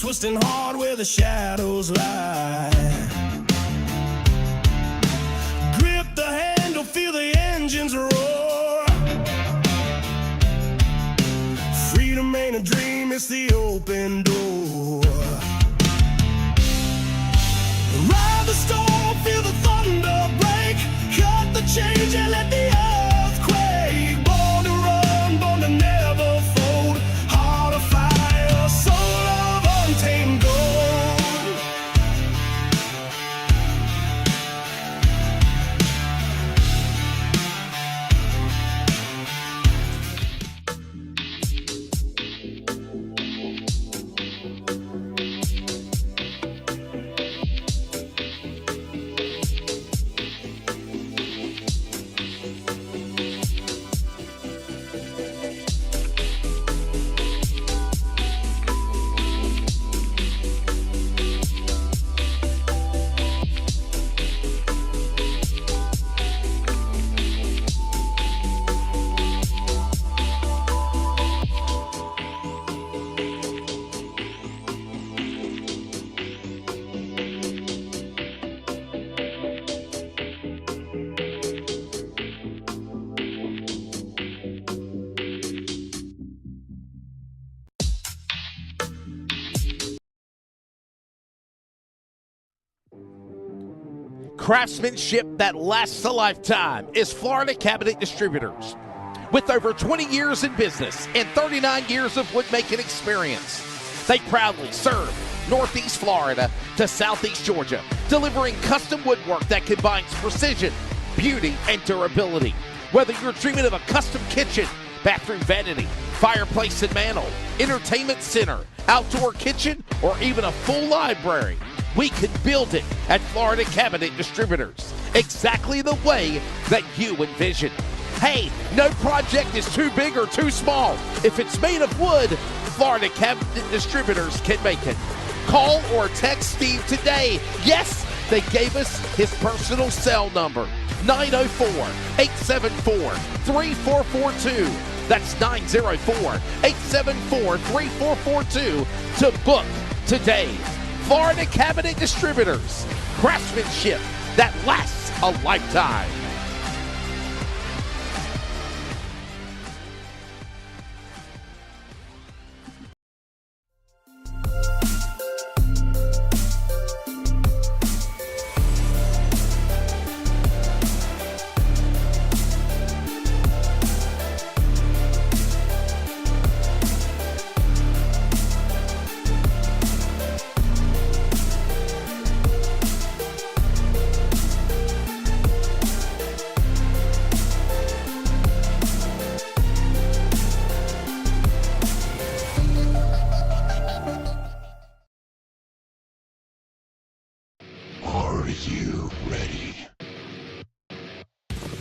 twisting hard where the shadows lie. Grip the handle, feel the engines roar. Freedom ain't a dream, it's the open door. Ride the storm, feel the thunder break. Cut the change and let the earth quake. Born to run, born to never fold. Heart of fire, soul of untamed gold. Craftsmanship that lasts a lifetime is Florida Cabinet Distributors. With over 20 years in business and 39 years of woodmaking experience, they proudly serve Northeast Florida to Southeast Georgia, delivering custom woodwork that combines precision, beauty, and durability. Whether you're dreaming of a custom kitchen, bathroom vanity, fireplace and mantle, entertainment center, outdoor kitchen, or even a full library, we can build it at Florida Cabinet Distributors, exactly the way that you envision. Hey, no project is too big or too small. If it's made of wood, Florida Cabinet Distributors can make it. Call or text Steve today. Yes, they gave us his personal cell number, 904-874-3442. That's 904-874-3442 to book today. Florida Cabinet Distributors, craftsmanship that lasts a lifetime.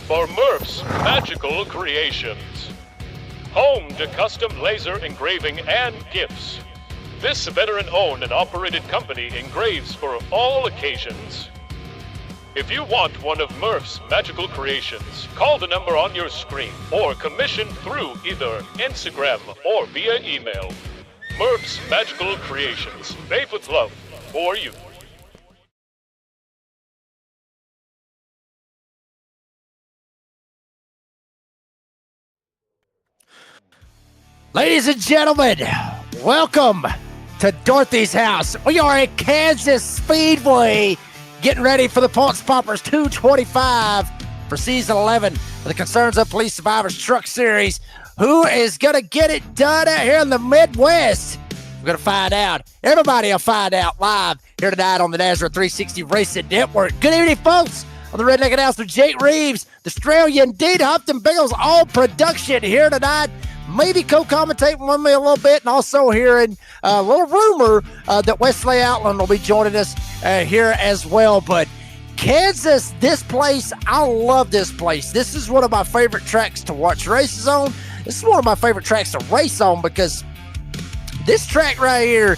For Murph's Magical Creations, home to custom laser engraving and gifts. This veteran-owned and operated company engraves for all occasions. If you want one of Murph's Magical Creations, call the number on your screen or commission through either Instagram or via email. Murph's Magical Creations, made with love for you. Ladies and gentlemen, welcome to Dorothy's house. We are at Kansas Speedway, getting ready for the Pultz Poppers 225 for season 11 of the Concerns of Police Survivors Truck Series. Who is going to get it done out here in the Midwest? We're going to find out. Everybody will find out live here tonight on the NASRA 360 Racing Network. Good evening, folks. On the Redneck Announcer, Jake Reeves, the Australian Dean Humpton Bengals, all production here tonight. Maybe co-commentating with me a little bit, and also hearing a little rumor that Wesley Outland will be joining us here as well. But Kansas, this place, I love this place. This is one of my favorite tracks to watch races on. This is one of my favorite tracks to race on because this track right here,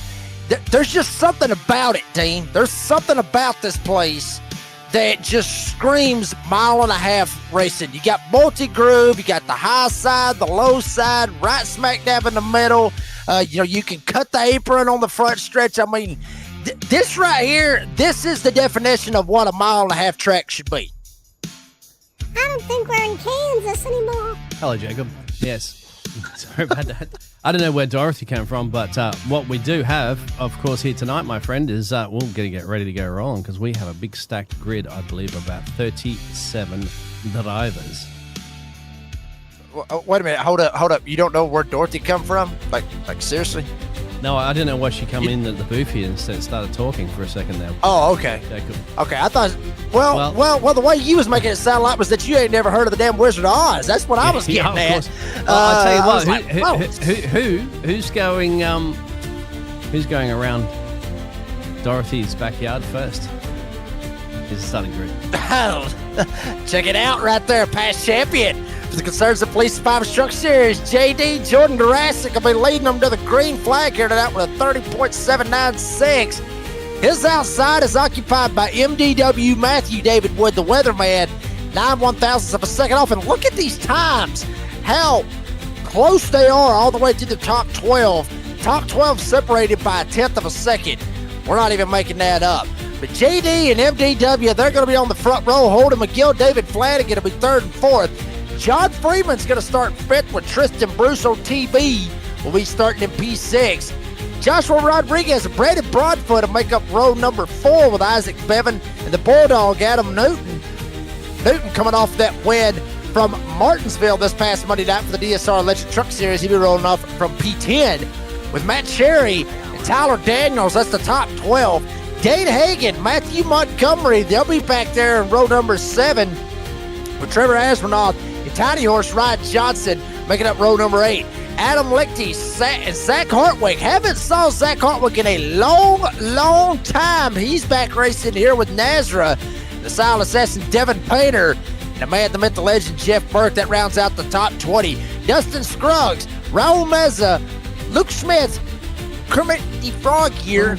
there's just something about it, Dean. There's something about this place that just screams 1.5 mile racing. You got multi-groove, you got the high side, the low side, right smack dab in the middle. You can cut the apron on the front stretch. I mean, this right here, this is the definition of what a 1.5 mile track should be. I don't think we're in Kansas anymore. Hello, Jacob. Yes. Sorry about that. I don't know where Dorothy came from, but what we do have, of course, here tonight, my friend, is we're going to get ready to go rolling because we have a big stacked grid, I believe, about 37 drivers. Wait a minute. Hold up. You don't know where Dorothy come from? Like seriously? No, I didn't know why she come in at the booth here and started talking for a second there. Oh, okay. Jacob. Okay, I thought. Well, the way you was making it sound like was that you ain't never heard of the damn Wizard of Oz. That's what I was getting at. I'll tell you what. Like, who's going around Dorothy's backyard first? Is the starting grid. Check it out right there, past champion. For the Concerns of Police Survivors Truck Series, JD Jordan Jurassic will be leading them to the green flag here tonight with a 30.796. His outside is occupied by MDW Matthew David Wood, the weatherman, 9/1000ths of a second off. And look at these times, how close they are all the way to the top 12. Top 12 separated by 1/10 of a second. We're not even making that up. But JD and MDW, they're going to be on the front row. Holden McGill, David Flanagan will be 3rd and 4th. John Freeman's going to start 5th with Tristan Bruce on TV. Will be starting in P6. Joshua Rodriguez and Brandon Broadfoot will make up row number 4 with Isaac Bevan and the Bulldog Adam Newton. Newton coming off that win from Martinsville this past Monday night for the DSR Electric Truck Series. He'll be rolling off from P10 with Matt Cherry and Tyler Daniels. That's the top 12. Dane Hagan, Matthew Montgomery, they'll be back there in row number 7 with Trevor Asmanoff and Tiny Horse Ryan Johnson making up row number 8. Adam Lichty and Zach Hartwig. Haven't saw Zach Hartwig in a long time. He's back racing here with Nazareth. The silent assassin Devin Painter and the man, the myth, the legend Jeff Burke. That rounds out the top 20. Dustin Scruggs, Raul Meza, Luke Schmitz, Kermit the Frog here.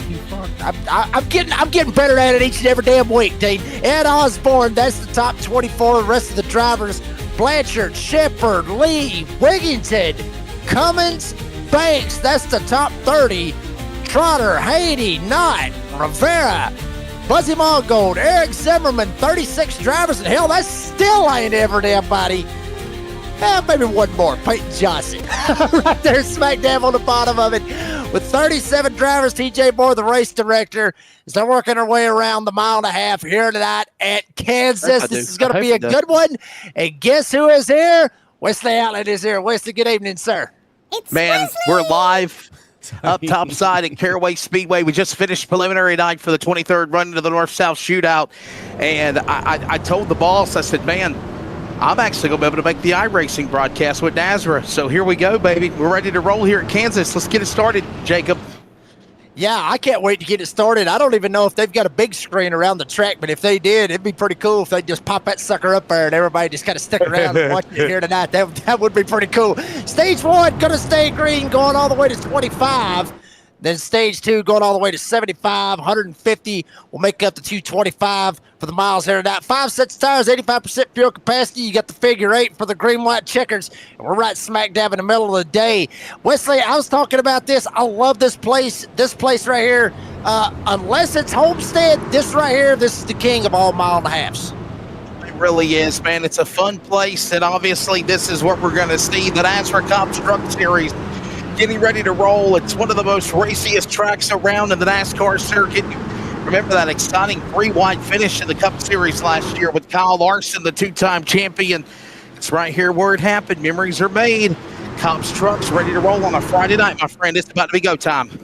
I'm getting better at it each and every damn week, Dean. Ed Osborne, that's the top 24. The rest of the drivers, Blanchard, Shepard, Lee, Wigginton, Cummins, Banks, that's the top 30. Trotter, Haiti, Knott, Rivera, Buzzy Mongold, Eric Zimmerman, 36 drivers, and hell, that still ain't every damn body. Maybe one more, Peyton Johnson. Right there, smack dab on the bottom of it. With 37 drivers, TJ Moore, the race director, as they're working their way around the 1.5 mile here tonight at Kansas. This is going to be a good one. And guess who is here? Wesley Outlet is here. Wesley, good evening, sir. It's Man, Wesley. we're live up topside at Caraway Speedway. We just finished preliminary night for the 23rd run into the North-South Shootout. And I told the boss, I said, man, I'm actually going to be able to make the iRacing broadcast with Nazareth. So here we go, baby. We're ready to roll here at Kansas. Let's get it started, Jacob. Yeah, I can't wait to get it started. I don't even know if they've got a big screen around the track, but if they did, it'd be pretty cool if they just pop that sucker up there and everybody just kind of stick around and watch it here tonight. That would be pretty cool. Stage 1 going to stay green, going all the way to 25. Then stage 2 going all the way to 75, 150 will make up the 225 for the miles here tonight. 5 sets of tires, 85% fuel capacity. You got the figure 8 for the green, white checkers. And we're right smack dab in the middle of the day. Wesley, I was talking about this. I love this place. This place right here, unless it's Homestead, this right here, this is the king of all 1.5 miles. It really is, man. It's a fun place. And obviously, this is what we're going to see. The NASCAR C.O.P.S Truck Series getting ready to roll. It's one of the most raciest tracks around in the NASCAR circuit. Remember that exciting 3-wide finish in the Cup Series last year with Kyle Larson, the 2-time champion. It's right here where it happened. Memories are made. C.O.P.S trucks ready to roll on a Friday night, my friend. It's about to be go time.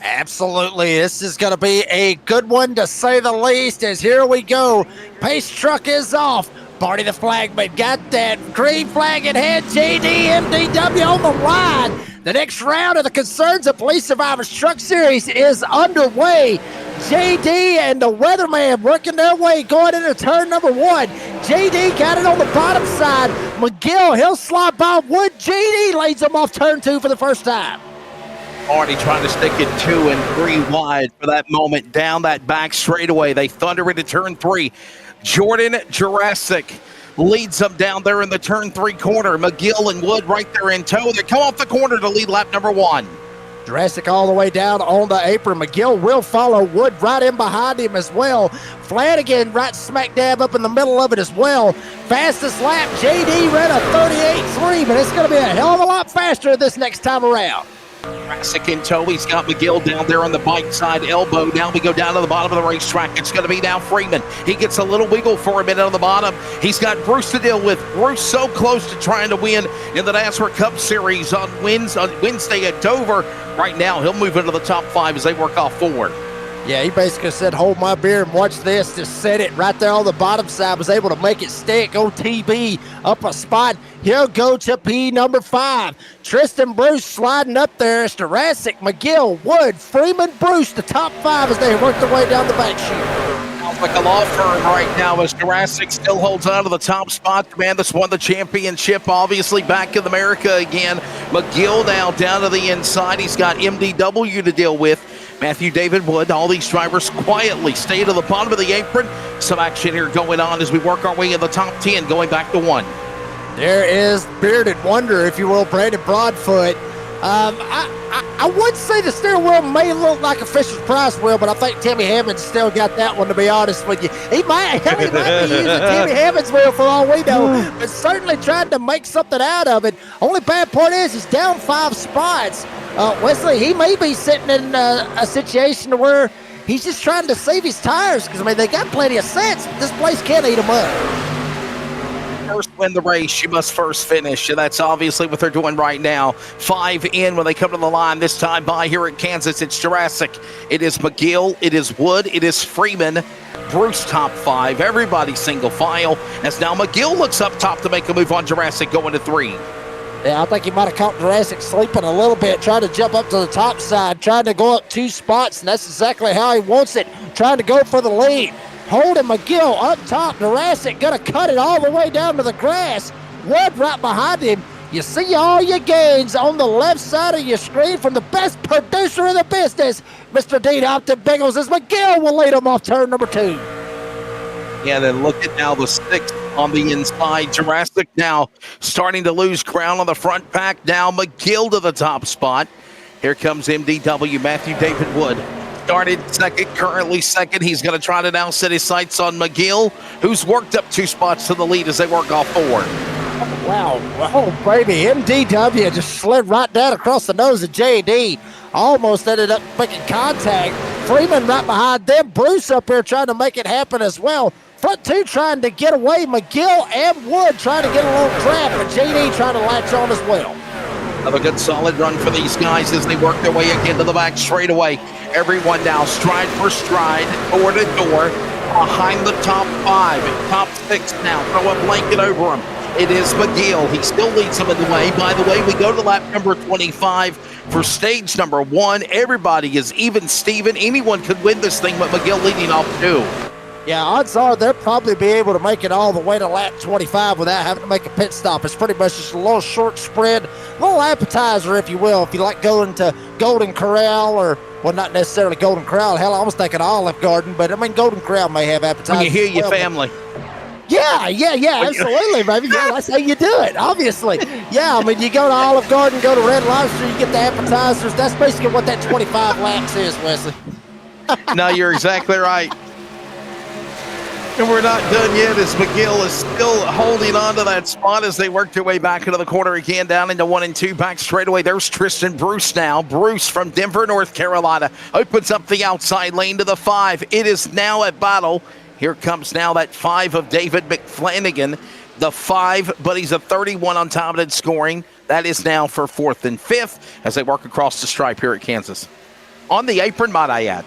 Absolutely. This is going to be a good one, to say the least, as here we go. Pace truck is off. Barney the flagman got that green flag in hand. JD MDW on the line. The next round of the Concerns of Police Survivors Truck Series is underway. JD and the weatherman working their way going into turn number 1. JD got it on the bottom side. McGill, he'll slide by Wood. JD lays him off turn 2 for the first time. Marty trying to stick it 2 and 3 wide for that moment down that back straightaway. They thunder into turn 3. Jordan Jurassic leads them down there in the turn 3 corner. McGill and Wood right there in tow. They come off the corner to lead lap number 1. Jurassic all the way down on the apron. McGill will follow. Wood right in behind him as well. Flanagan right smack dab up in the middle of it as well. Fastest lap, JD ran a 38.3, but it's going to be a hell of a lot faster this next time around. Jurassic in tow. He's got McGill down there on the bike side elbow. Now we go down to the bottom of the racetrack. It's going to be now Freeman. He gets a little wiggle for a minute on the bottom. He's got Bruce to deal with. Bruce so close to trying to win in the NASCAR Cup Series on Wednesday at Dover. Right now, he'll move into the top 5 as they work off forward. Yeah, he basically said, hold my beer and watch this. Just set it right there on the bottom side. Was able to make it stick. Go TB up a spot. He'll go to P number 5. Tristan Bruce sliding up there. It's Jurassic, McGill, Wood, Freeman, Bruce, the top 5 as they work their way down the back chute. Sounds like a law firm right now as Jurassic still holds on to the top spot. The man that's won the championship, obviously back in America again. McGill now down to the inside. He's got MDW to deal with. Matthew David Wood, all these drivers quietly stay to the bottom of the apron. Some action here going on as we work our way in the top 10, going back to 1. There is Bearded Wonder, if you will, Brandon Broadfoot. I would say the steering wheel may look like a Fisher's Price wheel, but I think Timmy Hammond's still got that one, to be honest with you. He might be using Timmy Hammond's wheel for all we know, but certainly trying to make something out of it. Only bad part is he's down 5 spots. Wesley, he may be sitting in a situation where he's just trying to save his tires because, I mean, they got plenty of sets, but this place can't eat them up. First win the race, you must first finish, and that's obviously what they're doing right now. 5 in when they come to the line. This time by here at Kansas, it's Jurassic. It is McGill, it is Wood, it is Freeman. Bruce top 5, everybody single file, as now McGill looks up top to make a move on Jurassic going to 3. Yeah, I think he might have caught Jurassic sleeping a little bit, trying to jump up to the top side, trying to go up 2 spots, and that's exactly how he wants it, trying to go for the lead. Holding McGill up top. Jurassic going to cut it all the way down to the grass. Wood right behind him. You see all your gains on the left side of your screen from the best producer in the business, Mr. Dean Optin Bengals, as McGill will lead him off turn number 2. Yeah, then look at now the 6th on the inside. Jurassic now starting to lose ground on the front pack. Now McGill to the top spot. Here comes MDW, Matthew David Wood. Started second, currently second. He's going to try to now set his sights on McGill, who's worked up 2 spots to the lead as they work off 4. Wow. Oh, baby. MDW just slid right down across the nose of JD. Almost ended up making contact. Freeman right behind them. Bruce up here trying to make it happen as well. Front 2 trying to get away. McGill and Wood trying to get a little trap, but JD trying to latch on as well. Another good solid run for these guys as they work their way again to the back straightaway. Everyone now stride for stride, door to door, behind the top 5, top 6 now. Throw a blanket over him. It is McGill. He still leads them in the way. By the way, we go to lap number 25 for stage number 1. Everybody is even Steven. Anyone could win this thing, but McGill leading off 2. Yeah, odds are they'll probably be able to make it all the way to lap 25 without having to make a pit stop. It's pretty much just a little short spread, a little appetizer, if you will, if you like going to Golden Corral or, well, not necessarily Golden Corral. Hell, I was thinking Olive Garden, but I mean, Golden Corral may have appetizers. When you hear your family. Yeah, absolutely, baby. Yeah, that's how you do it, obviously. Yeah, I mean, you go to Olive Garden, go to Red Lobster, you get the appetizers. That's basically what that 25 laps is, Wesley. No, you're exactly right. And we're not done yet as McGill is still holding on to that spot as they work their way back into the corner again, down into 1 and 2 back straightaway. There's Tristan Bruce now. Bruce from Denver, North Carolina, opens up the outside lane to the 5. It is now a battle. Here comes now that 5 of David McFlanagan. The 5, but he's a 31 on top scoring. That is now for 4th and 5th as they work across the stripe here at Kansas. On the apron, might I add.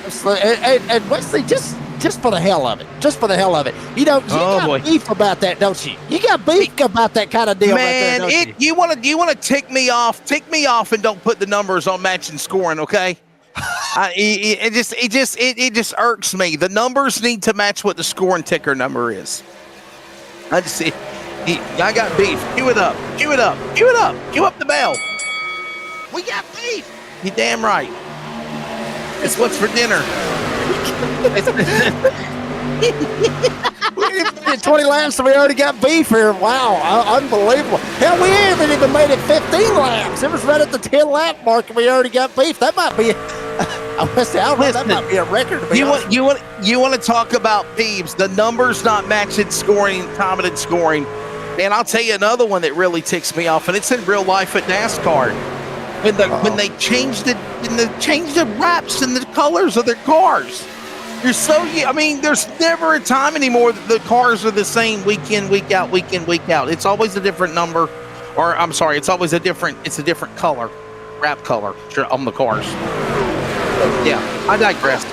And Wesley, just for the hell of it. Just for the hell of it. You know, you got beef about that, don't you? You got beef about that kind of deal, man, right there, don't you want to tick me off and don't put the numbers on matching scoring, okay? It just irks me. The numbers need to match what the scoring ticker number is. I got beef. Cue it up. Cue up the bell. We got beef. You damn right. It's what's for dinner. We did 20 laps and we already got beef here. Wow, unbelievable. Hell, we haven't even made it 15 laps. It was right at the 10 lap mark and we already got beef. That might be, that might be a record to be honest. You want to talk about beeves, the numbers not matching scoring, time and scoring. And I'll tell you another one that really ticks me off, and it's in real life at NASCAR. When they changed the wraps and the colors of their cars. There's never a time anymore that the cars are the same week in, week out, week in, week out. It's always a different number, or I'm sorry, it's a different color, wrap color on the cars. Yeah, I digress.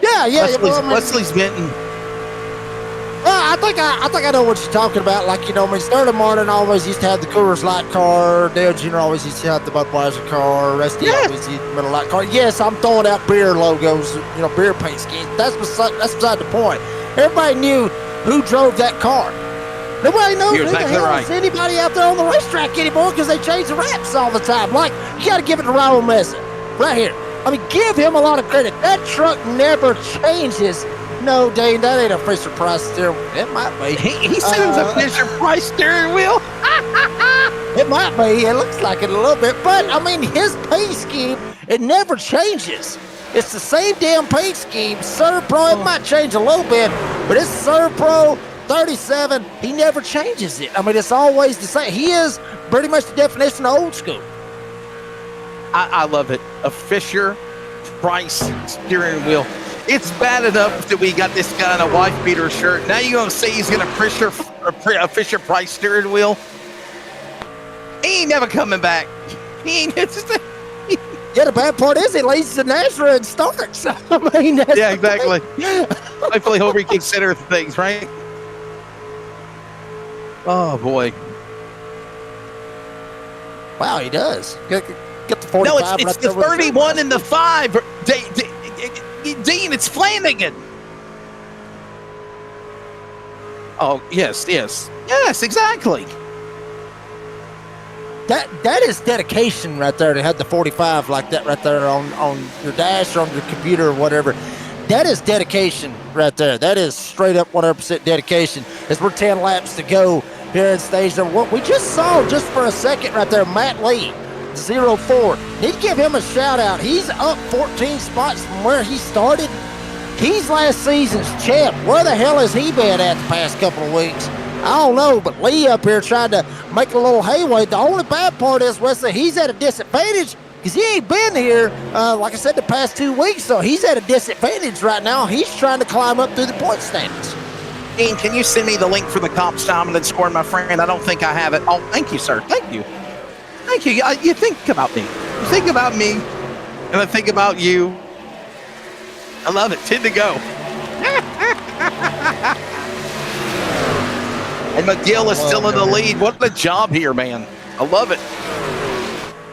Yeah. Leslie's Benton. Well, I think I know what you're talking about. Like, Sterling Martin always used to have the Coors Light car. Dale Jr. always used to have the Budweiser car. Rusty always used the Miller Lite car. Yes, I'm throwing out beer logos, beer paint schemes. That's beside the point. Everybody knew who drove that car. Nobody knows who the hell is anybody out there on the racetrack anymore because they change the wraps all the time. Like, you got to give it to Raul Mesa right here. I mean, give him a lot of credit. That truck never changes. No, Dane, that ain't a Fisher-Price steering wheel. It might be. He said it was a Fisher-Price steering wheel. It might be. It looks like it a little bit. But, his paint scheme, it never changes. It's the same damn paint scheme. Serve Pro, it might change a little bit, but it's Serve Pro 37. He never changes it. It's always the same. He is pretty much the definition of old school. I love it. A Fisher-Price steering wheel. It's bad enough that we got this guy in a wife beater shirt. Now you're going to say he's going to a Fisher-Price steering wheel? He ain't never coming back. He ain't. Yeah, the bad part is it leads to Nashville and starts. Yeah, exactly. Hopefully he'll reconsider things, right? Oh, boy. Wow, he does. Get the 45. No, it's the 31 and the 5. Dean, it's Flanagan. Oh, yes, exactly. That is dedication right there to have the 45 like that right there on your dash or on your computer or whatever. That is dedication right there. That is straight up 100% dedication. As we're 10 laps to go here in stage number 1. We just saw just for a second right there, Matt Lee. 04. Need to give him a shout out. He's up 14 spots from where he started. He's last season's champ. Where the hell has he been at the past couple of weeks? I don't know, but Lee up here trying to make a little hayway. The only bad part is, Wesley, he's at a disadvantage because he ain't been here, like I said, the past 2 weeks, so he's at a disadvantage right now. He's trying to climb up through the point standings. Dean, can you send me the link for the C.O.P.S dominant score, my friend? I don't think I have it. Oh, thank you, sir. Thank you. Thank you. You think about me. You think about me, and I think about you. I love it. 10 to go. And McGill is still in the lead. What a job here, man. I love it.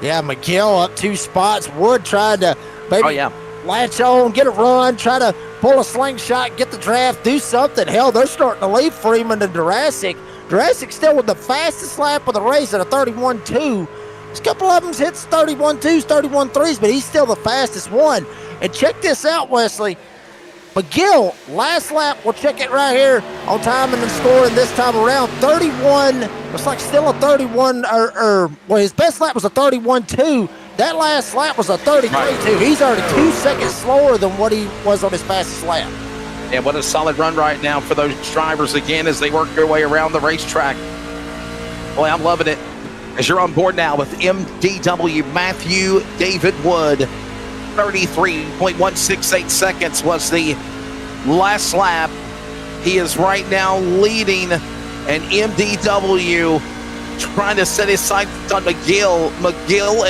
Yeah, McGill up 2 spots. Wood tried to maybe latch on, get a run, try to pull a slingshot, get the draft, do something. Hell, they're starting to leave Freeman and Jurassic. Jurassic still with the fastest lap of the race at a 31.2. A couple of them hits 31.2s, 31.3s, but he's still the fastest one. And check this out, Wesley. McGill, last lap, we'll check it right here on timing and scoring this time around. 31, looks like still a 31, his best lap was a 31.2. That last lap was a 33.2. He's already 2 seconds slower than what he was on his fastest lap. Yeah, what a solid run right now for those drivers again as they work their way around the racetrack. Boy, I'm loving it. As you're on board now with MDW Matthew David Wood. 33.168 seconds was the last lap. He is right now leading, and MDW trying to set his sights on McGill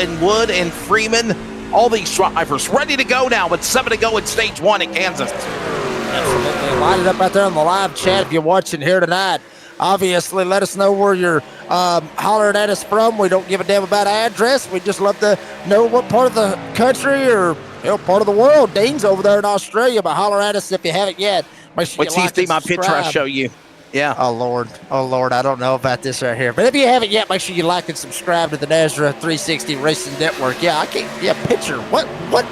and Wood and Freeman. All these drivers ready to go now with 7 to go in stage 1 at Kansas. Absolutely. Line it up out there on the live chat if you're watching here tonight. Obviously, let us know where you're hollering at us from. We don't give a damn about address. We just love to know what part of the country or part of the world. Dean's over there in Australia, but holler at us if you haven't yet. Make sure Wait till you see my picture I show you. Yeah. Oh, Lord. Oh, Lord. I don't know about this right here. But if you haven't yet, make sure you like and subscribe to the Nazareth 360 Racing Network. Yeah, I can't. Yeah, picture. What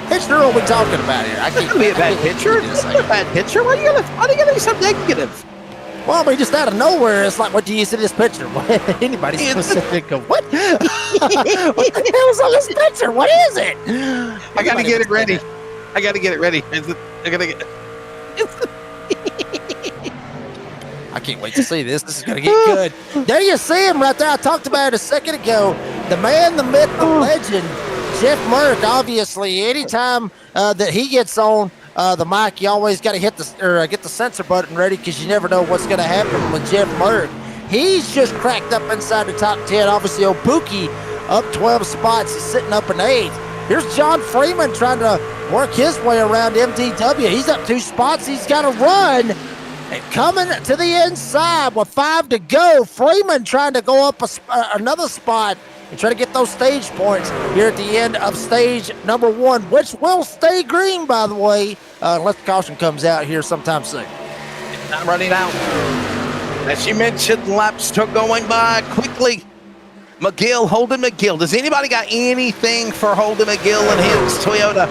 picture are we talking about here? I can't. It's be a bad picture. It's a bad picture. Why are you gonna be so negative? Well, I mean, just out of nowhere, it's like, what do you see this picture? Anybody specific of what? What the hell's on this picture? What is it? I got to get it ready. I got to get it ready. I can't wait to see this. This is going to get good. There you see him right there. I talked about it a second ago. The man, the myth, the legend, Jeff Merck. Obviously, anytime that he gets on the mic, you always got to hit get the censor button ready because you never know what's going to happen with Jeff Merck. He's just cracked up inside the top 10. Obviously, Obuki up 12 spots. He's sitting up in 8th. Here's John Freeman trying to work his way around MDW. He's up 2 spots. He's got to run. And coming to the inside with 5 to go. Freeman trying to go up another spot and try to get those stage points here at the end of stage number 1, which will stay green, by the way, unless the caution comes out here sometime soon. Not running out. As you mentioned, laps still going by quickly. Holden McGill. Does anybody got anything for Holden McGill and his Toyota?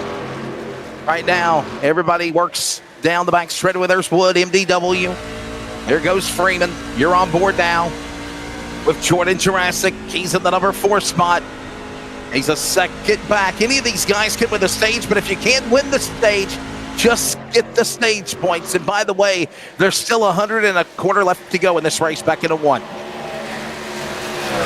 Right now, everybody works down the back straightaway. There's Wood, MDW. There goes Freeman. You're on board now with Jordan Jurassic. He's in the number 4 spot. He's a second back. Any of these guys can win the stage, but if you can't win the stage, just get the stage points. And by the way, there's still 125 left to go in this race back into 1.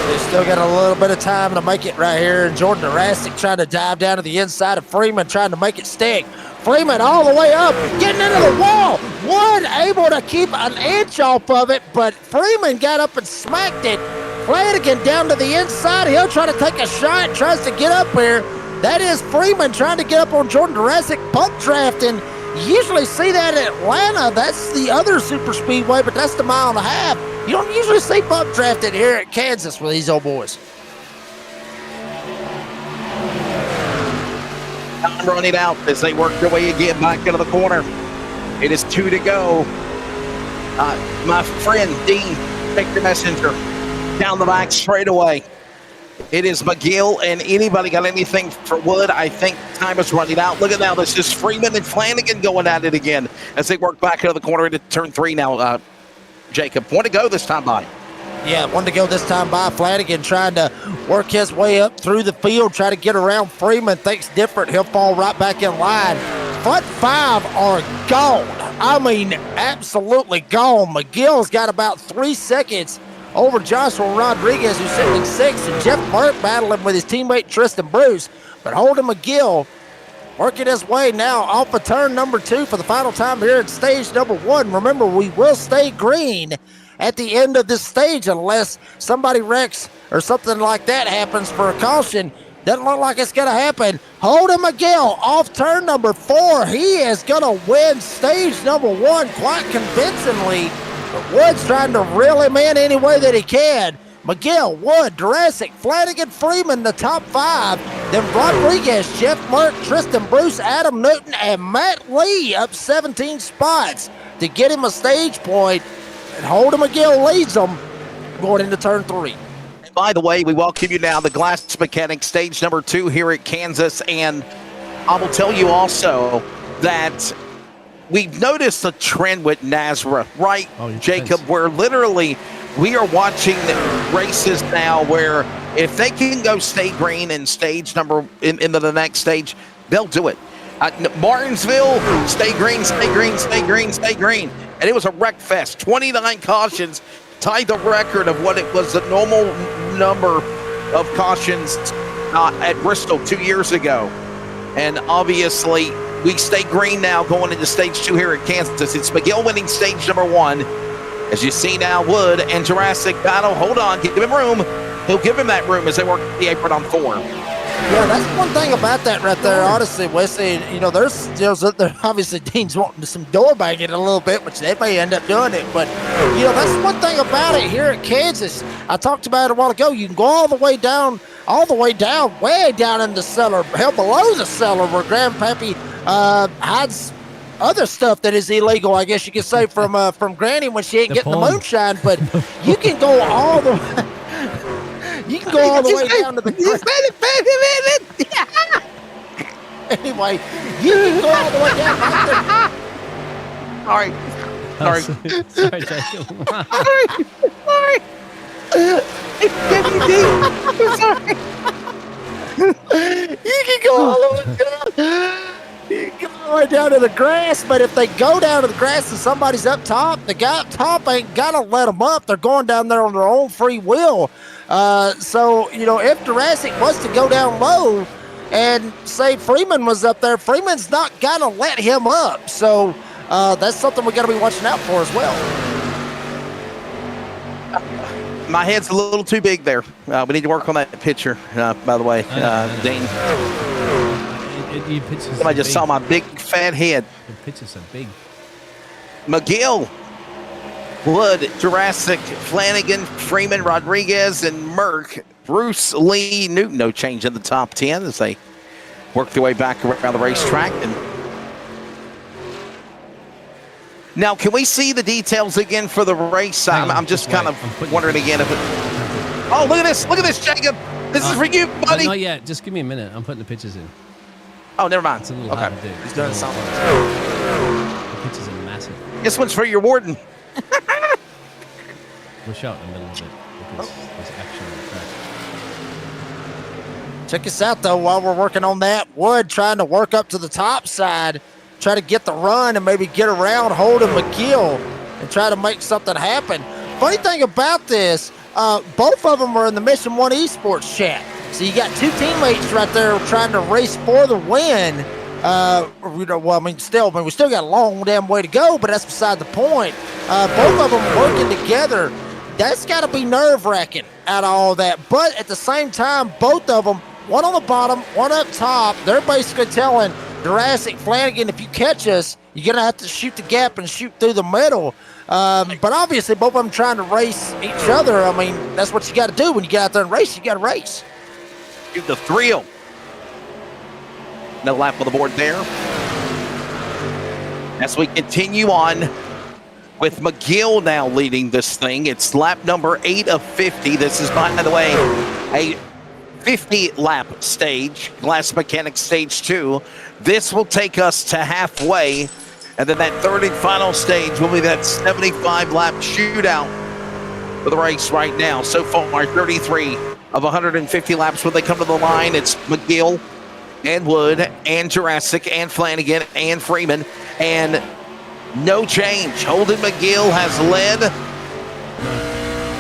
They still got a little bit of time to make it right here. And Jordan Jurassic trying to dive down to the inside of Freeman, trying to make it stick. Freeman all the way up, getting into the wall. Wood able to keep an inch off of it, but Freeman got up and smacked it. Flanagan down to the inside. He'll try to take a shot, tries to get up here. That is Freeman trying to get up on Jordan Jurassic, pump drafting. You usually see that in Atlanta. That's the other super speedway, but that's the 1.5 miles. You don't usually see bump drafted here at Kansas with these old boys. Time running out as they work their way again back into the corner. It is 2 to go. My friend Dean, take the messenger down the back straight away. It is McGill, and anybody got anything for Wood? I think time is running out. Look at now, this is Freeman and Flanagan going at it again as they work back into the corner into turn 3 now. Jacob, 1 to go this time by. Yeah, 1 to go this time by. Flanagan trying to work his way up through the field, try to get around Freeman. Thinks different. He'll fall right back in line. Front 5 are gone. I mean, absolutely gone. McGill's got about 3 seconds over Joshua Rodriguez, who's sitting in 6th, and Jeff Merck battling with his teammate Tristan Bruce. But Holden McGill working his way now off of turn number 2 for the final time here at stage number 1. Remember, we will stay green at the end of this stage unless somebody wrecks or something like that happens for a caution. Doesn't look like it's going to happen. Holden McGill off turn number 4. He is going to win stage number 1 quite convincingly. But Wood's trying to reel him in any way that he can. McGill, Wood, Jurassic, Flanagan, Freeman, the top 5. Then Rodriguez, Jeff Merck, Tristan Bruce, Adam Newton, and Matt Lee up 17 spots to get him a stage point. And Holden McGill leads them going into turn 3. By the way, we welcome you now to Glass Mechanic stage number 2 here at Kansas. And I will tell you also that we've noticed a trend with Nazareth, right, Jacob, where literally we are watching races now where if they can go stay green in stage number into the next stage, they'll do it. Martinsville, stay green, stay green, stay green, stay green. And it was a wreck fest. 29 cautions, tied the record of what it was the normal number of cautions at Bristol 2 years ago. And obviously, we stay green now going into stage 2 here at Kansas. It's McGill winning stage number 1. As you see now, Wood and Jurassic battle. Hold on, give him room. He'll give him that room as they work the apron on 4. Yeah, that's one thing about that right there, honestly, Wesley. You know, there's obviously Dean's wanting some door banging a little bit, which they may end up doing it. But, you know, that's one thing about it here at Kansas. I talked about it a while ago. You can go all the way down, way down in the cellar, hell below the cellar where Grandpappy hides other stuff that is illegal, I guess you could say, from Granny when she ain't getting the porn. moonshine. But you can go all the you can go all the way down to the anyway. You can go all the way down. Sorry. Sorry. Sorry, Jacob. Sorry. You can go all the way down. You can go all the way down to the grass, but if they go down to the grass and somebody's up top, the guy up top ain't gotta let them up. They're going down there on their own free will. So, if Jurassic was to go down low and say Freeman was up there, Freeman's not gonna let him up. So that's something we gotta be watching out for as well. My head's a little too big there. We need to work on that picture, by the way, Dane. Your pictures Somebody just saw my big fat head. The pictures are big. McGill, Wood, Jurassic, Flanagan, Freeman, Rodriguez, and Merck. Bruce, Lee, Newton, no change in the top 10 as they work their way back around the racetrack. And now, can we see the details again for the race? I'm just kind of wondering again if it. Oh, look at this! Look at this, Jacob. This is for you, buddy. Not yet. Just give me a minute. I'm putting the pictures in. Oh, never mind. It's a little hard to do. He's doing something. The pictures are massive. This one's for your warden. We're shot in the middle of it because there's action on the track. Check us out, though, while we're working on that. Wood trying to work up to the top side, try to get the run and maybe get around holding McGill and try to make something happen. Funny thing about this, both of them are in the Mission 1 Esports chat. So you got two teammates right there trying to race for the win. We still got a long damn way to go, but that's beside the point. Both of them working together. That's got to be nerve-wracking out of all that. But at the same time, both of them, one on the bottom, one up top, they're basically telling Jurassic, Flanagan, if you catch us, you're going to have to shoot the gap and shoot through the middle. But obviously, both of them trying to race each other. I mean, that's what you got to do when you get out there and race. You got to race. The thrill. No lap on the board there. As we continue on with McGill now leading this thing. It's lap number 8 of 50. This is, by the way, a 50-lap stage, Glass Mechanics Stage 2. This will take us to halfway, and then that third and final stage will be that 75-lap shootout for the race right now. So far, 33 of 150 laps when they come to the line. It's McGill and Wood and Jurassic and Flanagan and Freeman, and no change. Holden McGill has led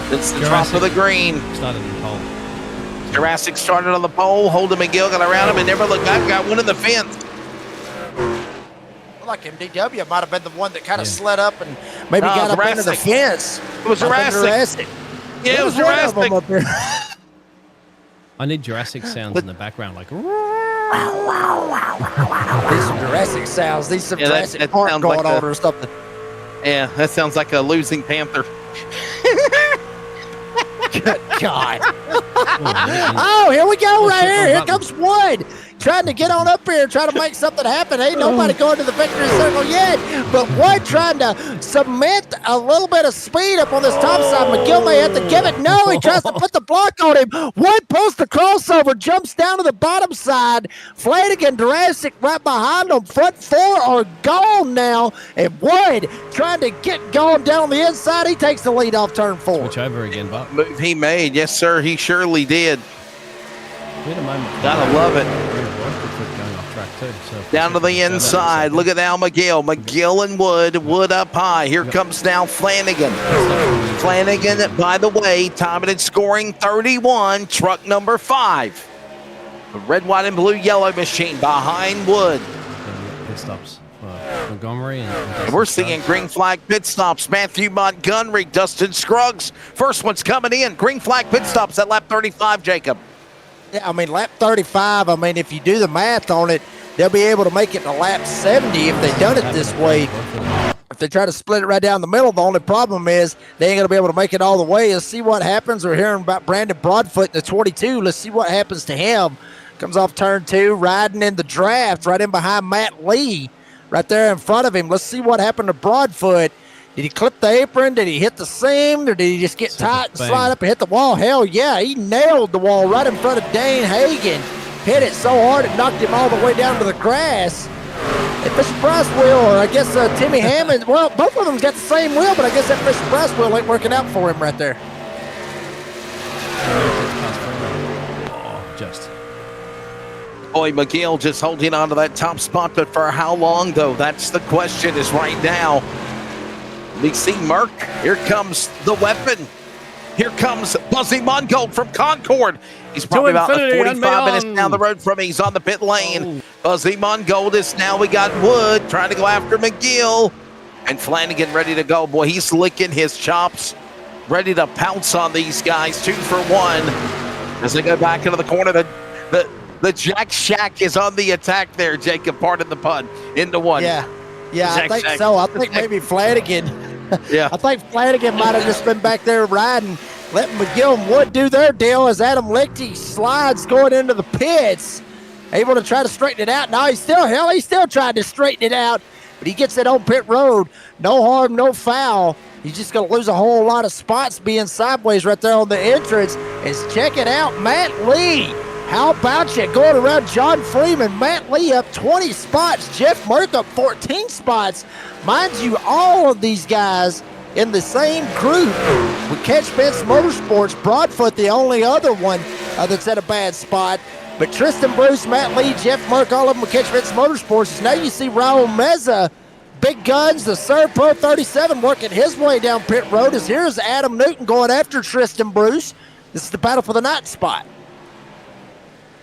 since the top of the green. Started in the pole. Jurassic started on the pole. Holden McGill got around him and never looked back. Got one in the fence. Like MDW might have been the one that kind of slid up and maybe got up into the fence. It was Jurassic. Yeah, it was Jurassic. Up there. I need Jurassic sounds in the background, like. These are Jurassic sounds. These are Jurassic Park going on or something. Yeah, that sounds like a losing panther. Good God. Oh, here we go right here. Here comes Wood. Trying to get on up here and try to make something happen. Ain't nobody going to the victory circle yet. But Wood trying to cement a little bit of speed up on this top side. McGill may have to give it. No, he tries to put the block on him. Wood pulls the crossover, jumps down to the bottom side. Flanagan, Jurassic right behind him. Front four are gone now. And Wood trying to get going down on the inside. He takes the lead off turn 4. Switch over again, Bob. Move he made. Yes, sir. He surely did. Wait a moment. Gotta love it. Going off track too, so down to the inside. Look at now McGill. McGill and Wood. Wood up high. Here comes now Flanagan. Flanagan, by the way, timing and scoring 31. Truck number 5. The red, white, and blue, yellow machine behind Wood. Pit stops. Montgomery and we're seeing green flag pit stops. Matthew Montgomery, Dustin Scruggs. First one's coming in. Green flag pit stops at lap 35, Jacob. Yeah, I mean, lap 35, I mean, if you do the math on it, they'll be able to make it to lap 70 if they've done it this way. If they try to split it right down the middle, the only problem is they ain't going to be able to make it all the way. Let's see what happens. We're hearing about Brandon Broadfoot in the 22. Let's see what happens to him. Comes off turn 2, riding in the draft, right in behind Matt Lee. right there in front of him. Let's see what happened to Broadfoot. Did he clip the apron? Did he hit the seam? Or did he just get tight and slide up and hit the wall? Hell yeah, he nailed the wall right in front of Dane Hagan. Hit it so hard it knocked him all the way down to the grass. And Fisher Price wheel, or I guess Timmy Hammond, well, both of them got the same wheel, but I guess that Fisher Price wheel ain't working out for him right there. Oh, just. Boy, McGill just holding on to that top spot, but for how long, though? That's the question is right now. We see Merck. Here comes the weapon. Here comes Buzzy Mungold from Concord. He's probably about 45 minutes down the road from me. He's on the pit lane. Buzzy Mungold is now. We got Wood trying to go after McGill. And Flanagan ready to go. Boy, he's licking his chops. Ready to pounce on these guys. 2 for 1. As they go back into the corner, the Jack Shack is on the attack there, Jacob. Pardon the pun. Into 1. Yeah, I think so. I think maybe Flanagan. Yeah. I think Flanagan might have just been back there riding, letting McGill and Wood do their deal as Adam Lichty slides going into the pits, able to try to straighten it out. Now he's still trying to straighten it out, but he gets it on pit road. No harm, no foul. He's just going to lose a whole lot of spots being sideways right there on the entrance. And check it out, Matt Lee. How about you going around John Freeman? Matt Lee up 20 spots. Jeff Merck up 14 spots. Mind you, all of these guys in the same group with Catch-Fence Motorsports. Broadfoot, the only other one that's at a bad spot. But Tristan Bruce, Matt Lee, Jeff Merck, all of them with Catch-Fence Motorsports. Now you see Raul Meza, Big Guns, the Serve Pro 37, working his way down pit road. As here's Adam Newton going after Tristan Bruce. This is the battle for the 9th spot.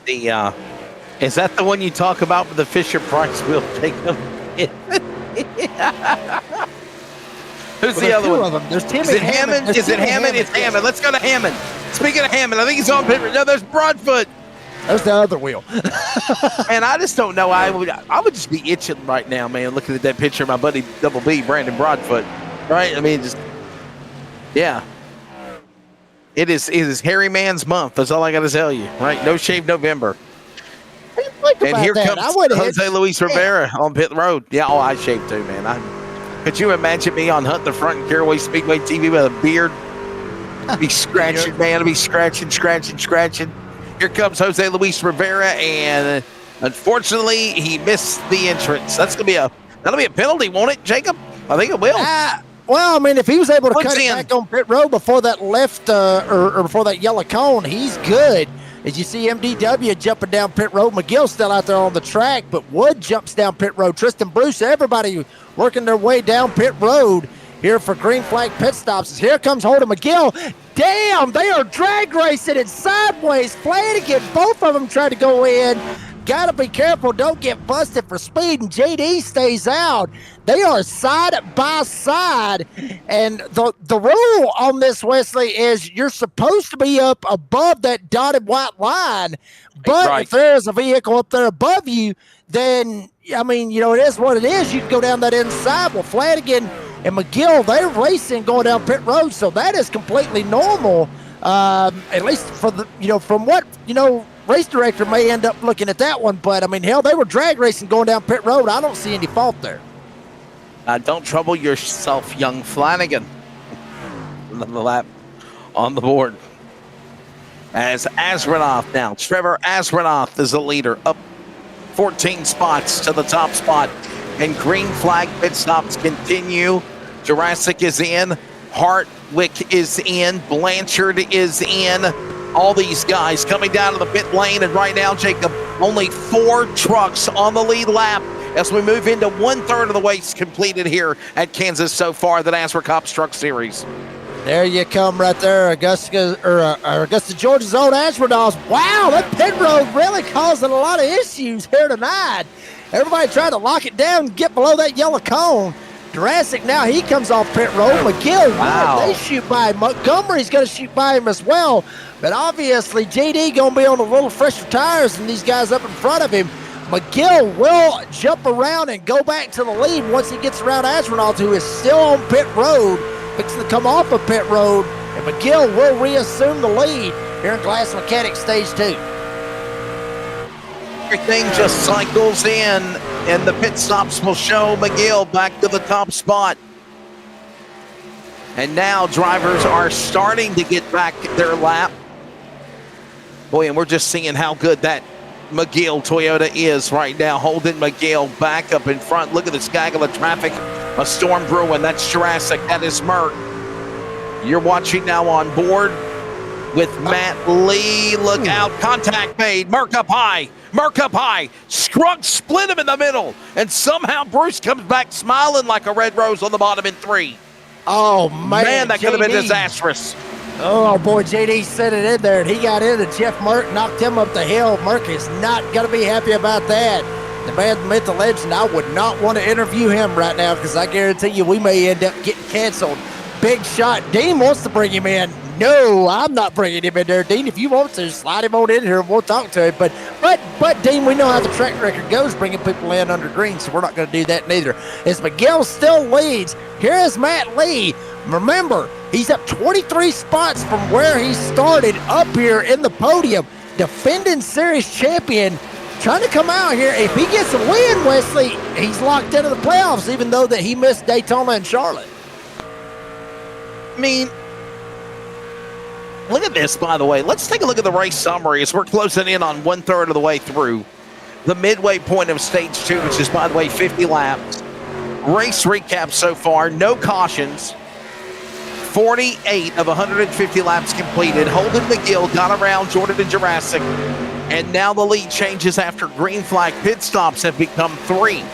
Is that the one you talk about with the Fisher Price wheel, Jacob? Who's the other one? There's Timmy Is it Hammond? Is it Hammond? It's Hammond. Let's go to Hammond. Speaking of Hammond, I think he's on paper. No, there's Broadfoot. There's the other wheel. And I just don't know. I would just be itching right now, man, looking at that picture of my buddy Double B, Brandon Broadfoot. Right? I mean, just, yeah. It is Hairy Man's month. That's all I got to tell you. Right? No Shave November. And here comes Jose Luis Rivera on pit road. Yeah, I shaved too, man. Could you imagine me on Hunt the Front and Caraway Speedway TV with a beard? Be scratching, man. I'll be scratching. Here comes Jose Luis Rivera, and unfortunately, he missed the entrance. That'll be a penalty, won't it, Jacob? I think it will. Well, I mean, if he was able to cut it back on pit road before that left or before that yellow cone, he's good. As you see MDW jumping down pit road, McGill still out there on the track, but Wood jumps down pit road. Tristan Bruce, everybody working their way down pit road here for green flag pit stops. As here comes Holden McGill. Damn, they are drag racing it sideways. Flanagan, both of them try to go in. Got to be careful, don't get busted for speed, and JD stays out. They are side by side, and the rule on this, Wesley, is you're supposed to be up above that dotted white line, but if there's a vehicle up there above you, then, I mean, you know, it is what it is. You can go down that inside. Well, Flanagan and McGill, they're racing going down pit road, so that is completely normal, at least for the, you know, from what, you know, race director may end up looking at that one, but I mean, hell, they were drag racing going down pit road. I don't see any fault there. Don't trouble yourself, young Flanagan. Another lap on the board. As Asranoff now, Trevor Asranoff is the leader, up 14 spots to the top spot. And green flag pit stops continue. Jurassic is in. Hartwick is in. Blanchard is in. All these guys coming down to the pit lane, and right now, Jacob, only 4 trucks on the lead lap as we move into 1/3 of the race completed here at Kansas so far, the NASCAR Cup Truck Series. There you come right there, Augusta, Georgia's own Asperdos. Wow, that pit road really causing a lot of issues here tonight. Everybody trying to lock it down and get below that yellow cone. Jurassic now, he comes off pit road. McGill, wow, they shoot by him. Montgomery's going to shoot by him as well. But obviously, JD going to be on a little fresher tires than these guys up in front of him. McGill will jump around and go back to the lead once he gets around Astronaut, who is still on pit road, fixing to come off of pit road. And McGill will reassume the lead here in Glass Mechanics Stage 2. everything just cycles in, and the pit stops will show McGill back to the top spot. And now drivers are starting to get back their lap. Boy, and we're just seeing how good that McGill Toyota is right now. Holding McGill back up in front. Look at this gaggle of traffic. A storm brewing. That's Jurassic. That is Merck. You're watching now on board with Matt Lee. Look out. Contact made. Merck up high. Merck up high. Scruggs split him in the middle. And somehow Bruce comes back smiling like a red rose on the bottom in 3. Oh, man. That could have been disastrous. Oh, boy, JD sent it in there, and he got into Jeff Merck, knocked him up the hill. Merck is not going to be happy about that. The man met the legend. I would not want to interview him right now because I guarantee you we may end up getting canceled. Big shot. Dean wants to bring him in. No, I'm not bringing him in there, Dean. If you want to, slide him on in here and we'll talk to him. But Dean, we know how the track record goes, bringing people in under green, so we're not going to do that neither. As McGill still leads, here is Matt Lee. Remember, he's up 23 spots from where he started up here in the podium. Defending series champion, trying to come out here. If he gets a win, Wesley, he's locked into the playoffs, even though that he missed Daytona and Charlotte. I mean, look at this, by the way. Let's take a look at the race summary as we're closing in on 1/3 of the way through the midway point of stage 2, which is, by the way, 50 laps. Race recap so far, no cautions. 48 of 150 laps completed. Holden McGill got around Jordan and Jurassic, and now the lead changes after green flag pit stops have become 3.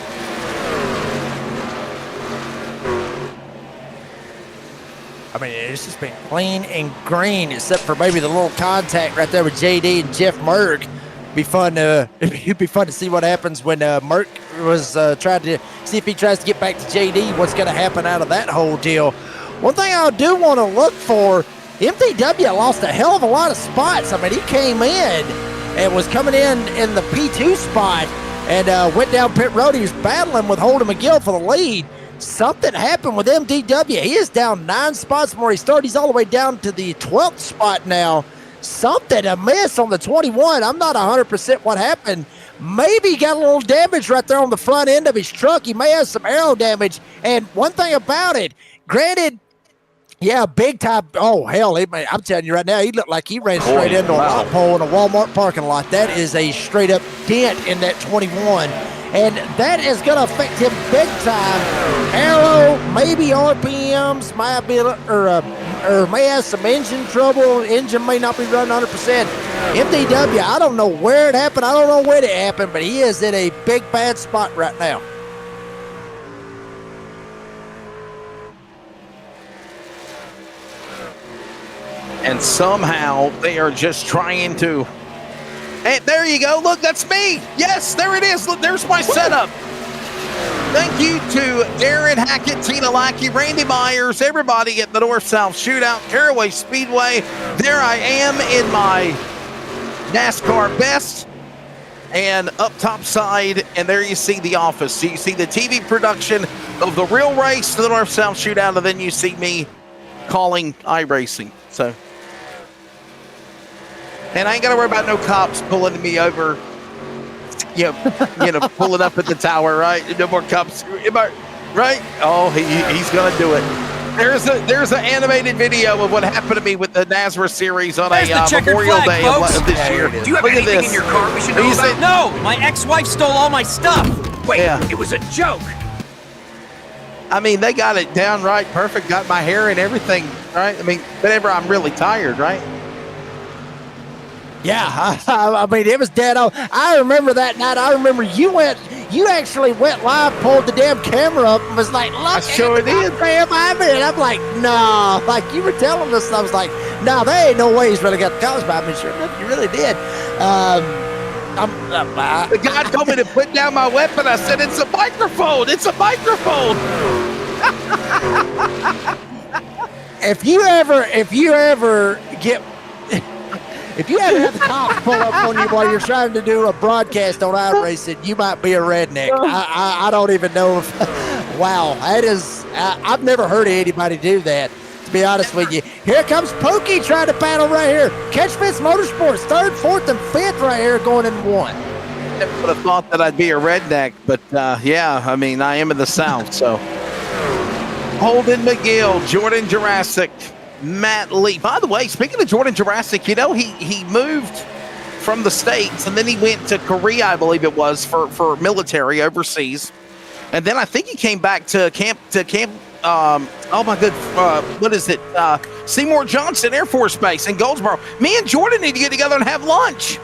I mean, it's just been clean and green, except for maybe the little contact right there with JD and Jeff Merck. It'd be fun to see what happens when Merck was trying to see if he tries to get back to JD. What's going to happen out of that whole deal? One thing I do want to look for, MTW lost a hell of a lot of spots. I mean, he came in and was coming in the P2 spot and went down pit road. He was battling with Holden McGill for the lead. Something happened with MTW. He is down 9 spots from where he started. He's all the way down to the 12th spot now. Something amiss on the 21. I'm not 100% what happened. Maybe he got a little damage right there on the front end of his truck. He may have some aero damage. And one thing about it, granted, yeah, big time. Oh, hell, I'm telling you right now, he looked like he ran straight into a light pole in a Walmart parking lot. That is a straight-up dent in that 21. And that is going to affect him big time. Aero, maybe RPMs, might be, or may have some engine trouble. Engine may not be running 100%. MTW, I don't know where it happened. I don't know when it happened, but he is in a big, bad spot right now. And somehow they are just trying to. And there you go. Look, that's me. Yes, there it is. Look, there's my setup. Thank you to Aaron Hackett, Tina Lackey, Randy Myers, everybody at the North-South Shootout, Caraway Speedway. There I am in my NASCAR best and up top side. And there you see the office. So you see the TV production of the real race, the North-South Shootout, and then you see me calling iRacing. So. And I ain't got to worry about no cops pulling me over, pulling up at the tower, right? No more cops, right? Oh, he's going to do it. There's an animated video of what happened to me with the NASRA series on Memorial Day of this year. Do you have anything in your car we should know about? No, my ex-wife stole all my stuff. Wait, It was a joke. I mean, they got it down right, perfect, got my hair and everything, right? I mean, whenever I'm really tired, right? Yeah, I mean, it was dead on. I remember that night. I remember you actually went live, pulled the damn camera up, and was like, look, I sure did. And I'm like, no, like you were telling us. I was like, no, there ain't no way he's really got the college by me. Sure enough, you really did. The guy told me to put down my weapon. I said, it's a microphone. It's a microphone. If you ever have the cops pull up on you while you're trying to do a broadcast on iRacing, you might be a redneck. I don't even know if. Wow, that is. I've never heard of anybody do that. To be honest with you, here comes Pokey trying to battle right here. Catch Fence Motorsports, 3rd, 4th, and 5th right here, going in 1. never would have thought that I'd be a redneck, but yeah, I mean, I am in the South, so. Holden McGill, Jordan Jurassic, Matt Lee. By the way, speaking of Jordan Jurassic, you know, he moved from the States, and then he went to Korea, I believe it was, for military overseas. And then I think he came back to camp, what is it? Seymour Johnson Air Force Base in Goldsboro. Me and Jordan need to get together and have lunch.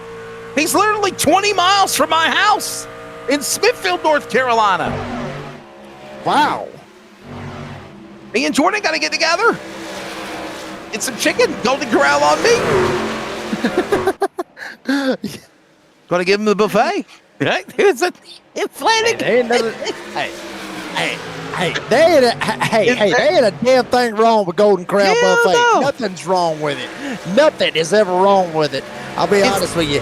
He's literally 20 miles from my house in Smithfield, North Carolina. Wow. Me and Jordan got to get together. Get some chicken, Golden Corral on me. Gonna give him the buffet. Right? It's a Atlantic. Hey, there ain't a damn thing wrong with Golden Corral buffet. No. Nothing's wrong with it. Nothing is ever wrong with it. I'll be honest with you.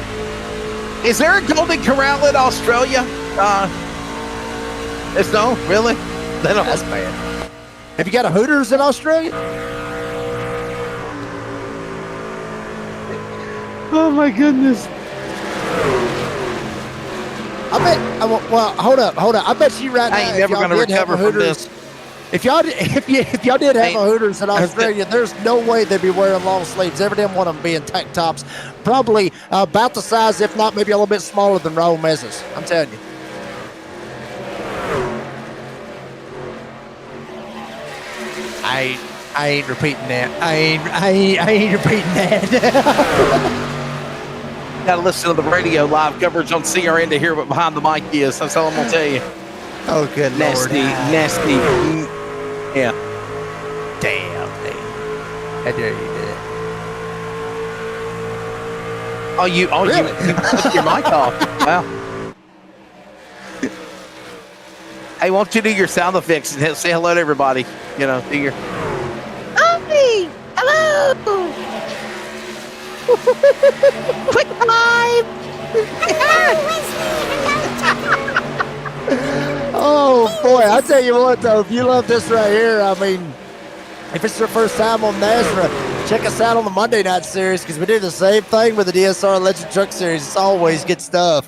Is there a Golden Corral in Australia? It's no, really? They don't. That's bad. Have you got a Hooters in Australia? Oh my goodness. I bet. Well, hold up. I bet you right now. I ain't never going to recover from this. If y'all did have a Hooters in Australia, there's no way they'd be wearing long sleeves. Every damn one of them being tank tops, probably about the size, if not maybe a little bit smaller than Raul Mez's. I'm telling you. I ain't repeating that. I ain't repeating that. Got to listen to the radio live coverage on CRN to hear what behind the mic is. That's all I'm gonna tell you. Oh, good Nasty. Yeah. Damn. How dare you do that? You took your mic off. Wow. Hey, why don't you do your sound effects and say hello to everybody? You know, do your. Hi! Hello! Quick time! Oh boy, I tell you what though, if you love this right here, I mean, if it's your first time on Nazareth, check us out on the Monday night series because we do the same thing with the DSR Legend Truck Series. It's always good stuff.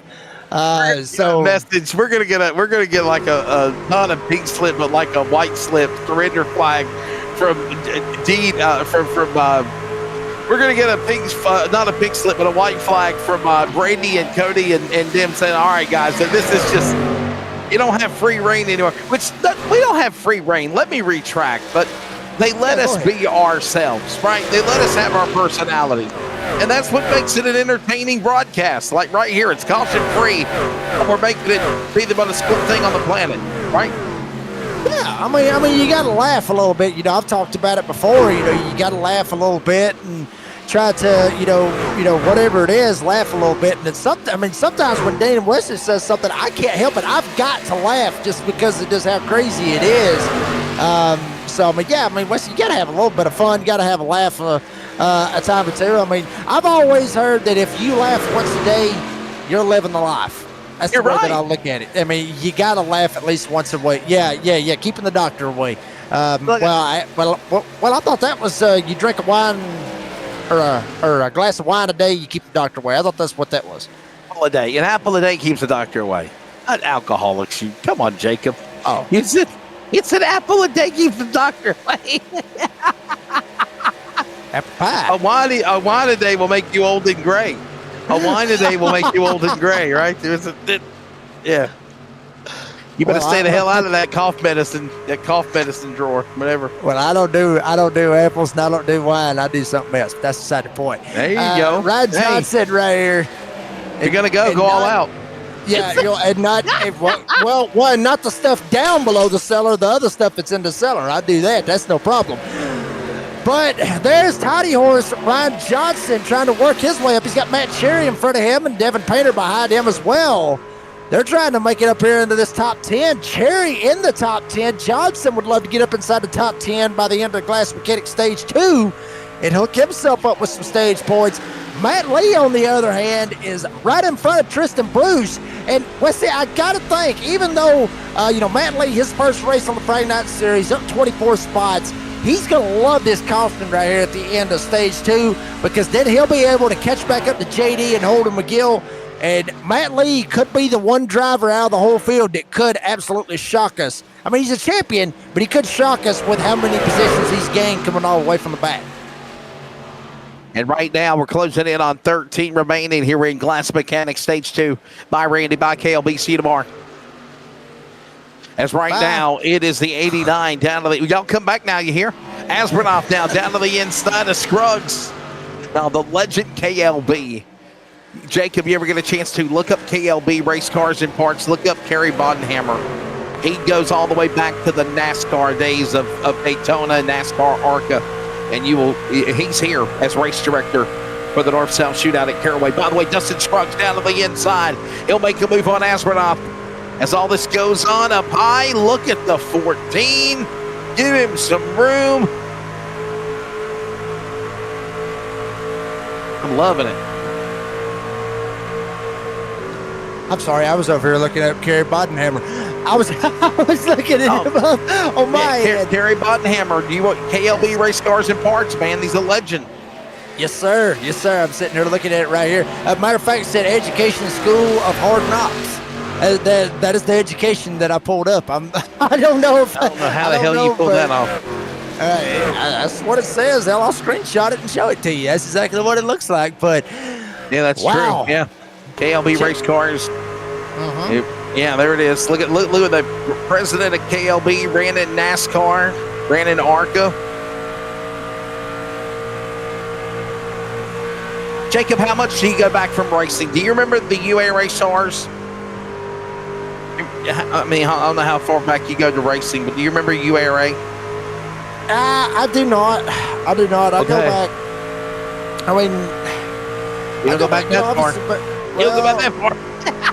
So message, we're gonna get like a not a pink slip but like a white slip surrender flag from Dean we're gonna get a pink not a pink slip but a white flag from Brady and Cody and them saying, all right guys, so this is just, you don't have free reign anymore, which we don't have free reign. Let me retract, but they let us be ourselves, right? They let us have our personality. And that's what makes it an entertaining broadcast. Like right here, it's caution free. We're making it be the most cool thing on the planet, right? yeah, I mean, you got to laugh a little bit. You know, I've talked about it before. You know, you got to laugh a little bit and try to, you know, whatever it is, laugh a little bit. And it's something. I mean, sometimes when Dane Wesley says something, I can't help it. I've got to laugh just because of just how crazy it is. So I mean, yeah, I mean, Wesley, you got to have a little bit of fun. You got to have a laugh a time or two. I mean, I've always heard that if you laugh once a day, you're living the life. That's the way that I look at it. I mean, you got to laugh at least once a week. Yeah, keeping the doctor away. I thought that was you drink a wine or a glass of wine a day, you keep the doctor away. I thought that's what that was. Apple a day. An apple a day keeps the doctor away. Not alcoholics. You come on, Jacob. Oh, it's an apple a day keeps the doctor away. Apple pie. A wine a day will make you old and gray. A wine a day will make you old and gray, right? Yeah. You better stay the hell out of that cough medicine drawer, whatever. Well, I don't do apples and I don't do wine. I do something else. That's beside the point. There you go. Ryan Johnson right here. You're gonna go all out. Yeah, and not one, not the stuff down below the cellar, the other stuff that's in the cellar. I do that. That's no problem. But there's Toddy Horse Ryan Johnson trying to work his way up. He's got Matt Cherry in front of him and Devin Painter behind him as well. They're trying to make it up here into this top 10. Cherry in the top 10. Johnson would love to get up inside the top 10 by the end of Glass Mechanic Stage 2 and hook himself up with some stage points. Matt Lee, on the other hand, is right in front of Tristan Bruce. And Wesley, I got to think, even though, Matt Lee, his first race on the Friday Night Series, up 24 spots, he's going to love this caution right here at the end of Stage 2 because then he'll be able to catch back up to JD and Holden McGill And Matt Lee could be the one driver out of the whole field that could absolutely shock us. I mean, he's a champion, but he could shock us with how many positions he's gained coming all the way from the back. And right now, we're closing in on 13 remaining here in Glass Mechanics Stage 2. Bye, Randy. Bye, KLB. See you tomorrow. As right now, it is the 89 down to the... Y'all come back now, you hear? Asbronoff now down to the inside of Scruggs. Now, the legend KLB. Jacob, you ever get a chance to look up KLB Race Cars and Parts? Look up Kerry Bodenhammer. He goes all the way back to the NASCAR days of Daytona, NASCAR ARCA. And he's here as race director for the North-South Shootout at Caraway. By the way, Dustin Scruggs down to the inside. He'll make a move on Asbronoff. As all this goes on up high, look at the 14. Give him some room. I'm loving it. I'm sorry, I was over here looking at Kerry Bodenhammer. I was looking at him up on my head. Kerry Bodenhammer, do you want KLB Race Cars and Parts, man? He's a legend. Yes, sir. Yes, sir. I'm sitting here looking at it right here. Matter of fact, it said Education School of Hard Knocks. That is the education that I pulled up. I don't know if I don't know how the hell you pulled that off. That's what it says. Hell, I'll screenshot it and show it to you. That's exactly what it looks like. But yeah, that's true. Yeah, KLB Race Cars. Yeah, there it is. Look at the president of KLB ran in NASCAR, ran in ARCA. Jacob, how much do you go back from racing? Do you remember the UARA SARS? I mean, I don't know how far back you go to racing, but do you remember UARA? I do not. I do not. I go back. I mean, you don't go back that far. You don't go back that far.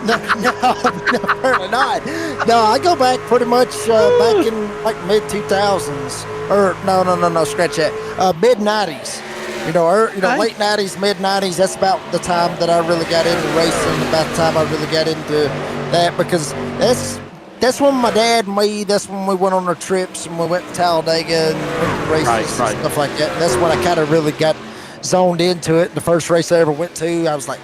No, apparently not. No, I go back pretty much back in like mid 2000s, or no, scratch that. Mid 90s. Late 90s, mid 90s. That's about the time that I really got into racing. About the time I really got into that, because that's when my dad and me. That's when we went on our trips and we went to Talladega and went to races and stuff like that. And that's when I kind of really got zoned into it. The first race I ever went to, I was like,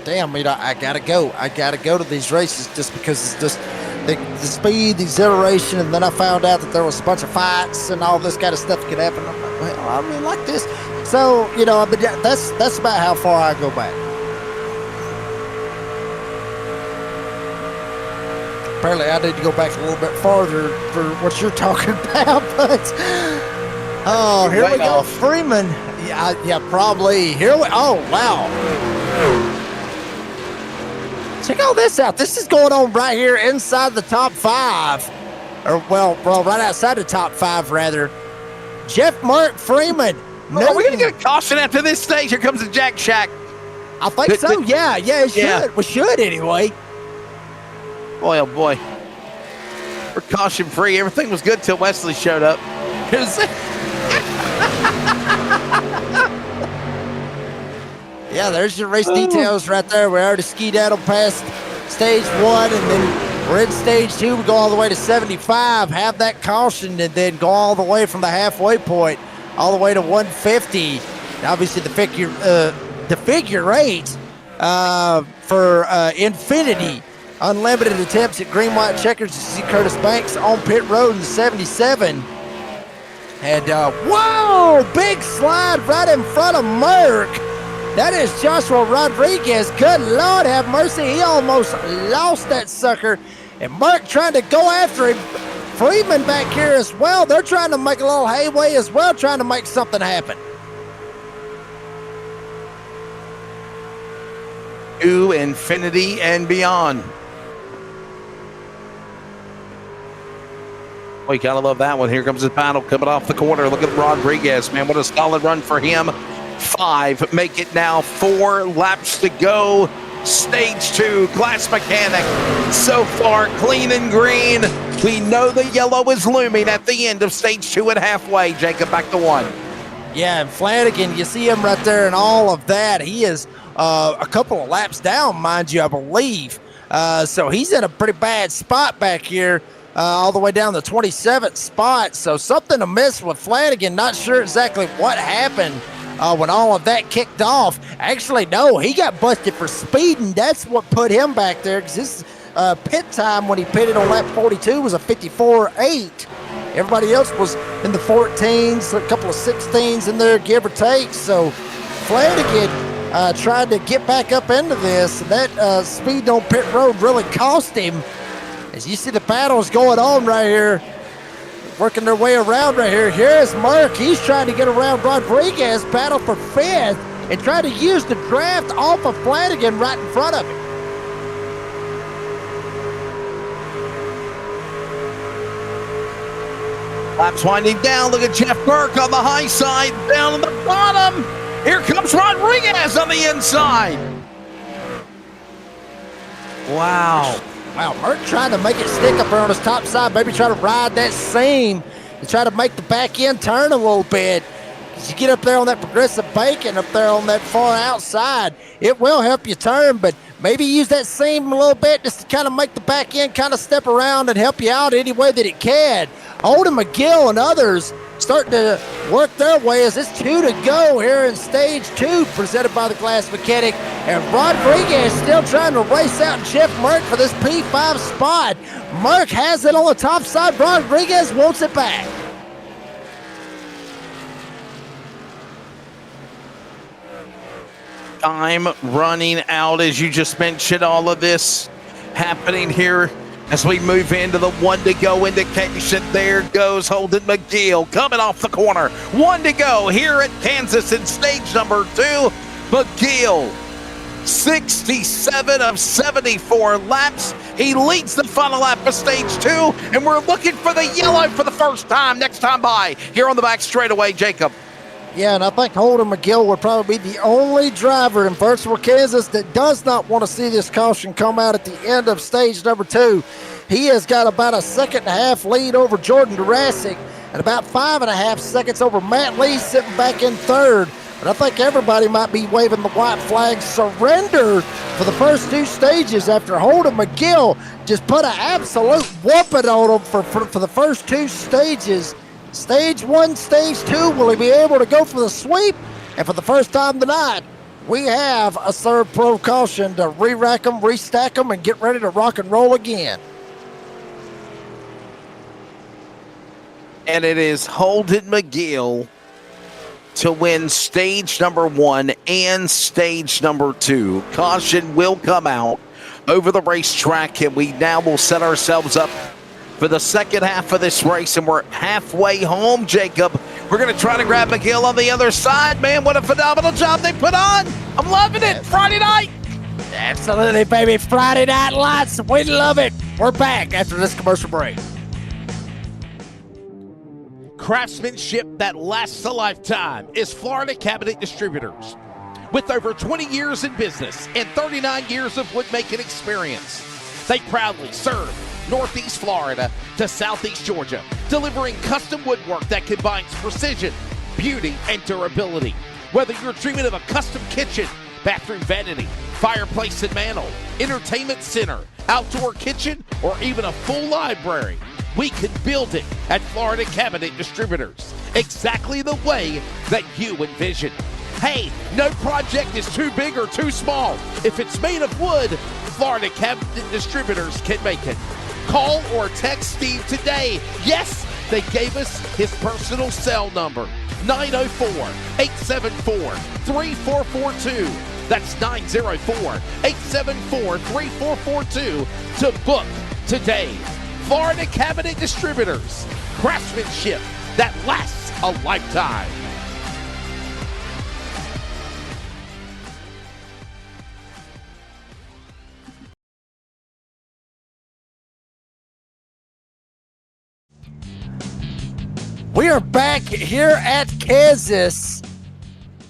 damn, I gotta go. I gotta go to these races just because it's just the speed, the exhilaration. And then I found out that there was a bunch of fights and all this kind of stuff could happen. I'm like, well, I really like this. So, but that's about how far I go back. Apparently, I need to go back a little bit farther for what you're talking about. But here we go, Freeman. Yeah, probably. Oh, wow. Check all this out. This is going on right here inside the top 5. Or, well, right outside the top 5, rather. Mark Freeman. Are we going to get a caution after this stage? Here comes the Jack Shack. I think so. Yeah, it should. Yeah. We should anyway. Boy, oh boy. We're caution free. Everything was good till Wesley showed up. Yeah, there's your race details right there. We already skied out past stage 1, and then we're in stage 2. We go all the way to 75, have that caution, and then go all the way from the halfway point all the way to 150. Obviously, the figure 8 for Infinity. Unlimited attempts at green, white checkers. You see Curtis Banks on pit road in the 77. And, whoa, big slide right in front of Merck. That is Joshua Rodriguez. Good Lord have mercy. He almost lost that sucker. And Merck trying to go after him. Freeman back here as well. They're trying to make a little hayway as well, trying to make something happen. To infinity and beyond. Oh, you gotta love that one. Here comes the final coming off the corner. Look at Rodriguez, man. What a solid run for him. 5, make it now 4 laps to go. Stage 2, Glass Mechanic. So far, clean and green. We know the yellow is looming at the end of stage 2 at halfway. Jacob, back to 1. Yeah, and Flanagan, you see him right there and all of that. He is a couple of laps down, mind you, I believe. So he's in a pretty bad spot back here. all the way down the 27th spot. So something amiss with Flanagan. Not sure exactly what happened when all of that kicked off. Actually, no, he got busted for speeding. That's what put him back there, because his pit time when he pitted on lap 42 was a 54.8. Everybody else was in the 14s, a couple of 16s in there, give or take. So Flanagan tried to get back up into this, and that speed on pit road really cost him. As you see the battles going on right here, working their way around right here. Here's Mark. He's trying to get around Rodriguez, battle for fifth, and try to use the draft off of Flanagan right in front of him. Laps winding down. Look at Jeff Burke on the high side, down on the bottom. Here comes Rodriguez on the inside. Wow. Wow, Merck trying to make it stick up there on his top side, maybe try to ride that seam and try to make the back end turn a little bit. As you get up there on that progressive bacon up there on that far outside, it will help you turn, but maybe use that seam a little bit just to kind of make the back end kind of step around and help you out any way that it can. Holden McGill and others starting to work their way as it's 2 to go here in stage 2, presented by the Glass Mechanic. And Rodriguez still trying to race out Jeff Merck for this P5 spot. Merck has it on the top side. Rodriguez wants it back. Time running out, as you just mentioned, all of this happening here as we move into the 1 to go indication. There goes Holden McGill coming off the corner. 1 to go here at Kansas in stage number 2. McGill, 67 of 74 laps. He leads the final lap of stage 2, and we're looking for the yellow for the first time next time by here on the back straightaway, Jacob. Yeah, and I think Holden McGill would probably be the only driver in Virtual Kansas that does not want to see this caution come out at the end of stage number 2. He has got about a 1.5 lead over Jordan Durasic and about 5.5 seconds over Matt Lee sitting back in third. But I think everybody might be waving the white flag surrender for the first 2 stages after Holden McGill just put an absolute whooping on him for the first 2 stages. Stage 1, stage 2, will he be able to go for the sweep? And for the first time tonight, we have a third pro caution to re-rack them, restack them, and get ready to rock and roll again. And it is Holden McGill to win stage number 1 and stage number 2. Caution will come out over the racetrack, and we now will set ourselves up for the second half of this race, and we're halfway home, Jacob. We're going to try to grab McGill on the other side. Man, what a phenomenal job they put on. I'm loving it. Friday night. Absolutely, baby. Friday Night Lights. We love it. We're back after this commercial break. Craftsmanship that lasts a lifetime is Florida Cabinet Distributors. With over 20 years in business and 39 years of woodmaking experience, they proudly serve Northeast Florida to Southeast Georgia, delivering custom woodwork that combines precision, beauty, and durability. Whether you're dreaming of a custom kitchen, bathroom vanity, fireplace and mantle, entertainment center, outdoor kitchen, or even a full library, we can build it at Florida Cabinet Distributors, exactly the way that you envision. Hey, no project is too big or too small. If it's made of wood, Florida Cabinet Distributors can make it. Call or text Steve today. Yes, they gave us his personal cell number, 904-874-3442. That's 904-874-3442 to book today. Florida Cabinet Distributors, craftsmanship that lasts a lifetime. We are back here at Kansas.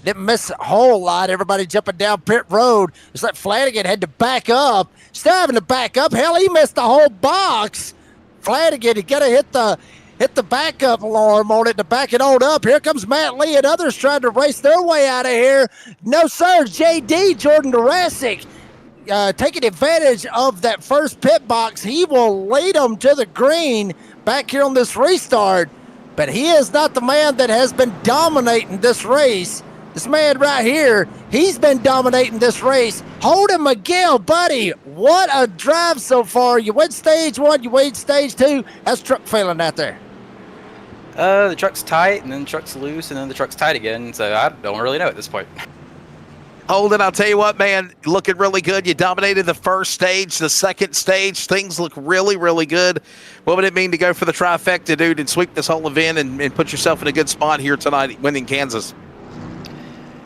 Didn't miss a whole lot. Everybody jumping down pit road. It's like Flanagan had to back up. Still having to back up. Hell, he missed the whole box. Flanagan, you got to hit the backup alarm on it to back it on up. Here comes Matt Lee and others trying to race their way out of here. No, sir. JD, Jordan Durasic, taking advantage of that first pit box, he will lead them to the green back here on this restart. But he is not the man that has been dominating this race. This man right here, he's been dominating this race. Holden McGill, buddy, what a drive so far. You win stage 1, you win stage 2. How's the truck feeling out there? The truck's tight, and then the truck's loose, and then the truck's tight again. So I don't really know at this point. Holden, I'll tell you what, man, looking really good. You dominated the first stage, the second stage. Things look really, really good. What would it mean to go for the trifecta, dude, and sweep this whole event and put yourself in a good spot here tonight, winning Kansas?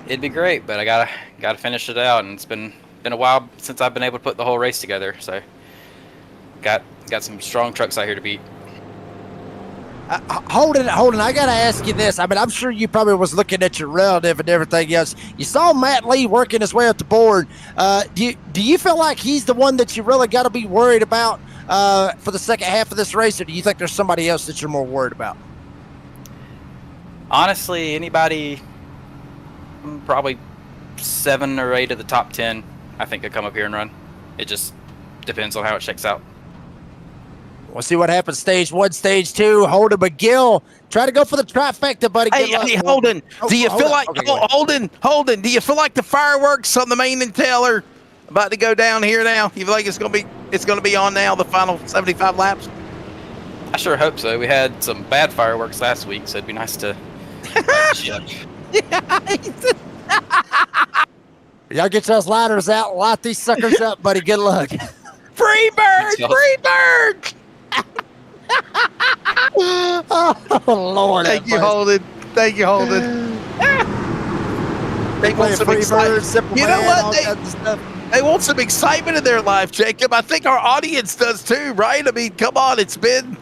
It'd be great, but I gotta finish it out, and it's been a while since I've been able to put the whole race together. So got some strong trucks out here to beat. Holden, I got to ask you this. I mean, I'm sure you probably was looking at your relative and everything else. You saw Matt Lee working his way up the board. Do you feel like he's the one that you really got to be worried about for the second half of this race, or do you think there's somebody else that you're more worried about? Honestly, anybody, probably 7 or 8 of the top 10, I think could come up here and run. It just depends on how it shakes out. We'll see what happens. Stage 1, stage 2. Holden McGill, try to go for the trifecta, buddy. Hey, Holden, do you feel like Holden? Do you feel like the fireworks on the main and tail are about to go down here now? You feel like it's gonna be on now, the final 75 laps? I sure hope so. We had some bad fireworks last week, so it'd be nice to. Y'all get those lighters out, light these suckers up, buddy. Good luck. Free bird! Free bird! Oh, Lord. Thank you, Holden. Thank you, Holden. They want some excitement. You know what? They want some excitement in their life, Jacob. I think our audience does too, right? I mean, come on, it's been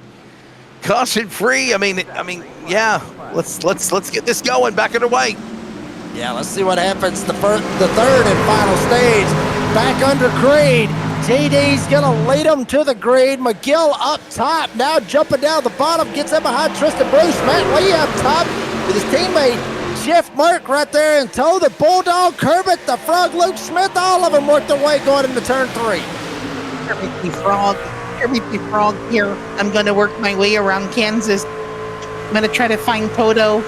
caution free. I mean, yeah. Let's get this going, back underway. Yeah, let's see what happens. The third and final stage, back under green. TD's gonna lead him to the green. McGill up top, now jumping down the bottom, gets in behind Tristan Bruce. Matt Lee up top with his teammate Jeff Merck right there in tow. The Bulldog, Kerbert, the Frog, Luke Smith, all of them work their way going into turn 3. Kermit the Frog here. I'm gonna work my way around Kansas. I'm gonna try to find Poto.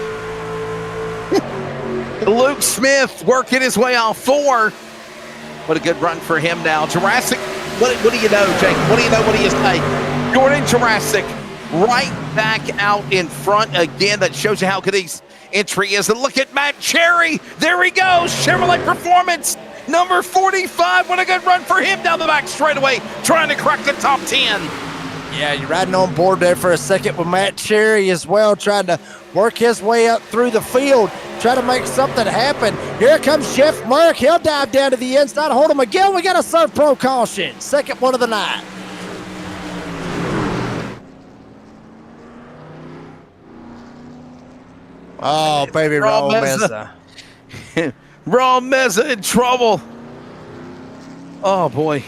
Luke Smith working his way off 4. What a good run for him now. Jurassic, what do you know, Jake? What do you know? What do you say? Jordan Jurassic right back out in front again. That shows you how good his entry is. And look at Matt Cherry. There he goes. Chevrolet Performance, number 45. What a good run for him down the back straightaway, trying to crack the top 10. Yeah, you're riding on board there for a second with Matt Cherry as well, trying to work his way up through the field, try to make something happen. Here comes Jeff Merck. He'll dive down to the inside. Hold him again. We got a serve pro caution. Second one of the night. Oh, baby, Raw Meza. Raw Meza in trouble. Oh, boy.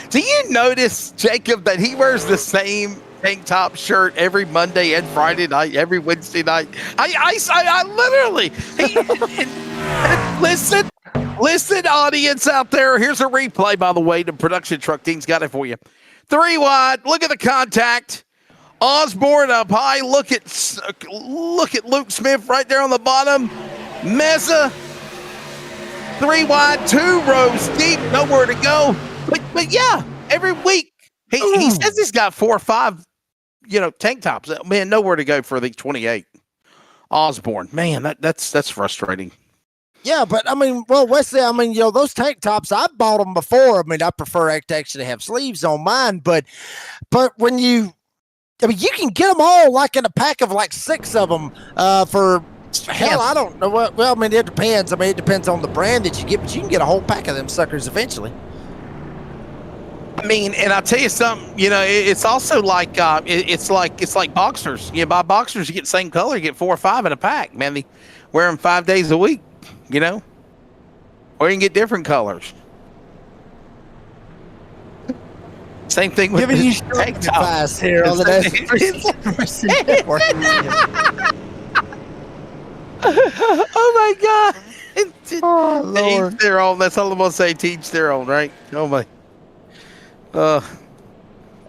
Do you notice, Jacob, that he wears the same tank top shirt every Monday and Friday night, every Wednesday night? I literally, listen, audience out there. Here's a replay, by the way. The production truck team's got it for you. 3 wide. Look at the contact. Osborne up high. Look at Luke Smith right there on the bottom. Meza 3 wide, 2 rows deep, nowhere to go. But yeah, every week he says he's got 4 or 5, tank tops. Man, nowhere to go for the 28. Osborne, man, that's frustrating. Yeah, but I mean, well, Wesley, those tank tops, I've bought them before. I mean, I prefer to actually have sleeves on mine, but when you can get them all like in a pack of like 6 of them for hell, I don't know what. Well, I mean, it depends. I mean, it depends on the brand that you get, but you can get a whole pack of them suckers eventually. I mean, and I'll tell you something, it's also like, it's like boxers. You buy boxers, you get the same color, you get 4 or 5 in a pack, man. They wear them 5 days a week, or you can get different colors. Same thing with giving you tank top. Advice here on the Oh my God. Oh, Lord. Teach their own. That's all I'm gonna say. Teach their own, right? Oh my.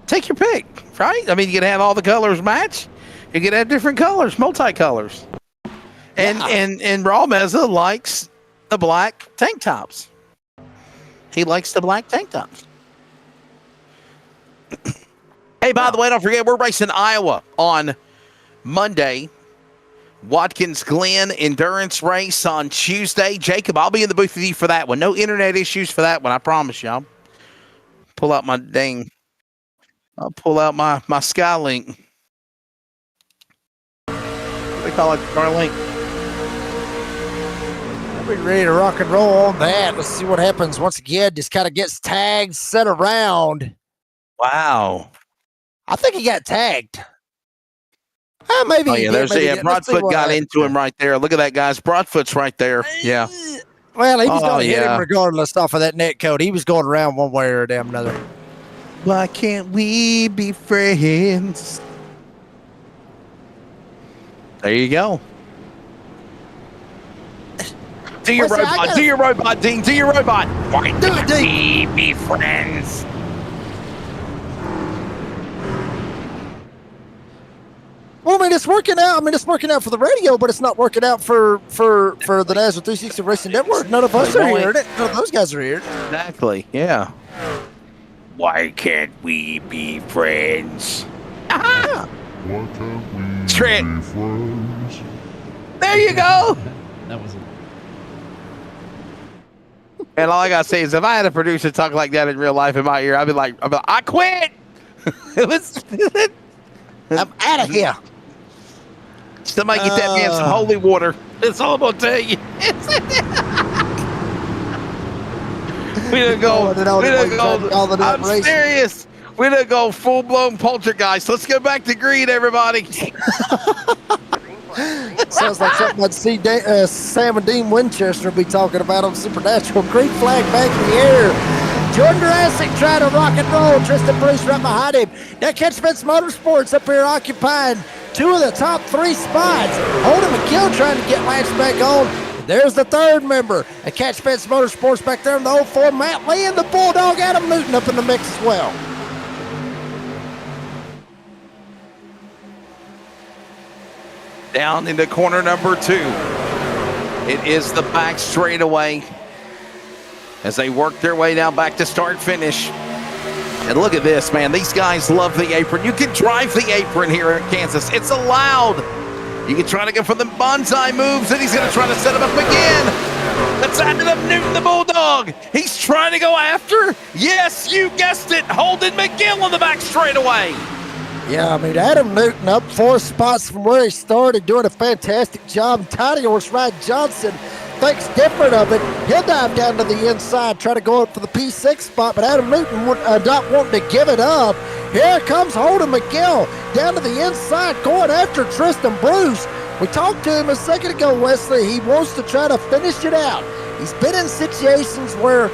Take your pick, right? I mean, you can have all the colors match. You can have different colors, multicolors. And Raw Meza likes the black tank tops. He likes the black tank tops. Hey, by the way, don't forget, we're racing Iowa on Monday. Watkins Glen endurance race on Tuesday. Jacob, I'll be in the booth with you for that one. No internet issues for that one, I promise y'all. Pull out my I'll pull out my Skylink. What do they call it? Starlink. I'll be ready to rock and roll on that. Let's see what happens once again. Just kind of gets tagged, set around. Wow. I think he got tagged. Maybe. Oh, yeah, Broadfoot got into him right there. Look at that, guys. Broadfoot's right there. Yeah. Well, he was going to hit him regardless off of that net code. He was going around one way or damn another. Why can't we be friends? There you go. Do your robot. Do your robot, Dean. Do your robot. Why can't we be friends? Well, I mean, it's working out. It's working out for the radio, but it's not working out for the Nazareth 360 Racing Network. None of us are hearing it. None of those guys are here. Exactly. Yeah. Why can't we be friends? Why can't we Trent. be friends? There you go. That was it. And all I gotta say is, if I had a producer talk like that in real life in my ear, I'd be like, I quit. I'm out of here. Somebody get that man some holy water. That's all I'm gonna tell you. We done go. I'm serious. We done go full blown poltergeist. Let's go back to green, everybody. Sounds like something I'd see Sam and Dean Winchester be talking about on Supernatural. Green flag back in the air. Jordan Jurassic trying to rock and roll. Tristan Bruce right behind him. Now Catch-Fence Motorsports up here occupying two of the top three spots. Holden McGill trying to get latched back on. There's the third member at Catch-Fence Motorsports back there in the 04. Matt Lee and the Bulldog Adam Newton up in the mix as well. Down into corner number 2. It is the back straightaway as they work their way now back to start finish. And look at this, man. These guys love the apron. You can drive the apron here in Kansas. It's allowed. You can try to go for the bonsai moves, and he's going to try to set him up again. That's ended up Newton the Bulldog. He's trying to go after. Yes, you guessed it. Holden McGill on the back straightaway. Yeah, Adam Newton up 4 spots from where he started, doing a fantastic job. Tiny Horse Ryan Johnson thinks different of it. He'll dive down to the inside, try to go up for the P6 spot, but Adam Newton not wanting to give it up. Here comes Holden McGill down to the inside, going after Tristan Bruce. We talked to him a second ago, Wesley. He wants to try to finish it out. He's been in situations where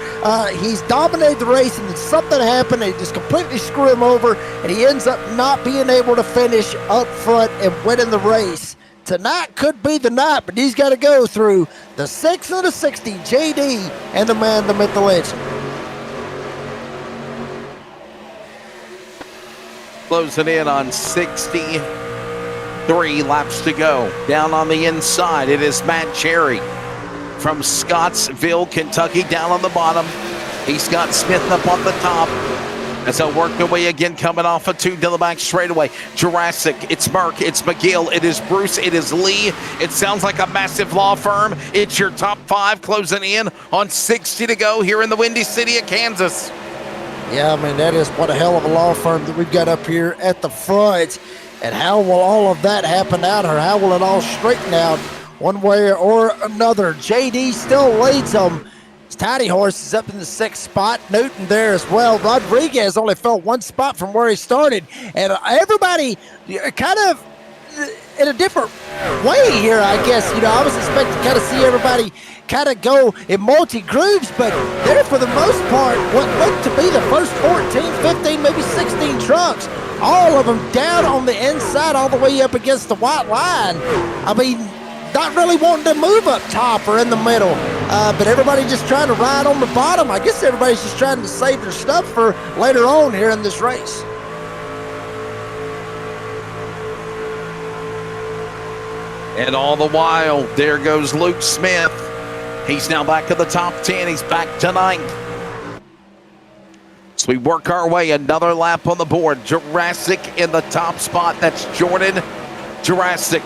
he's dominated the race and then something happened and just completely screw him over, and he ends up not being able to finish up front and winning the race. Tonight could be the night, but he's got to go through the 6 and the 60, JD, and the man, the myth, the legend. Closing in on 63 laps to go. Down on the inside, it is Matt Cherry from Scottsville, Kentucky, down on the bottom. He's got Smith up on the top. As they'll work their way again, coming off of 2 to the back straightaway. Jurassic, it's Merck, it's McGill, it is Bruce, it is Lee. It sounds like a massive law firm. It's your top 5 closing in on 60 to go here in the Windy City of Kansas. Yeah, that is what a hell of a law firm that we've got up here at the front. And how will all of that happen out, or how will it all straighten out one way or another? JD still leads them. Tiny Horse is up in the 6th spot. Newton there as well. Rodriguez only fell 1 spot from where he started. And everybody kind of in a different way here, I guess. I was expecting to kind of see everybody kind of go in multi-grooves, but there for the most part, what looked to be the first 14, 15, maybe 16 trucks, all of them down on the inside all the way up against the white line. not really wanting to move up top or in the middle. But everybody just trying to ride on the bottom. I guess everybody's just trying to save their stuff for later on here in this race. And all the while, there goes Luke Smith. He's now back in the top 10. He's back to 9th. So we work our way another lap on the board. Jurassic in the top spot. That's Jordan Jurassic.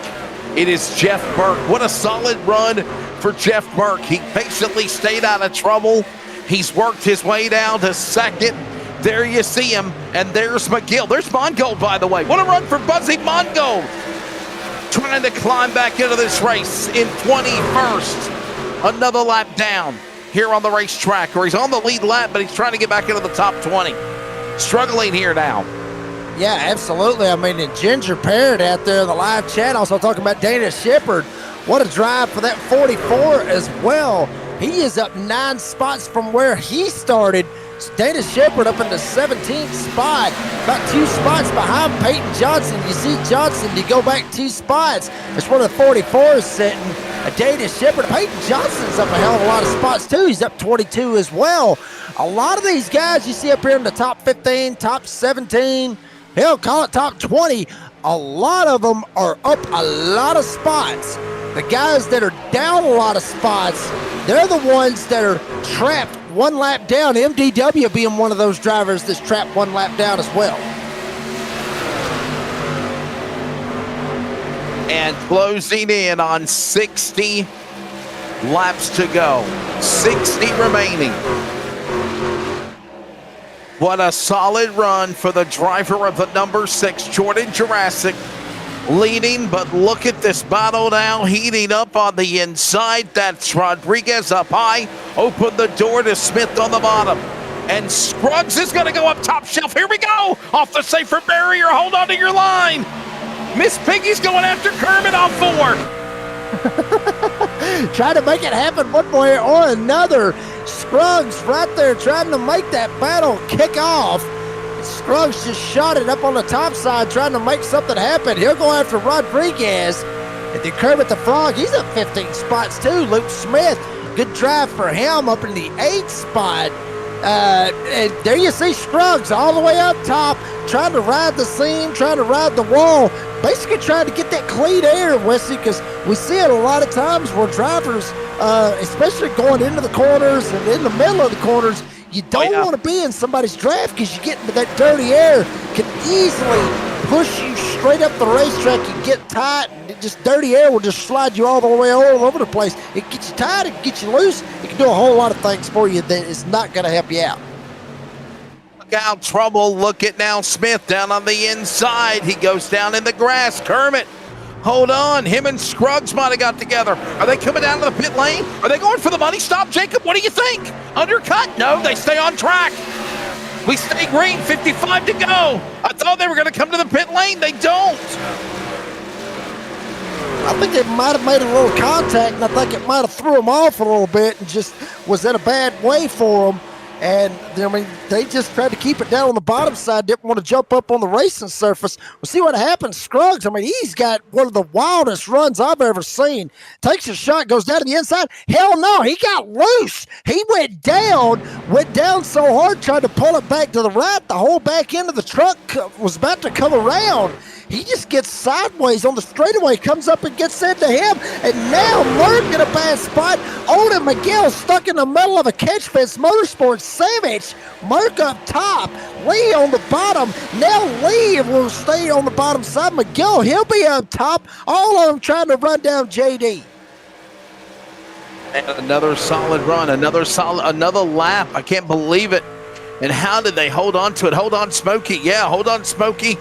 It is Jeff Burke. What a solid run for Jeff Burke. He patiently stayed out of trouble. He's worked his way down to 2nd. There you see him. And there's McGill. There's Mongold, by the way. What a run for Buzzy Mongold. Trying to climb back into this race in 21st. Another lap down here on the racetrack, or he's on the lead lap, but he's trying to get back into the top 20. Struggling here now. Yeah, absolutely. I mean, and Ginger Parrott out there in the live chat also talking about Dana Shepard. What a drive for that 44 as well. He is up 9 spots from where he started. Dana Shepard up in the 17th spot, about 2 spots behind Peyton Johnson. You see Johnson, you go back 2 spots. That's where the 44 is sitting. Dana Shepard, Peyton Johnson's up a hell of a lot of spots too. He's up 22 as well. A lot of these guys you see up here in the top 15, top 17, hell, call it top 20. A lot of them are up a lot of spots. The guys that are down a lot of spots, they're the ones that are trapped 1 lap down. MDW being one of those drivers that's trapped 1 lap down as well. And closing in on 60 laps to go. 60 remaining. What a solid run for the driver of the number 6, Jordan Jurassic. Leading, but look at this battle now, heating up on the inside. That's Rodriguez up high. Open the door to Smith on the bottom. And Scruggs is going to go up top shelf. Here we go. Off the safer barrier. Hold on to your line. Miss Piggy's going after Kermit on 4. Trying to make it happen one way or another. Scruggs right there trying to make that battle kick off. Scruggs just shot it up on the top side, trying to make something happen. He'll go after Rodriguez. And then Kermit the Frog, he's up 15 spots too. Luke Smith, good drive for him up in the 8th spot. And there you see Scruggs all the way up top, trying to ride the seam, trying to ride the wall, basically trying to get that clean air, Wesley, because we see it a lot of times where drivers, especially going into the corners and in the middle of the corners, you don't want to be in somebody's draft because you get into that dirty air, can easily push you straight up the racetrack. You get tight, and just dirty air will just slide you all the way all over the place. It gets you tight, it gets you loose. It can do a whole lot of things for you that is not going to help you out. Look out, trouble. Look at now Smith down on the inside. He goes down in the grass. Kermit, hold on. Him and Scruggs might have got together. Are they coming down to the pit lane? Are they going for the money stop, Jacob? What do you think? Undercut? No, they stay on track. We stay green, 55 to go. I thought they were going to come to the pit lane. They don't. I think they might have made a little contact, and I think it might have threw them off a little bit and just was in a bad way for them. And, I mean, they just tried to keep it down on the bottom side, didn't want to jump up on the racing surface. We'll see what happens. Scruggs, I mean, he's got one of the wildest runs I've ever seen. Takes a shot, goes down to the inside. Hell no, he got loose. He went down so hard, tried to pull it back to the right. The whole back end of the truck was about to come around. He just gets sideways on the straightaway, comes up and gets into him, and now Merck in a bad spot. Odin McGill stuck in the middle of a catch fence. Motorsports sandwich. Merck up top, Lee on the bottom. Now Lee will stay on the bottom side. McGill, he'll be up top. All of them trying to run down JD. And another solid run, another lap. I can't believe it. And how did they hold on to it? Hold on, Smokey. Yeah, hold on, Smokey.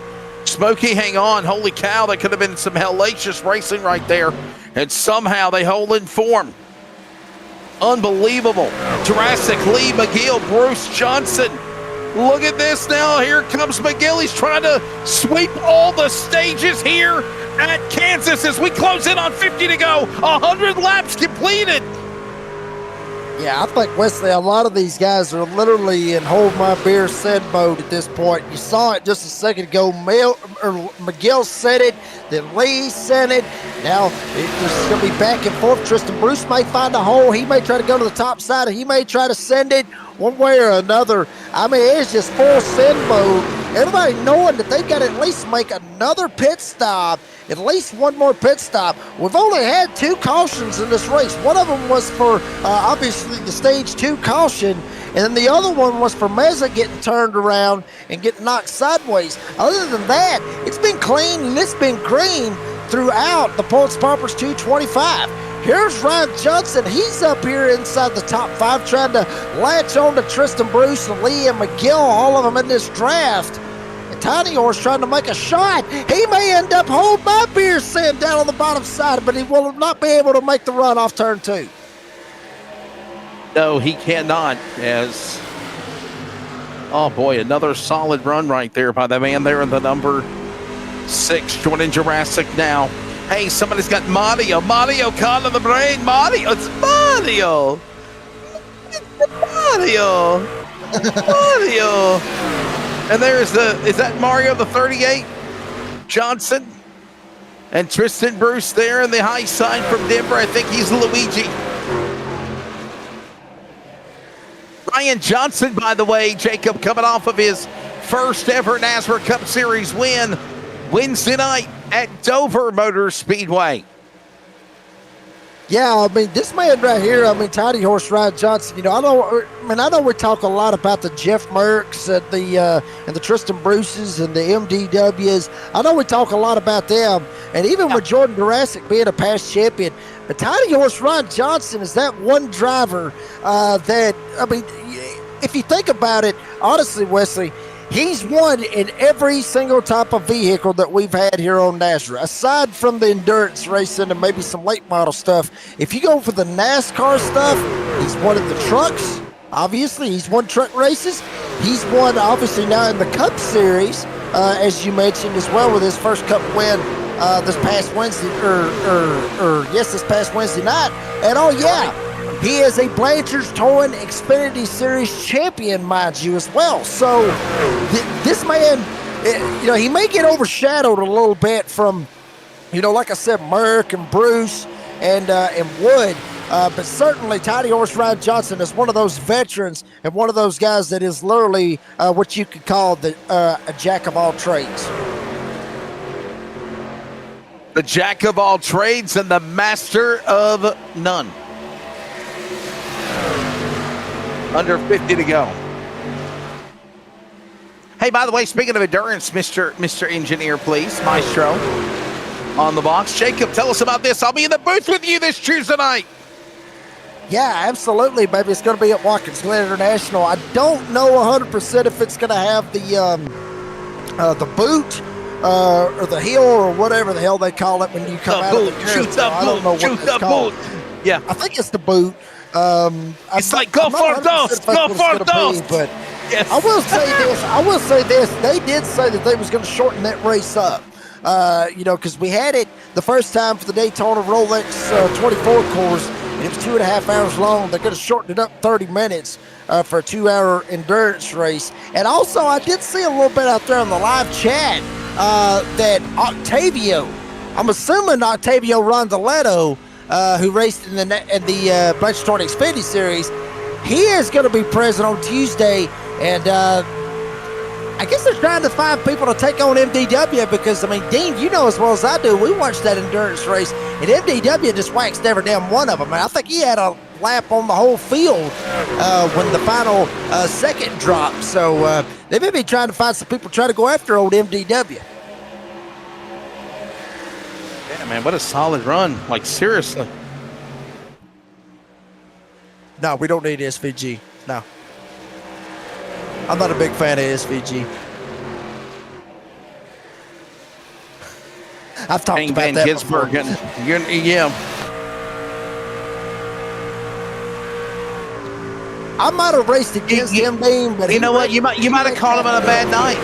Smokey, hang on. Holy cow, that could have been some hellacious racing right there. And somehow they hold in form. Unbelievable. Jurassic, Lee, McGill, Bruce Johnson. Look at this now. Here comes McGill. He's trying to sweep all the stages here at Kansas as we close in on 50 to go. 100 laps completed. Yeah, I think, Wesley, a lot of these guys are literally in hold my beer said mode at this point. You saw it just a second ago. Miguel said it, then Lee said it. Now it's going to be back and forth. Tristan Bruce may find a hole. He may try to go to the top side, or he may try to send it one way or another. I mean, it's just full send mode. Everybody knowing that they've got to at least make another pit stop, at least one more pit stop. We've only had 2 cautions in this race. One of them was for, obviously, the stage 2 caution, and then the other one was for Meza getting turned around and getting knocked sideways. Other than that, it's been clean and it's been green throughout the Pultz Poppers 225. Here's Ryan Johnson. He's up here inside the top 5 trying to latch on to Tristan Bruce and Lee and McGill, all of them in this draft. And Tiny Horse trying to make a shot. He may end up holding my beer sand down on the bottom side, but he will not be able to make the run off turn 2. No, he cannot. Oh boy, another solid run right there by the man there in the number 6, joining Jurassic now. Hey, somebody's got Mario. Mario caught in the brain. Mario. It's Mario. Mario. Mario. And there's is that Mario the 38? Johnson. And Tristan Bruce there in the high side from Denver. I think he's Luigi. Ryan Johnson, by the way, Jacob, coming off of his first ever NASCAR Cup Series win Wednesday night at Dover Motor Speedway. Yeah, I mean, this man right here, I mean, Tiny Horse Ryan Johnson, you know, I know we talk a lot about the Jeff Merckx and the Tristan Bruces and the MDWs. I know we talk a lot about them, and even with Jordan Jurassic being a past champion, but Tiny Horse Ryan Johnson is that one driver that, I mean, if you think about it, honestly, Wesley, he's won in every single type of vehicle that we've had here on NASCAR, aside from the endurance racing and maybe some late model stuff. If you go for the NASCAR stuff, he's won in the trucks. Obviously, he's won truck races. He's won, obviously, now in the Cup Series, as you mentioned as well, with his first Cup win this past Wednesday, this past Wednesday night. And oh yeah, he is a Blanchard's Towing Xfinity Series champion, mind you, as well. So this man, you know, he may get overshadowed a little bit from, you know, like I said, Merck and Bruce and Wood. But certainly Tiny Horse Ryan Johnson is one of those veterans and one of those guys that is literally what you could call a jack of all trades. The jack of all trades and the master of none. Under 50 to go. Hey, by the way, speaking of endurance, Mr. Engineer, please, Maestro, on the box. Jacob, tell us about this. I'll be in the booth with you this Tuesday night. Yeah, absolutely, baby. It's going to be at Watkins Glen International. I don't know 100% if it's going to have the boot or the hill or whatever the hell they call it when you come out of the carousel. I don't know what it's called. Yeah, I think it's the boot. It's like go for those, but yes. I will say this. They did say that they was going to shorten that race up. You know, because we had it the first time for the Daytona Rolex 24 course, and it was 2.5 hours long. They're going to shorten it up 30 minutes for a 2-hour endurance race. And also, I did see a little bit out there on the live chat that Octavio, I'm assuming Octavio Rondaletto, who raced in the Blanchard Towing Xfinity Series, he is going to be present on Tuesday, and I guess they're trying to find people to take on MDW because, I mean, Dean, you know as well as I do, we watched that endurance race, and MDW just waxed every damn one of them, and I think he had a lap on the whole field when the final second dropped, so they may be trying to find some people trying to go after old MDW. Yeah, man, what a solid run. Like, seriously. No, we don't need SVG. No. I'm not a big fan of SVG. I've talked about that before. Yeah. I might have raced against him, Dean, but you know what? You might have caught him on a bad night.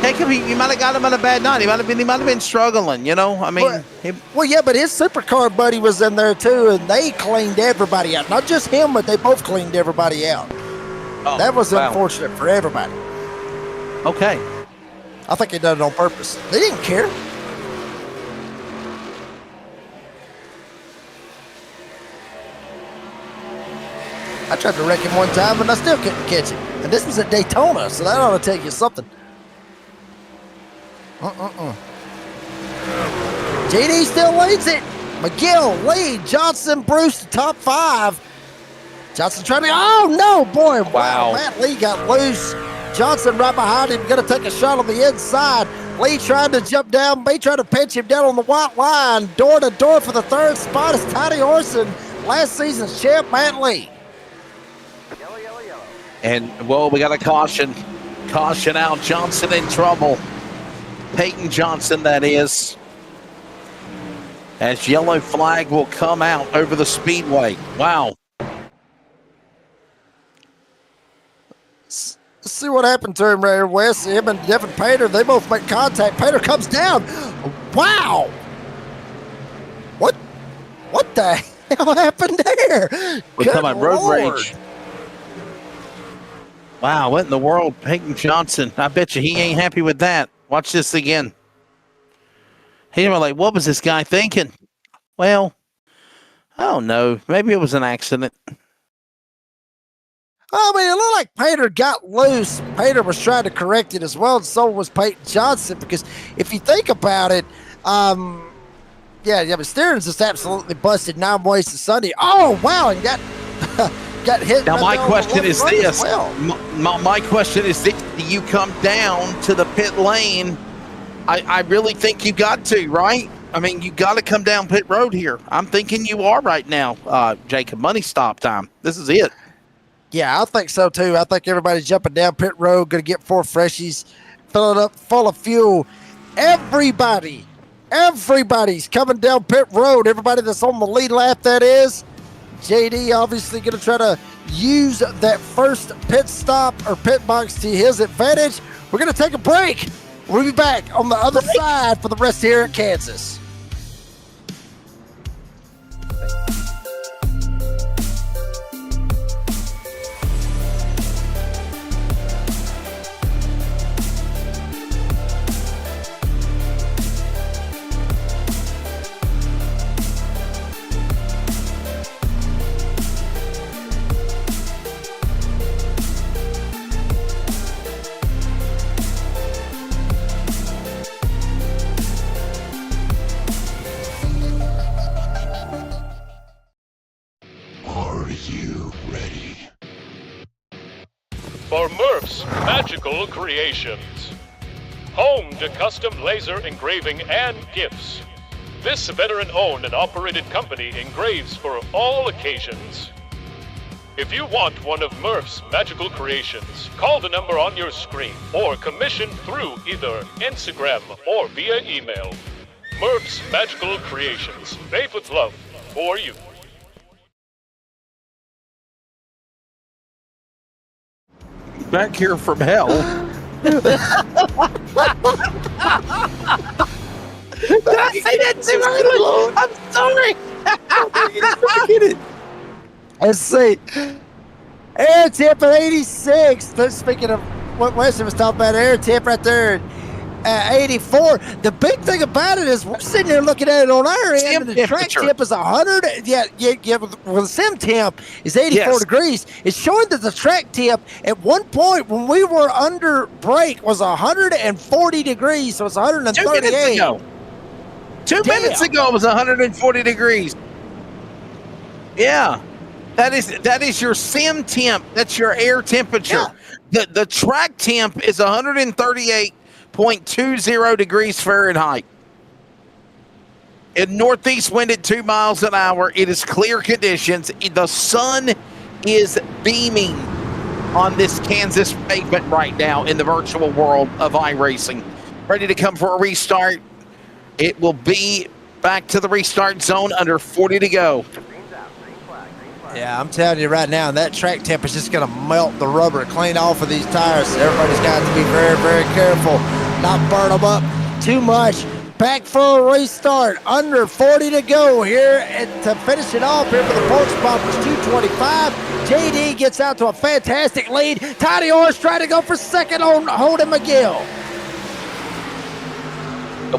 Heck, he might have got him on a bad night. He might have been struggling. You know, I mean, well, yeah, but his supercar buddy was in there too, and they cleaned everybody out. Not just him, but they both cleaned everybody out. Oh, that was unfortunate for everybody. Okay. I think they done it on purpose. They didn't care. I tried to wreck him one time, and I still couldn't catch him. And this was at Daytona, so that ought to tell you something. JD still leads it. McGill, Lee, Johnson, Bruce, the top 5. Johnson trying to, oh no, boy. Wow. Matt Lee got loose. Johnson right behind him, going to take a shot on the inside. Lee trying to jump down. May trying to pinch him down on the white line. Door to door for the 3rd spot is Tiny Orson. Last season's champ, Matt Lee. And, whoa, we got a caution. Caution out. Johnson in trouble. Peyton Johnson, that is. As yellow flag will come out over the speedway. Wow. Let's see what happened to him right here, Wes. Him and Devin Pater, they both make contact. Pater comes down. Wow. What the hell happened there? We're talking about road rage. Wow, what in the world? Peyton Johnson. I bet you he ain't happy with that. Watch this again. He was like, what was this guy thinking? Well, I don't know. Maybe it was an accident. I mean, it looked like Pater got loose. Pater was trying to correct it as well, and so was Peyton Johnson, because if you think about it, but steering's just absolutely busted 9 ways to Sunday. Oh, wow, and got hit. Now, my question is this. My question is this. Do you come down to the pit lane? I really think you got to, right? I mean, you got to come down pit road here. I'm thinking you are right now, Jacob. Money stop time. This is it. Yeah, I think so, too. I think everybody's jumping down pit road, going to get 4 freshies, fill it up full of fuel. Everybody's coming down pit road. Everybody that's on the lead lap, that is. JD obviously going to try to use that first pit stop or pit box to his advantage. We're going to take a break. We'll be back on the other side for the rest here at Kansas. For Murph's Magical Creations. Home to custom laser engraving and gifts. This veteran-owned and operated company engraves for all occasions. If you want one of Murph's Magical Creations, call the number on your screen or commission through either Instagram or via email. Murph's Magical Creations, made with love for you. Back here from hell. Did I say that too early? I'm sorry. Let's see. Air tip at 86. Speaking of what Wesley was talking about, air tip right there at 84. The big thing about it is we're sitting here looking at it on our end, and the track temp is 100. Well, the sim temp is 84 degrees. It's showing that the track temp at one point when we were under break was 140 degrees, so it's 138. 2 minutes ago it was 140 degrees. Yeah. That is your sim temp. That's your air temperature. Yeah. The track temp is 138.20 degrees Fahrenheit. In northeast wind at 2 miles an hour. It is clear conditions. The sun is beaming on this Kansas pavement right now in the virtual world of iRacing. Ready to come for a restart. It will be back to the restart zone under 40 to go. Yeah, I'm telling you right now, that track temp is just going to melt the rubber clean off of these tires. So everybody's got to be very, very careful. not burn them up too much. Back for a restart. Under 40 to go here to finish it off here for the Pultz Poppers. 2:25. JD gets out to a fantastic lead. Tiny Horse trying to go for second on Holden McGill.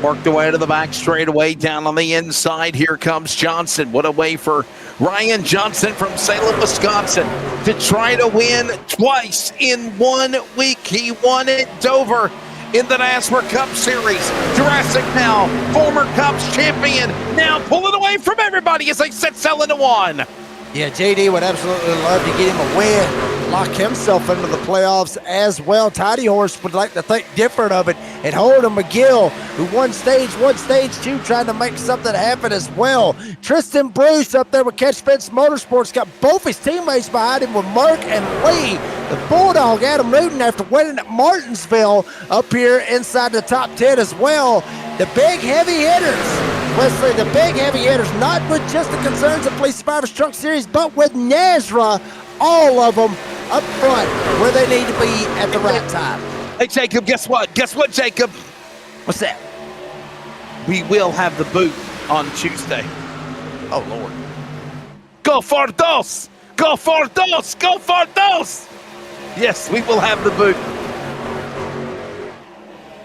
Worked away to the back straightaway down on the inside. Here comes Johnson. What a way for Ryan Johnson from Salem, Wisconsin to try to win twice in 1 week. He won at Dover in the NASCAR Cup Series. Jurassic now, former Cups champion, now pulling away from everybody as they set sail into one. Yeah, JD would absolutely love to get him a win, lock himself into the playoffs as well. Tiny Horse would like to think different of it. And Holden McGill, who won stage 1, stage 2, trying to make something happen as well. Tristan Bruce up there with Catch Fence Motorsports, got both his teammates behind him with Mark and Lee. The Bulldog, Adam Newton, after winning at Martinsville, up here inside the top 10 as well. The big heavy hitters. Wesley, the big heavy hitters, not with just the concerns of Police Survivors Truck Series, but with NASRA, all of them up front where they need to be at the right time. Hey, Jacob, guess what? Guess what, Jacob? What's that? We will have the boot on Tuesday. Oh, Lord. Go for dos! Go for dos! Go for dos! Yes, we will have the boot.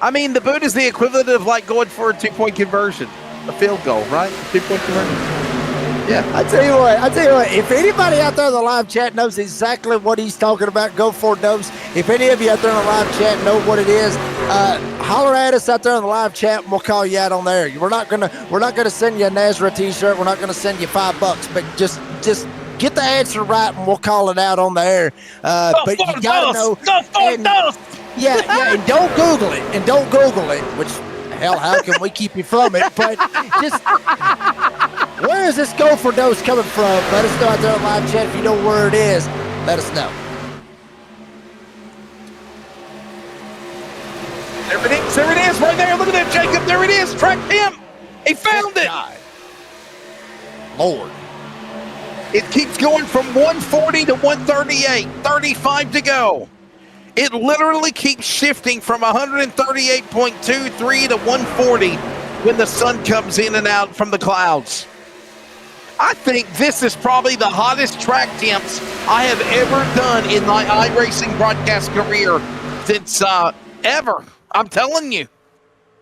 I mean, the boot is the equivalent of like going for a 2-point conversion. A field goal, right? 2-point conversion. Yeah, I tell you what, if anybody out there in the live chat knows exactly what he's talking about, go for dose. If any of you out there in the live chat know what it is, holler at us out there in the live chat and we'll call you out on there. We're not gonna send you a Nazareth t-shirt. We're not gonna send you $5, but just get the answer right and we'll call it out on the air. But you gotta know. Yeah, and don't Google it, which hell, how can we keep you from it? But just, where is this go for dose coming from? Let us know out there in live chat if you know where it is. Let us know. There it is, right there. Look at that, Jacob. There it is. Track him. He found it. Lord. It keeps going from 140 to 138. 35 to go. It literally keeps shifting from 138.23 to 140 when the sun comes in and out from the clouds. I think this is probably the hottest track temps I have ever done in my iRacing broadcast career since ever. I'm telling you.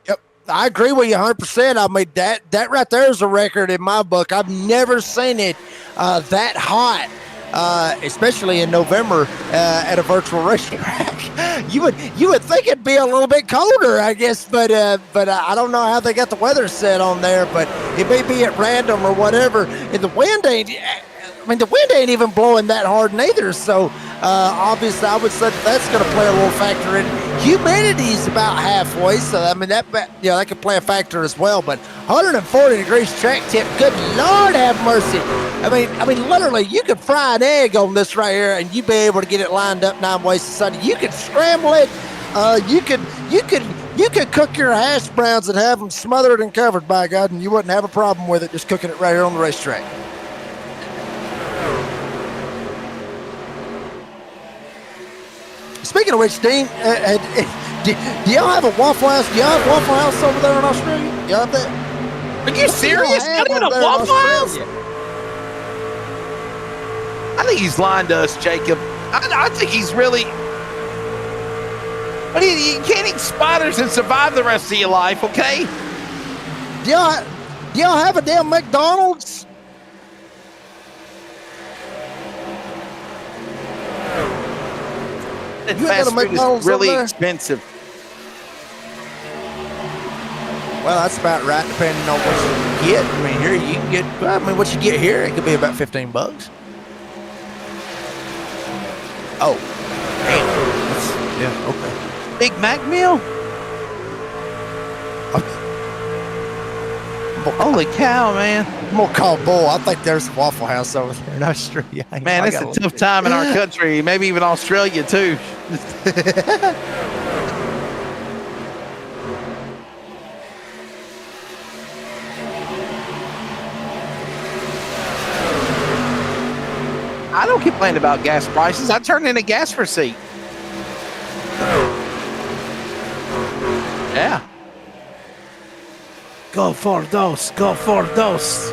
Yep, I agree with you 100%. I mean, that right there is a record in my book. I've never seen it that hot. Especially in November at a virtual racetrack. You would think it'd be a little bit colder, I guess, but I don't know how they got the weather set on there, but it may be at random or whatever. And the wind ain't even blowing that hard neither. So obviously, I would say that's going to play a little factor in. Humidity is about halfway, so I mean that could play a factor as well. But 140 degrees track temp, good Lord have mercy. I mean, literally, you could fry an egg on this right here, and you'd be able to get it lined up 9 ways to Sunday. You could scramble it. You could cook your hash browns and have them smothered and covered, by God, and you wouldn't have a problem with it. Just cooking it right here on the racetrack. Speaking of which, Dean, do y'all have a Waffle House? Do y'all have Waffle House over there in Australia? Y'all have that? Are you serious? Not even a Waffle House? I think he's lying to us, Jacob. I think he's really. But you can't eat spiders and survive the rest of your life, okay? Do y'all have a damn McDonald's? Fast food is really expensive. Well, that's about right, depending on what you get. I mean, here you can get. What you get here, it could be about $15. Oh, damn. Yeah, okay. Big Mac meal? Holy cow, man. I'm going to call Bull. I think there's a Waffle House over there in Australia. Man, it's a tough time in our country. Maybe even Australia, too. I don't complain about gas prices. I turn in a gas receipt. Yeah. Go for those. Go for those.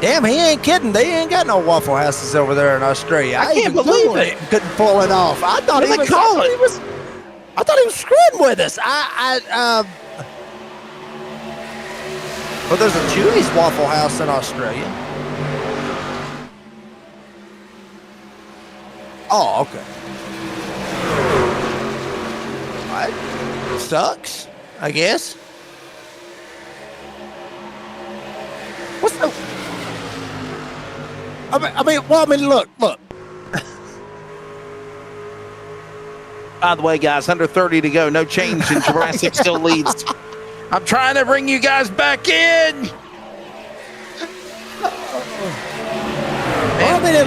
Damn, he ain't kidding. They ain't got no Waffle Houses over there in Australia. I can't even believe Googled it. and couldn't pull it off. I thought What he do was. they call I thought it? he was. I thought he was screwing with us. Well, there's a Chewy's Waffle House in Australia. Oh, okay. That sucks, I guess. What's the? I mean, look. By the way, guys, under 30 to go. No change in Jurassic still leads. I'm trying to bring you guys back in. Well, I mean,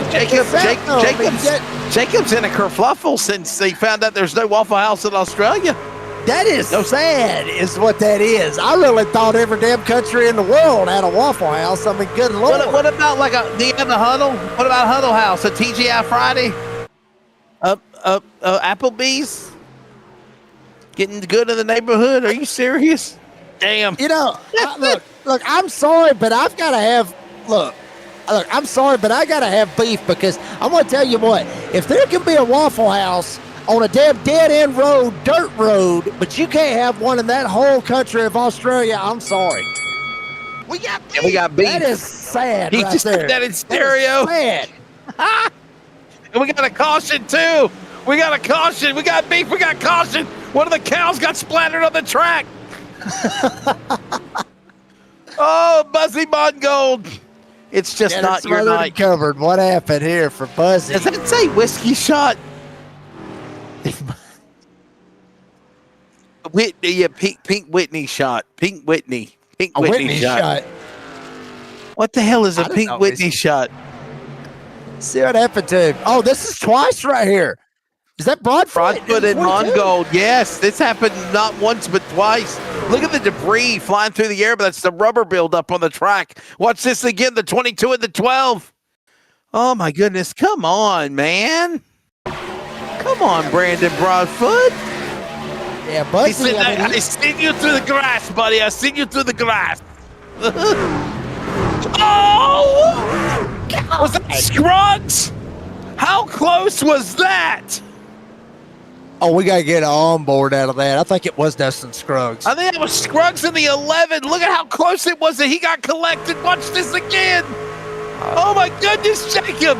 Jacob's in a kerfluffle since he found out there's no Waffle House in Australia. That is sad, is what that is. I really thought every damn country in the world had a Waffle House. I mean, good Lord. What about like do you have the Huddle? What about Huddle House? A TGI Friday? Applebee's? Getting good in the neighborhood? Are you serious? Damn. You know, look, I'm sorry, but I've got to have, I'm sorry, but I got to have beef because I'm going to tell you what, if there can be a Waffle House on a damn dead-end road, dirt road, but you can't have one in that whole country of Australia, I'm sorry. We got beef. That is sad He right just there. did that in stereo. That is sad. And we got a caution, too. We got a caution. We got beef. We got caution. One of the cows got splattered on the track. Oh, Buzzy Mongold. It's just not your night. Covered. What happened here for Buzzy? Does that say whiskey shot? Whitney, yeah, pink Whitney shot. Pink Whitney. Pink Whitney shot. What the hell is a pink Whitney shot? See what happened to him. Oh, this is twice right here. Is that Broadfoot? Broadfoot and Mongold. Yes, this happened not once but twice. Look at the debris flying through the air, but that's the rubber buildup on the track. Watch this again, the 22 and the 12. Oh, my goodness. Come on, man. Come on, Brandon Broadfoot. Yeah, Buzzy. I seen you through the grass, buddy. I seen you through the grass. Oh! Was that Scruggs? How close was that? Oh, we got to get on board out of that. I think it was Dustin Scruggs. I think it was Scruggs in the 11. Look at how close it was that he got collected. Watch this again. Oh, my goodness, Jacob.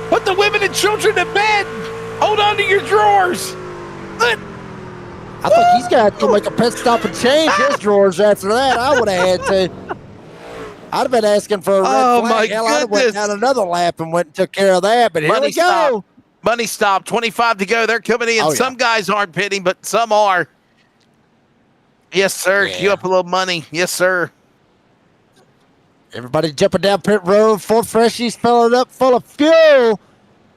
Put the women and children to bed. Hold on to your drawers. I think he's got to make a pit stop and change his drawers after that. I would have had to. I'd have been asking for a red flag. Hell, I'd have went down another lap and went and took care of that. But here we go. Money stop. 25 to go. They're coming in. Some guys aren't pitting, but some are. Yes, sir. Yeah. Queue up a little money. Yes, sir. Everybody jumping down pit road. 4 freshies filling up full of fuel.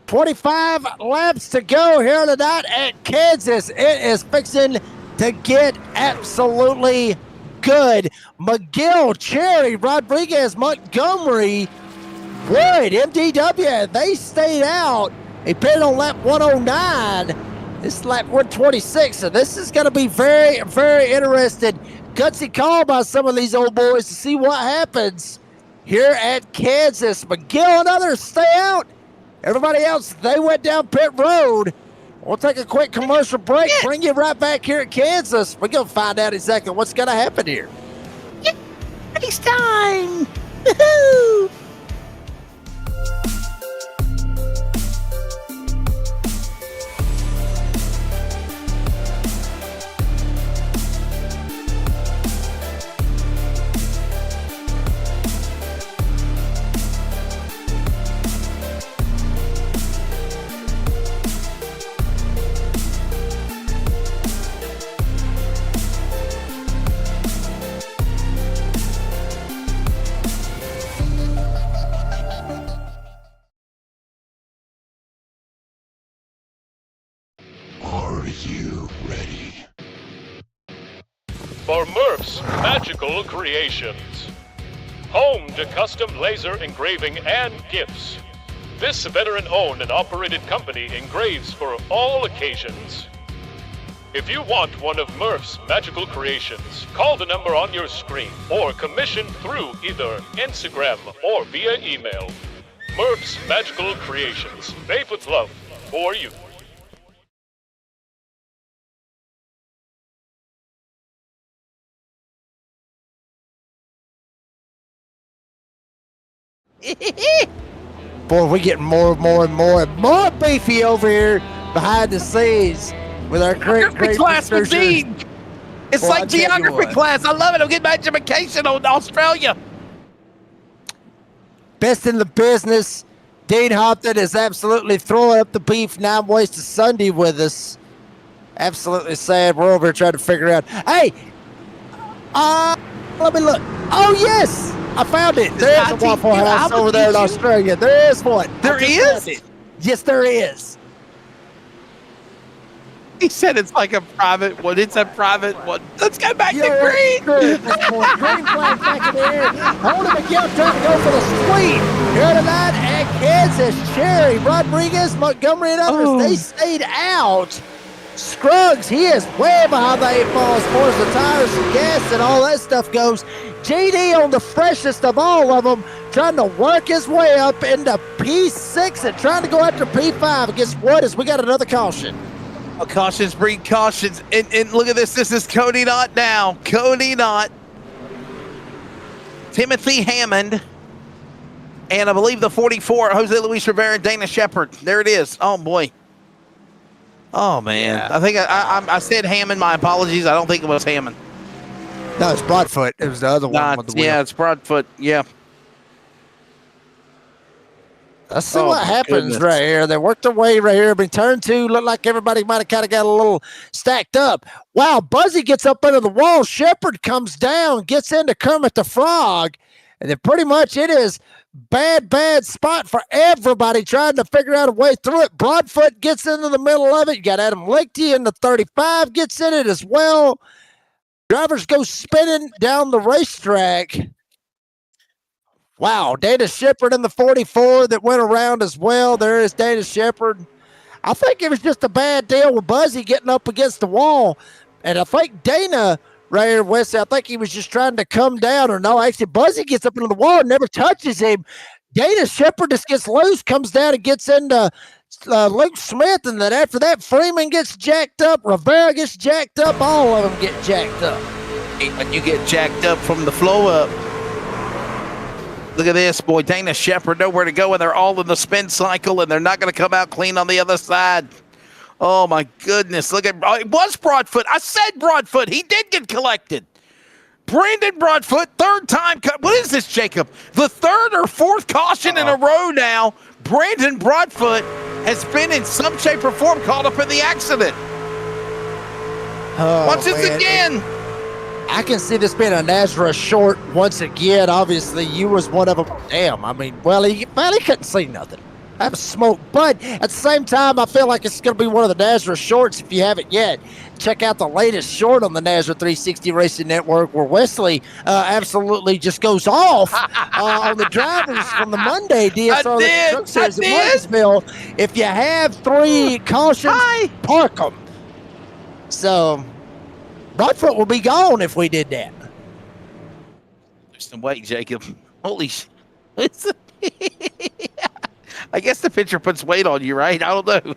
25 laps to go here tonight at Kansas. It is fixing to get absolutely good. McGill, Cherry, Rodriguez, Montgomery, Wood, MDW, they stayed out. They pitted on lap 109. This is lap 126, so this is going to be very, very interesting. Gutsy call by some of these old boys to see what happens here at Kansas. McGill and others stay out. Everybody else, they went down pit road. We'll take a quick commercial break, bring you right back here at Kansas. We're going to find out exactly what's going to happen here. Race time! Woohoo! Are you ready? For Murph's Magical Creations. Home to custom laser engraving and gifts. This veteran-owned and operated company engraves for all occasions. If you want one of Murph's magical creations, call the number on your screen or commission through either Instagram or via email. Murph's Magical Creations, made with love for you. Boy, we're getting more and more beefy over here behind the scenes with our great class producers. indeed. It's Well, like I'll tell you geography what. class. I love it. I'm getting my education on Australia. Best in the business. Dean Hopton is absolutely throwing up the beef 9 ways to Sunday with us. Absolutely sad. We're over here trying to figure out. Hey, let me look. Oh, yes. I found it. There's a Waffle House over there in Australia. There is one. There is? Yes, there is. He said it's like a private one. It's a private one. Let's go back to You're green. screwed at this point. Green flag back in the air. Holding Miguel trying to go for the sweep. Here tonight at Kansas. Cherry, Rodriguez, Montgomery, and others, they stayed out. Scruggs, he is way behind the 8 ball as far as the tires and gas and all that stuff goes. JD on the freshest of all of them, trying to work his way up into P6 and trying to go after P5. And guess what? Is we got another caution. Cautions breed cautions. And look at this. This is Cody Knott now. Cody Knott. Timothy Hammond. And I believe the 44, Jose Luis Rivera and Dana Shepard. There it is. Oh, boy. Oh, man. Yeah. I think I said Hammond. My apologies. I don't think it was Hammond. No, it's Broadfoot. It was the other one with the wheel. Yeah, it's Broadfoot. Yeah. Let's see Oh, what my happens goodness. right here. They worked their way right here. But turn 2, looked like everybody might have kind of got a little stacked up. Wow, Buzzy gets up under the wall. Shepard comes down, gets into Kermit the Frog. And then pretty much it is bad spot for everybody trying to figure out a way through it. Broadfoot gets into the middle of it. You got Adam Lichty in the 35 gets in it as well. Drivers go spinning down the racetrack. Wow, Dana Shepard in the 44 that went around as well. There is Dana Shepard. I think it was just a bad deal with Buzzy getting up against the wall. And I think Dana right here, Wesley, I think he was just trying to come down. Or no, actually, Buzzy gets up into the wall and never touches him. Dana Shepard just gets loose, comes down and gets into Luke Smith. And then after that, Freeman gets jacked up. Rivera gets jacked up. All of them get jacked up. When you get jacked up from the flow up. Look at this, boy. Dana Shepard, nowhere to go, and they're all in the spin cycle, and they're not going to come out clean on the other side. Oh, my goodness. Look at it was Broadfoot. I said Broadfoot. He did get collected. Brandon Broadfoot, third time. What is this, Jacob? The third or fourth caution in a row now. Brandon Broadfoot has been in some shape or form caught up in the accident. Watch this again. I can see this being a Nazareth short once again. Obviously, you was one of them. Damn, I mean, well, he couldn't see nothing. I have smoke, but at the same time, I feel like it's going to be one of the Nazareth shorts. If you haven't yet, check out the latest short on the Nazareth 360 Racing Network, where Wesley absolutely just goes off on the drivers from the Monday DSR the Truck Series in Martinsville. If you have 3 cautions, park them. So Broadfoot will be gone if we did that. Just wait, Jacob. Holy shit. I guess the picture puts weight on you, right? I don't know.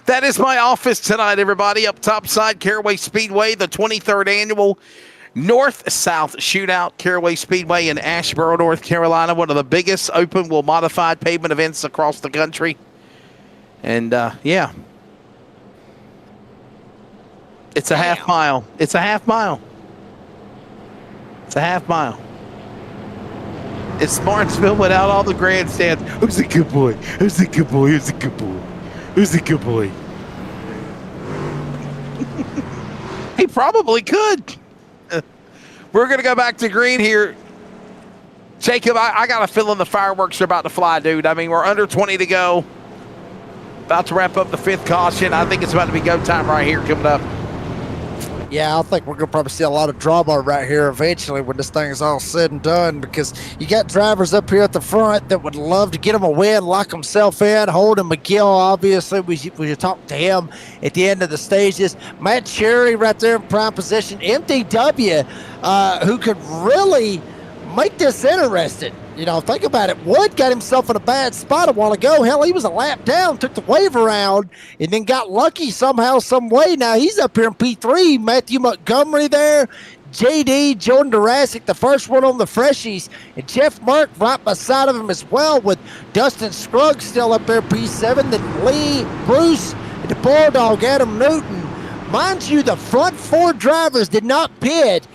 That is my office tonight, everybody. Up top side, Caraway Speedway, the 23rd annual North-South Shootout, Caraway Speedway in Asheboro, North Carolina. One of the biggest open-wheel modified pavement events across the country. And, yeah. It's a half mile. It's a half mile. It's a half mile. It's Martinsville without all the grandstands. Who's a good boy? Who's a good boy? Who's a good boy? Who's a good boy? He probably could. We're going to go back to green here. Jacob, I got a feeling the fireworks are about to fly, dude. I mean, we're under 20 to go. About to wrap up the 5th caution. I think it's about to be go time right here coming up. Yeah, I think we're going to probably see a lot of drama right here eventually when this thing is all said and done, because you got drivers up here at the front that would love to get him a win, lock himself in. Holden McGill, obviously, we should talk to him at the end of the stages. Matt Cherry right there in prime position. MDW, who could really make this interesting. You know, think about it. Wood got himself in a bad spot a while ago. Hell, he was a lap down, took the wave around, and then got lucky somehow, some way. Now he's up here in P3. Matthew Montgomery there, JD, Jordan Durasic, the first one on the freshies, and Jeff Merck right beside of him as well, with Dustin Scruggs still up there, P7. Then Lee, Bruce, and the Bulldog, Adam Newton. Mind you, the front four drivers did not pit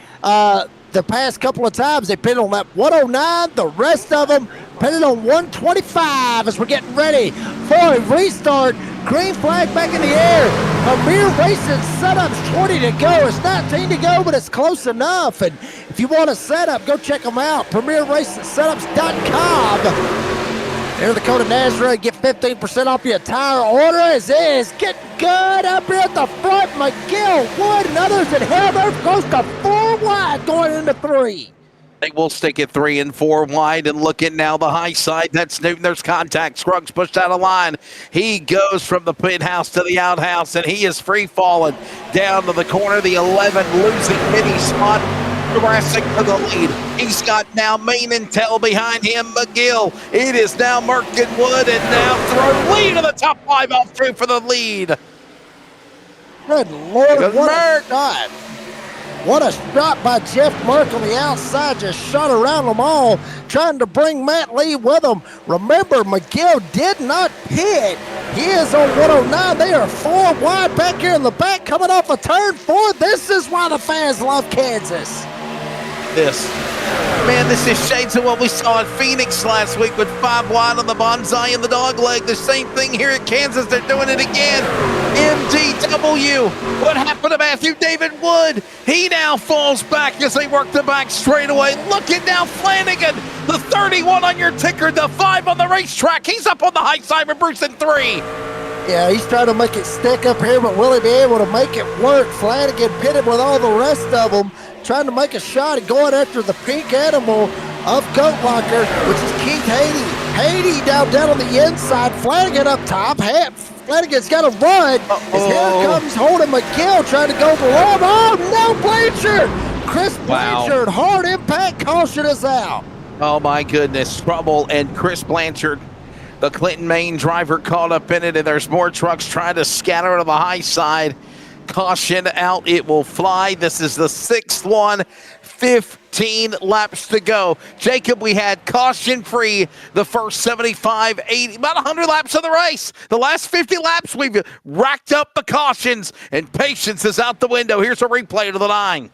the past couple of times. They pitted on lap 109. The rest of them pitted on 125 as we're getting ready for a restart. Green flag back in the air. Premier Racing setups 20 to go. It's 19 to go, but it's close enough. And if you want a setup, go check them out. PremierRacingSetups.com. There, Dakota Nazareth, get 15% off your tire order as is. Getting good up here at the front. McGill, Wood, and others that held there close to 4 wide going into 3. They will stick it 3 and 4 wide, and look at now the high side. That's Newton. There's contact. Scruggs pushed out of line. He goes from the pit house to the outhouse, and he is free falling down to the corner. The 11 losing mini spot. Jurassic to the lead. He's got now Main and Tell behind him. McGill. It is now Merck and Wood, and now throw Lee to the top 5 off through for the lead. Good Lord, what a shot. What a shot by Jeff Merck on the outside. Just shot around them all, trying to bring Matt Lee with him. Remember, McGill did not pit. He is on 109. They are 4 wide back here in the back, coming off a turn 4. This is why the fans love Kansas. This is shades of what we saw in Phoenix last week with 5 wide on the bonsai and the dog leg. The same thing here at Kansas. They're doing it again. MDW. What happened to Matthew David Wood? He now falls back as they work the back straightaway. Look at now Flanagan. The 31 on your ticker, the 5 on the racetrack. He's up on the high side with Bruce in 3. Yeah, he's trying to make it stick up here, but will he be able to make it work? Flanagan pitted with all the rest of them, trying to make a shot and going after the pink animal of Goat Locker, which is Keith Haiti. Haiti down on the inside, Flanagan up top. Flanagan's got to run. As here comes Holden McGill trying to go below him. Oh, no, Blanchard! Chris Blanchard, hard impact, caution is out. Oh, my goodness, trouble, and Chris Blanchard, the Clinton Main driver, caught up in it, and there's more trucks trying to scatter to the high side. Caution out, it will fly. This is the 6th one, 15 laps to go. Jacob, we had caution free the first 75, 80, about 100 laps of the race. The last 50 laps, we've racked up the cautions, and patience is out the window. Here's a replay to the 9.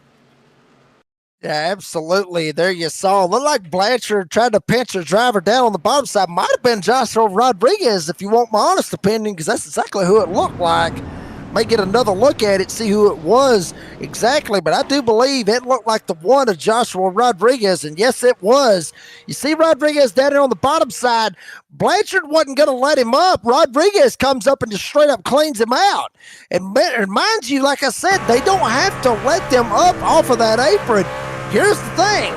Yeah, absolutely. There you saw. Looked like Blanchard tried to pinch a driver down on the bottom side. Might have been Joshua Rodriguez, if you want my honest opinion, because that's exactly who it looked like. May get another look at it, see who it was exactly, but I do believe it looked like the one of Joshua Rodriguez, and yes, it was. You see Rodriguez down there on the bottom side. Blanchard wasn't going to let him up. Rodriguez comes up and just straight up cleans him out. And mind you, like I said, they don't have to let them up off of that apron. Here's the thing.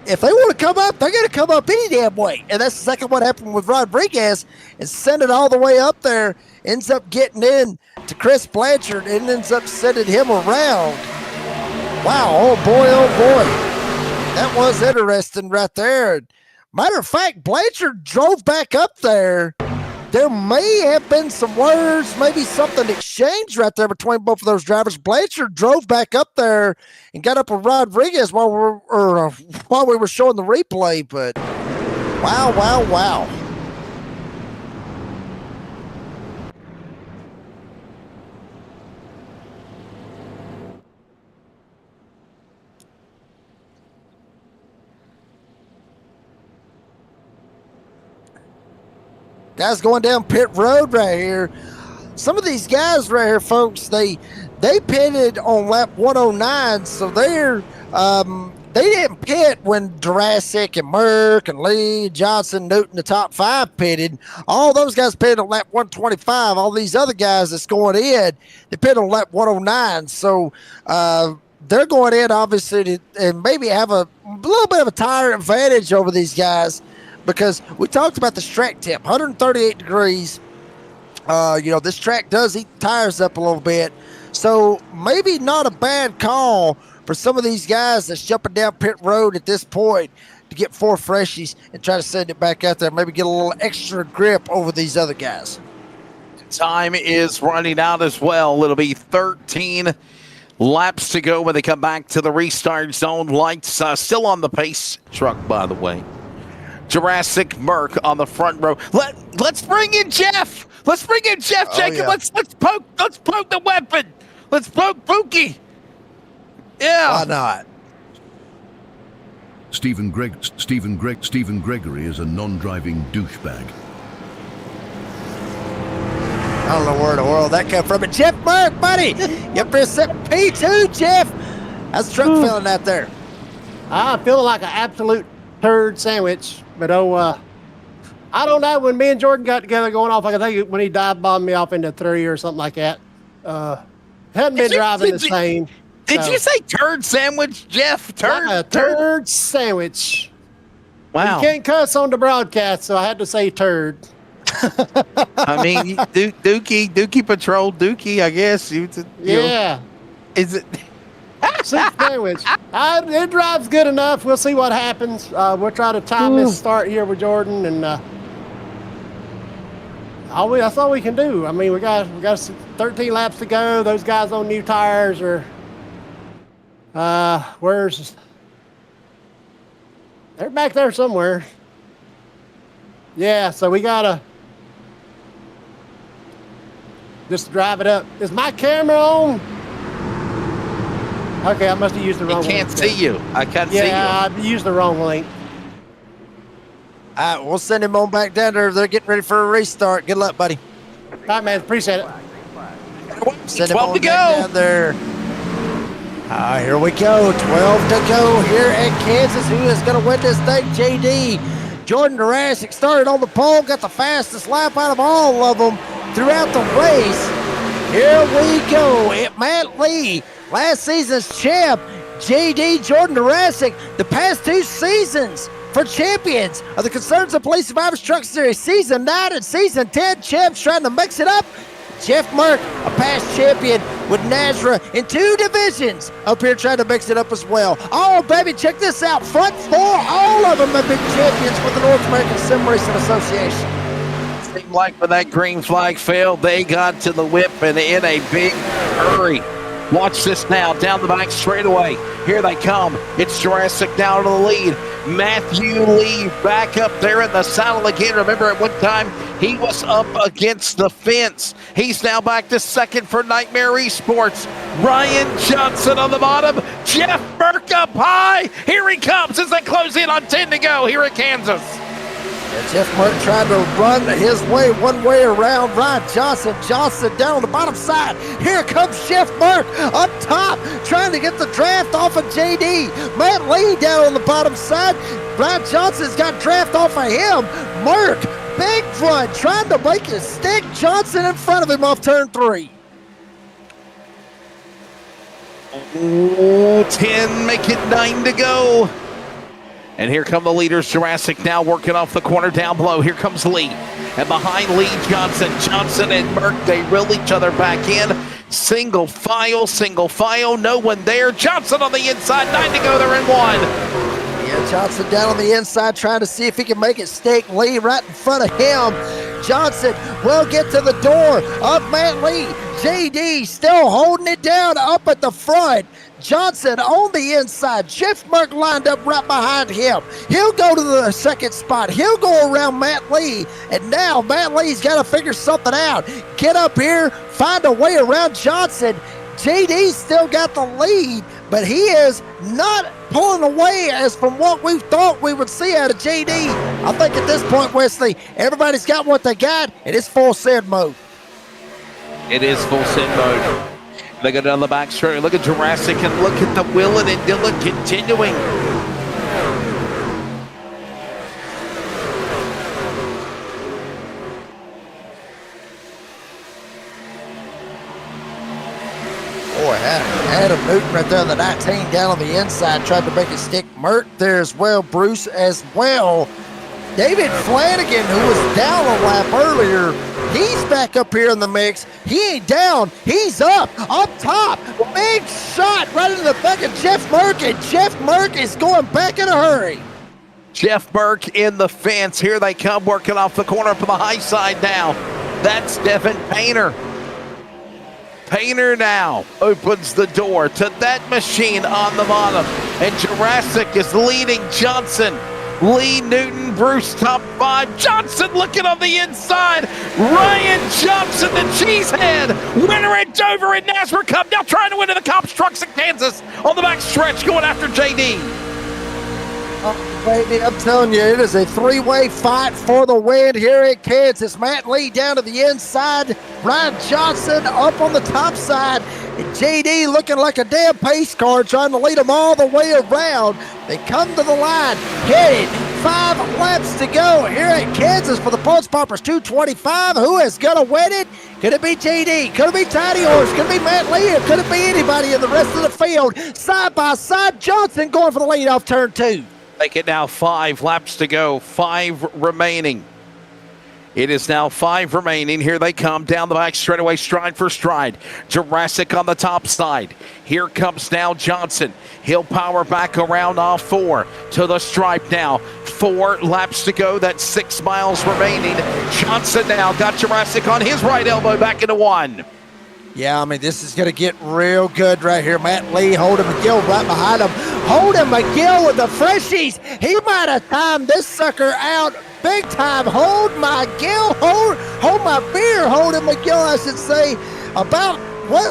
If they want to come up, they're going to come up any damn way. And that's exactly what happened with Rodriguez, and send it all the way up there. Ends up getting in to Chris Blanchard and ends up sending him around. Wow, oh boy. That was interesting right there. Matter of fact, Blanchard drove back up there. There may have been some words, maybe something exchanged right there between both of those drivers. Blanchard drove back up there and got up with Rodriguez while we were showing the replay, but wow. Guys going down pit road right here. Some of these guys right here, folks, they pitted on lap 109, so they're they didn't pit when Jurassic and Merck and Lee, Johnson, Newton, the top 5 pitted. All those guys pitted on lap 125. All these other guys that's going in, they pitted on lap 109. So they're going in, obviously, and maybe have a little bit of a tire advantage over these guys because we talked about this track tip, 138 degrees. This track does eat the tires up a little bit. So maybe not a bad call for some of these guys that's jumping down pit road at this point to get 4 freshies and try to send it back out there, maybe get a little extra grip over these other guys. Time is running out as well. It'll be 13 laps to go when they come back to the restart zone. Lights still on the pace truck, by the way. Jurassic, Merck on the front row. Let's bring in Jeff. Let's bring in Jeff, Jacob. Yeah. Let's poke the weapon. Let's poke Pookie. Yeah. Why not? Stephen Gregory is a non-driving douchebag. I don't know where in the world that came from. But Jeff Merck, buddy, you're percent P2, Jeff. How's the truck feeling out there? I'm feeling like an absolute turd sandwich. But I don't know. When me and Jordan got together going off, I think when he dive bombed me off into 3 or something like that. Hadn't been driving the same. Did you say turd sandwich, Jeff? Turd sandwich. Wow. You can't cuss on the broadcast, so I had to say turd. I mean, Dookie Patrol, Dookie, I guess. Yeah. Is it? Soup sandwich. It drives good enough. We'll see what happens. We'll try to time this start here with Jordan, and that's all we can do. I mean, we got 13 laps to go. Those guys on new tires are. They're back there somewhere. Yeah, so we gotta just drive it up. Is my camera on? Okay, I must have used the wrong link. I can't see you. I can't see you. Yeah, I used the wrong link. All right, we'll send him on back down there. They're getting ready for a restart. Good luck, buddy. All right, man. Appreciate it. Send him 12 on to back go. down there. Here we go. 12 to go here at Kansas. Who is going to win this thing? JD. Jordan Jurassic started on the pole, got the fastest lap out of all of them throughout the race. Here we go. Matt Lee, last season's champ. JD Jordan Jurassic, the past 2 seasons for champions of the Concerns of Police Survivors Truck Series, Season 9 and Season 10 champs trying to mix it up. Jeff Merck, a past champion with Nazra in 2 divisions, up here trying to mix it up as well. Oh, baby, check this out. Front 4, all of them have been champions with the North American Sim Racing Association. Seemed like when that green flag failed, they got to the whip and in a big hurry. Watch this now, down the back straightaway. Here they come. It's Jurassic down to the lead. Matthew Lee back up there in the saddle again. Remember, at one time, he was up against the fence. He's now back to second for Nightmare Esports. Ryan Johnson on the bottom. Jeff Merck up high. Here he comes as they close in on 10 to go here at Kansas. Jeff Merck trying to run his way one way around Ryan Johnson. Johnson down on the bottom side. Here comes Jeff Merck up top, trying to get the draft off of JD. Matt Lee down on the bottom side. Ryan Johnson's got draft off of him. Merck, big front, trying to make it stick. Johnson in front of him off turn 3. Oh, 10, make it 9 to go. And here come the leaders. Jurassic now working off the corner down below. Here comes Lee. And behind Lee, Johnson. Johnson and Merck, they reel each other back in. Single file. No one there. Johnson on the inside. 9 to go. They're in 1. Yeah, Johnson down on the inside trying to see if he can make it stick. Lee right in front of him. Johnson will get to the door of Matt Lee. JD still holding it down up at the front. Johnson on the inside. Jeff Merck lined up right behind him. He'll go to the second spot. He'll go around Matt Lee. And now Matt Lee's got to figure something out. Get up here, find a way around Johnson. JD's still got the lead, but he is not pulling away as from what we thought we would see out of JD. I think at this point, Wesley, everybody's got what they got, and it's full send mode. It is full send mode. They go down the back straight. Look at Jurassic and look at the Willett and Dillon continuing. Boy, Adam Newton right there on the 19 down on the inside, tried to make it stick. Mert there as well, Bruce as well. David Flanagan, who was down a lap earlier, he's back up here in the mix. He ain't down, he's up top. Big shot right into the back of Jeff Merck, and Jeff Merck is going back in a hurry. Jeff Merck in the fence. Here they come, working off the corner for the high side now. That's Devin Painter. Painter now opens the door to that machine on the bottom. And Jurassic is leading Johnson. Lee Newton, Bruce, top 5. Johnson looking on the inside. Ryan Johnson, the cheesehead, winner at Dover and NASCAR Cup. Now trying to win in the C.O.P.S trucks in Kansas on the back stretch, going after JD. Oh, baby, I'm telling you, it is a three-way fight for the win here at Kansas. Matt Lee down to the inside. Ryan Johnson up on the top side. And JD looking like a damn pace car, trying to lead them all the way around. They come to the line, headed 5 laps to go here at Kansas for the Pultz Poppers 225. Who is going to win it? Could it be JD? Could it be Tiny Horse? Could it be Matt Lee? Or could it be anybody in the rest of the field? Side by side, Johnson going for the lead off turn 2. Make it now 5 laps to go, 5 remaining. It is now 5 remaining. Here they come down the back straightaway, stride for stride. Jurassic on the top side. Here comes now Johnson. He'll power back around off 4 to the stripe now. 4 laps to go. That's 6 miles remaining. Johnson now got Jurassic on his right elbow back into 1. Yeah, I mean, this is going to get real good right here. Matt Lee, Holden McGill right behind him. Holden McGill with the freshies. He might have timed this sucker out big time. Hold my gill, hold my beer, Holden McGill, I should say. About,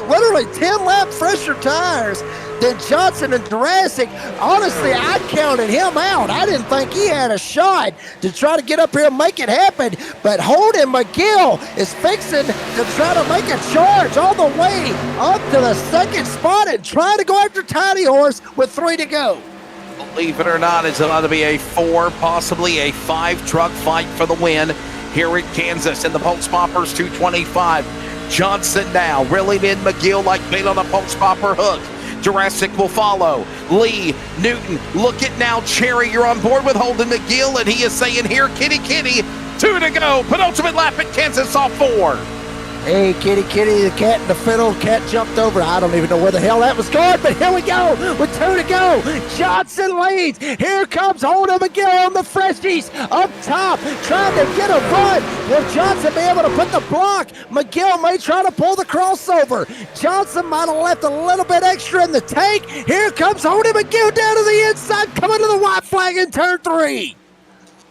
literally 10 lap fresher tires than Johnson and Jurassic. Honestly, I counted him out. I didn't think he had a shot to try to get up here and make it happen. But Holden McGill is fixing to try to make a charge all the way up to the second spot and trying to go after Tiny Horse with 3 to go. Believe it or not, it's about to be a 4, possibly a 5 truck fight for the win here at Kansas in the Pultz Poppers 225. Johnson now reeling in McGill like bait on a Pultz Popper hook. Jurassic will follow. Lee, Newton, look at now Cherry. You're on board with Holden McGill, and he is saying here, kitty, kitty, 2 to go. Penultimate lap at Kansas off 4. Hey, kitty, kitty, the cat and the fiddle. Cat jumped over. I don't even know where the hell that was going, but here we go with 2 to go. Johnson leads. Here comes Holden McGill on the freshies up top, trying to get a run. Will Johnson be able to put the block? McGill may try to pull the crossover. Johnson might have left a little bit extra in the tank. Here comes Holden McGill down to the inside, coming to the white flag in turn 3.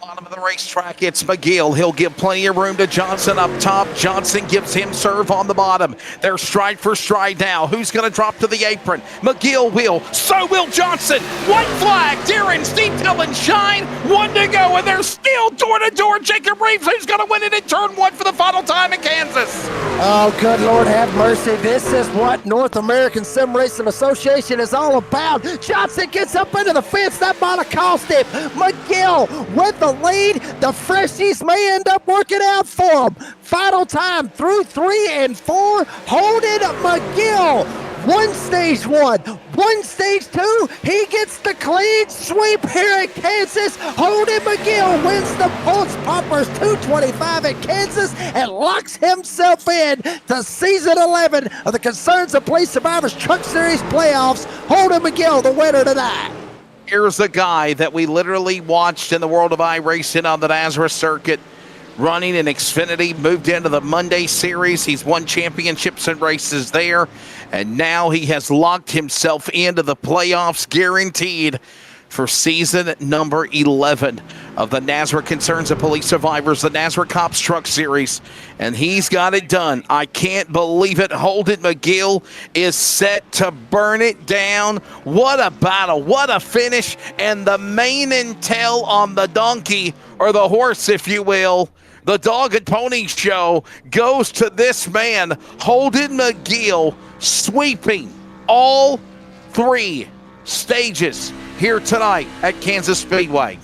Bottom of the racetrack, it's McGill. He'll give plenty of room to Johnson up top. Johnson gives him serve on the bottom. They're stride for stride now. Who's going to drop to the apron? McGill will. So will Johnson. White flag. Darren's detail and shine. 1 to go, and they're still door to door. Jacob Reeves, who's going to win it in turn 1 for the final time in Kansas. Oh, good Lord have mercy. This is what North American Sim Racing Association is all about. Johnson gets up into the fence. That might have cost him. McGill with the lead. The freshies may end up working out for him. Final time through 3 and 4. Holden McGill. 1 stage 1, 1 stage 2. He gets the clean sweep here at Kansas. Holden McGill wins the Pultz Poppers 225 at Kansas and locks himself in to season 11 of the Concerns of Police Survivors Truck Series playoffs. Holden McGill, the winner tonight. Here's a guy that we literally watched in the world of iRacing on the Nazareth circuit, running in Xfinity, moved into the Monday series. He's won championships and races there, and now he has locked himself into the playoffs, guaranteed for season number 11 of the Nazareth Concerns of Police Survivors, the Nazareth C.O.P.S Truck Series, and he's got it done. I can't believe it. Holden McGill is set to burn it down. What a battle, what a finish, and the mane and tail on the donkey, or the horse, if you will, the dog and pony show goes to this man, Holden McGill. sweeping all 3 stages here tonight at Kansas Speedway.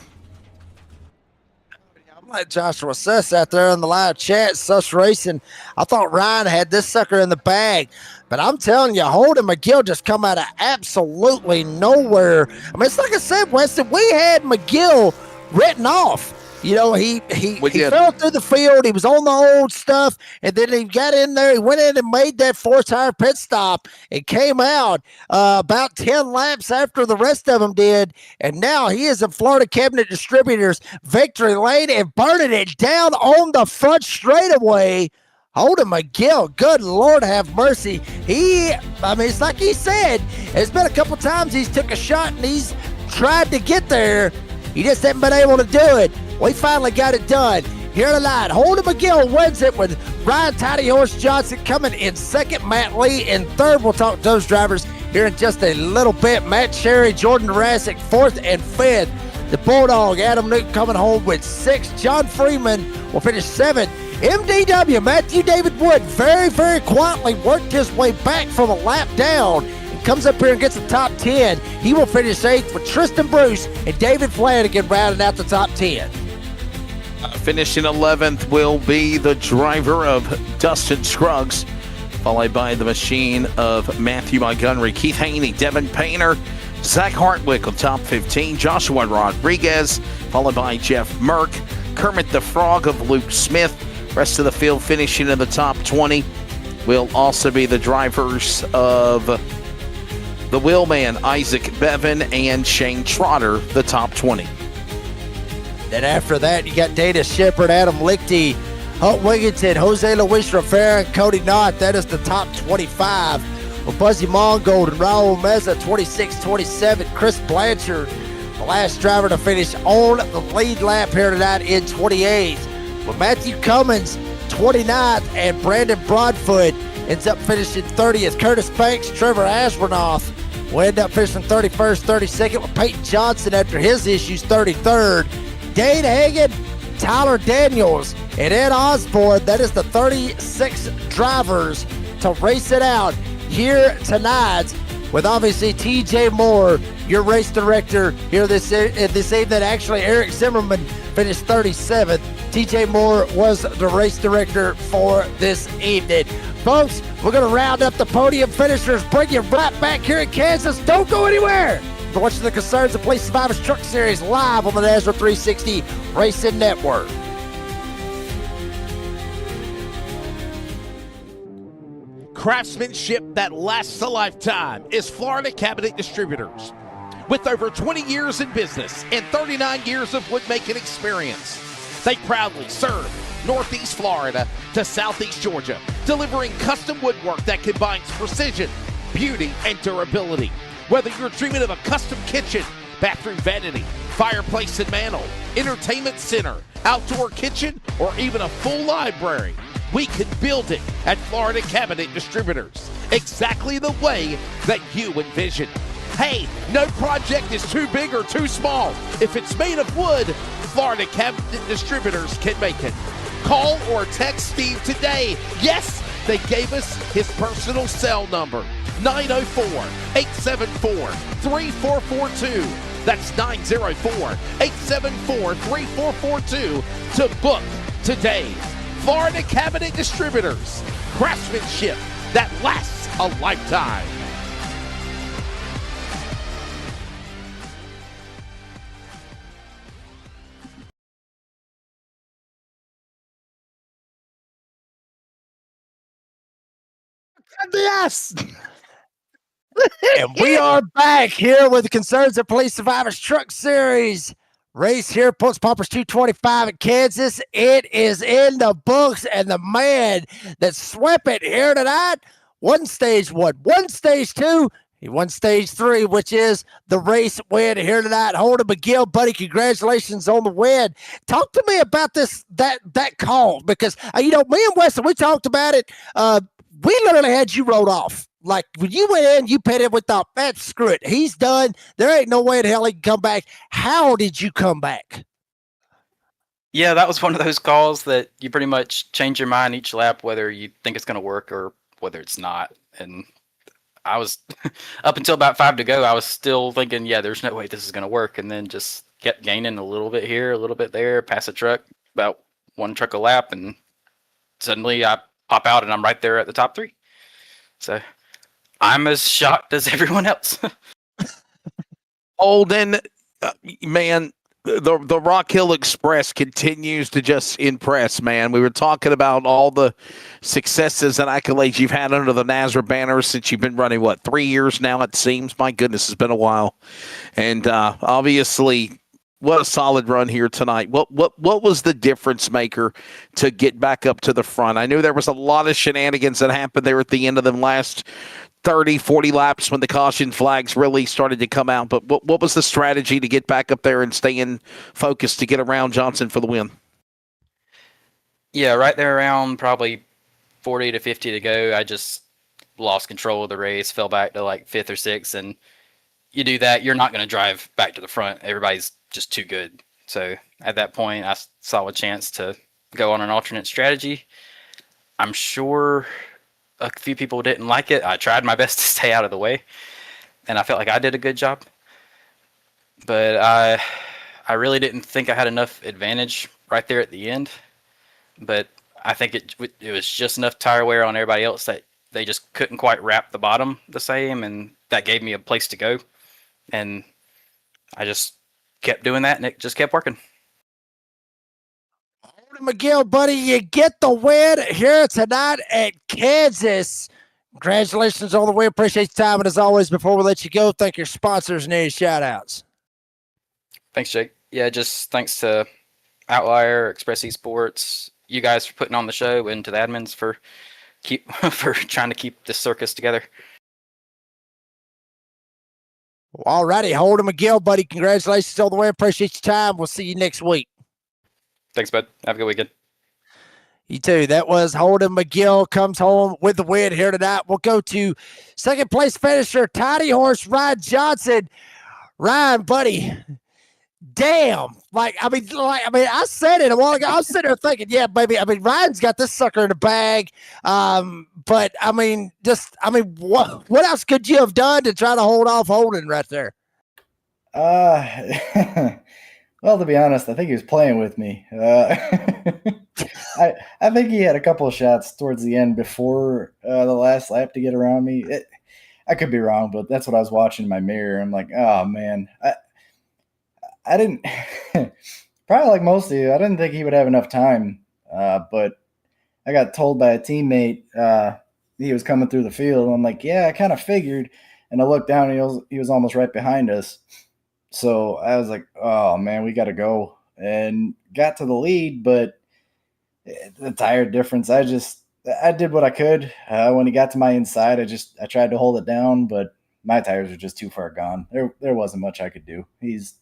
I'm like Joshua Suss out there in the live chat, Suss Racing. I thought Ryan had this sucker in the bag, but I'm telling you, Holden McGill just come out of absolutely nowhere. I mean, it's like I said, Weston, we had McGill written off. You know, he fell through the field. He was on the old stuff, and then he got in there. He went in and made that 4-tire pit stop and came out about 10 laps after the rest of them did. And now he is in Florida Cabinet Distributors victory lane and burning it down on the front straightaway. Holden McGill, good Lord have mercy. It's like he said, it's been a couple times he's took a shot and he's tried to get there. He just hasn't been able to do it. We finally got it done here tonight. Holden McGill wins it with Ryan Tiny Horse Johnson coming in second, Matt Lee in third. We'll talk to those drivers here in just a little bit. Matt Cherry, Jordan Jurassic, fourth and fifth. The Bulldog, Adam Newton coming home with 6. John Freeman will finish 7th. MDW, Matthew David Wood, very, very quietly worked his way back from a lap down. Comes up here and gets the top 10. He will finish 8th with Tristan Bruce and David Flanagan rounding out the top 10. Finishing 11th will be the driver of Dustin Scruggs, followed by the machine of Matthew Montgomery, Keith Haney, Devin Painter, Zach Hartwick on top 15, Joshua Rodriguez, followed by Jeff Merck, Kermit the Frog of Luke Smith. Rest of the field finishing in the top 20 will also be the drivers of the Wheelman, Isaac Bevan, and Shane Trotter, the top 20. Then after that, you got Dana Shepard, Adam Lichty, Hunt Wigginton, Jose Luis Rivera, and Cody Knott. That is the top 25. With Buzzy Mongold and Raul Meza, 26-27. Chris Blanchard, the last driver to finish on the lead lap here tonight in 28th. With Matthew Cummins, 29th, and Brandon Broadfoot ends up finishing 30th. Curtis Banks, Trevor Ashburnoff will end up finishing 31st, 32nd, with Peyton Johnson after his issues 33rd. Dane Hagan, Tyler Daniels, and Ed Osborne. That is the 36 drivers to race it out here tonight, with obviously TJ Moore, your race director here this evening. Actually, Eric Zimmerman finished 37th. TJ Moore was the race director for this evening. Folks, we're going to round up the podium finishers, bring you right back here in Kansas. Don't go anywhere. You're watching the Concerns of Police Survivors Truck Series live on the NASRA 360 Racing Network. Craftsmanship that lasts a lifetime is Florida Cabinet Distributors. With over 20 years in business and 39 years of woodmaking experience, they proudly serve Northeast Florida to Southeast Georgia, delivering custom woodwork that combines precision, beauty, and durability. Whether you're dreaming of a custom kitchen, bathroom vanity, fireplace and mantle, entertainment center, outdoor kitchen, or even a full library, we can build it at Florida Cabinet Distributors, exactly the way that you envision. Hey, no project is too big or too small. If it's made of wood, Florida Cabinet Distributors can make it. Call or text Steve today. Yes, they gave us his personal cell number, 904-874-3442. That's 904-874-3442 to book today. Florida Cabinet Distributors, craftsmanship that lasts a lifetime. Yes. And we are back here with the Concerns of Police Survivors Truck Series race here at Pultz Poppers 225 in Kansas. It is in the books, and the man that swept it here tonight won stage 1, won stage 2. He won stage 3, which is the race win here tonight. Holden McGill, buddy, congratulations on the win. Talk to me about that call, because me and Weston, we talked about it. We literally had you rolled off. Like, when you went in, you pitted, we thought, man, screw it. He's done. There ain't no way in hell he can come back. How did you come back? Yeah, that was one of those calls that you pretty much change your mind each lap, whether you think it's going to work or whether it's not. And I was up until about 5 to go. I was still thinking, yeah, there's no way this is going to work. And then just kept gaining a little bit here, a little bit there, pass a truck, about 1 truck a lap. And suddenly I pop out and I'm right there at the top 3. So I'm as shocked as everyone else. Holden, man, the Rock Hill Express continues to just impress, man. We were talking about all the successes and accolades you've had under the Nazareth banner since you've been running, 3 years now, it seems? My goodness, it's been a while. And obviously, what a solid run here tonight. What was the difference maker to get back up to the front? I knew there was a lot of shenanigans that happened there at the end of them last 30, 40 laps when the caution flags really started to come out. But what was the strategy to get back up there and stay in focus to get around Johnson for the win? Yeah, right there around probably 40 to 50 to go, I just lost control of the race, fell back to like 5th or 6th. And you do that, you're not going to drive back to the front. Everybody's just too good. So at that point, I saw a chance to go on an alternate strategy. I'm sure a few people didn't like it. I tried my best to stay out of the way, and I felt like I did a good job. But I really didn't think I had enough advantage right there at the end. But I think it was just enough tire wear on everybody else that they just couldn't quite wrap the bottom the same, and that gave me a place to go. And I just kept doing that, and it just kept working. McGill, buddy, you get the win here tonight at Kansas. Congratulations on the win. Appreciate your time. And as always, before we let you go, thank your sponsors and any shout outs. Thanks, Jake. Yeah, just thanks to Outlier, Express Esports, you guys for putting on the show, and to the admins for trying to keep this circus together. All righty, Holden McGill, buddy. Congratulations on the win. Appreciate your time. We'll see you next week. Thanks, bud. Have a good weekend. You too. That was Holden McGill comes home with the win here tonight. We'll go to second place finisher, Tiny Horse Ryan Johnson. Ryan, buddy, damn. I said it a while ago. I was sitting there thinking, yeah, baby. Ryan's got this sucker in the bag. But what else could you have done to try to hold off Holden right there? Well, to be honest, I think he was playing with me. I think he had a couple of shots towards the end before the last lap to get around me. I could be wrong, but that's what I was watching in my mirror. I'm like, oh, man. I didn't – probably like most of you, I didn't think he would have enough time. But I got told by a teammate he was coming through the field. I'm like, yeah, I kind of figured. And I looked down, and he was almost right behind us. So I was like, oh, man, we got to go. And got to the lead, but the tire difference, I did what I could. When he got to my inside, I tried to hold it down, but my tires were just too far gone. There wasn't much I could do. He's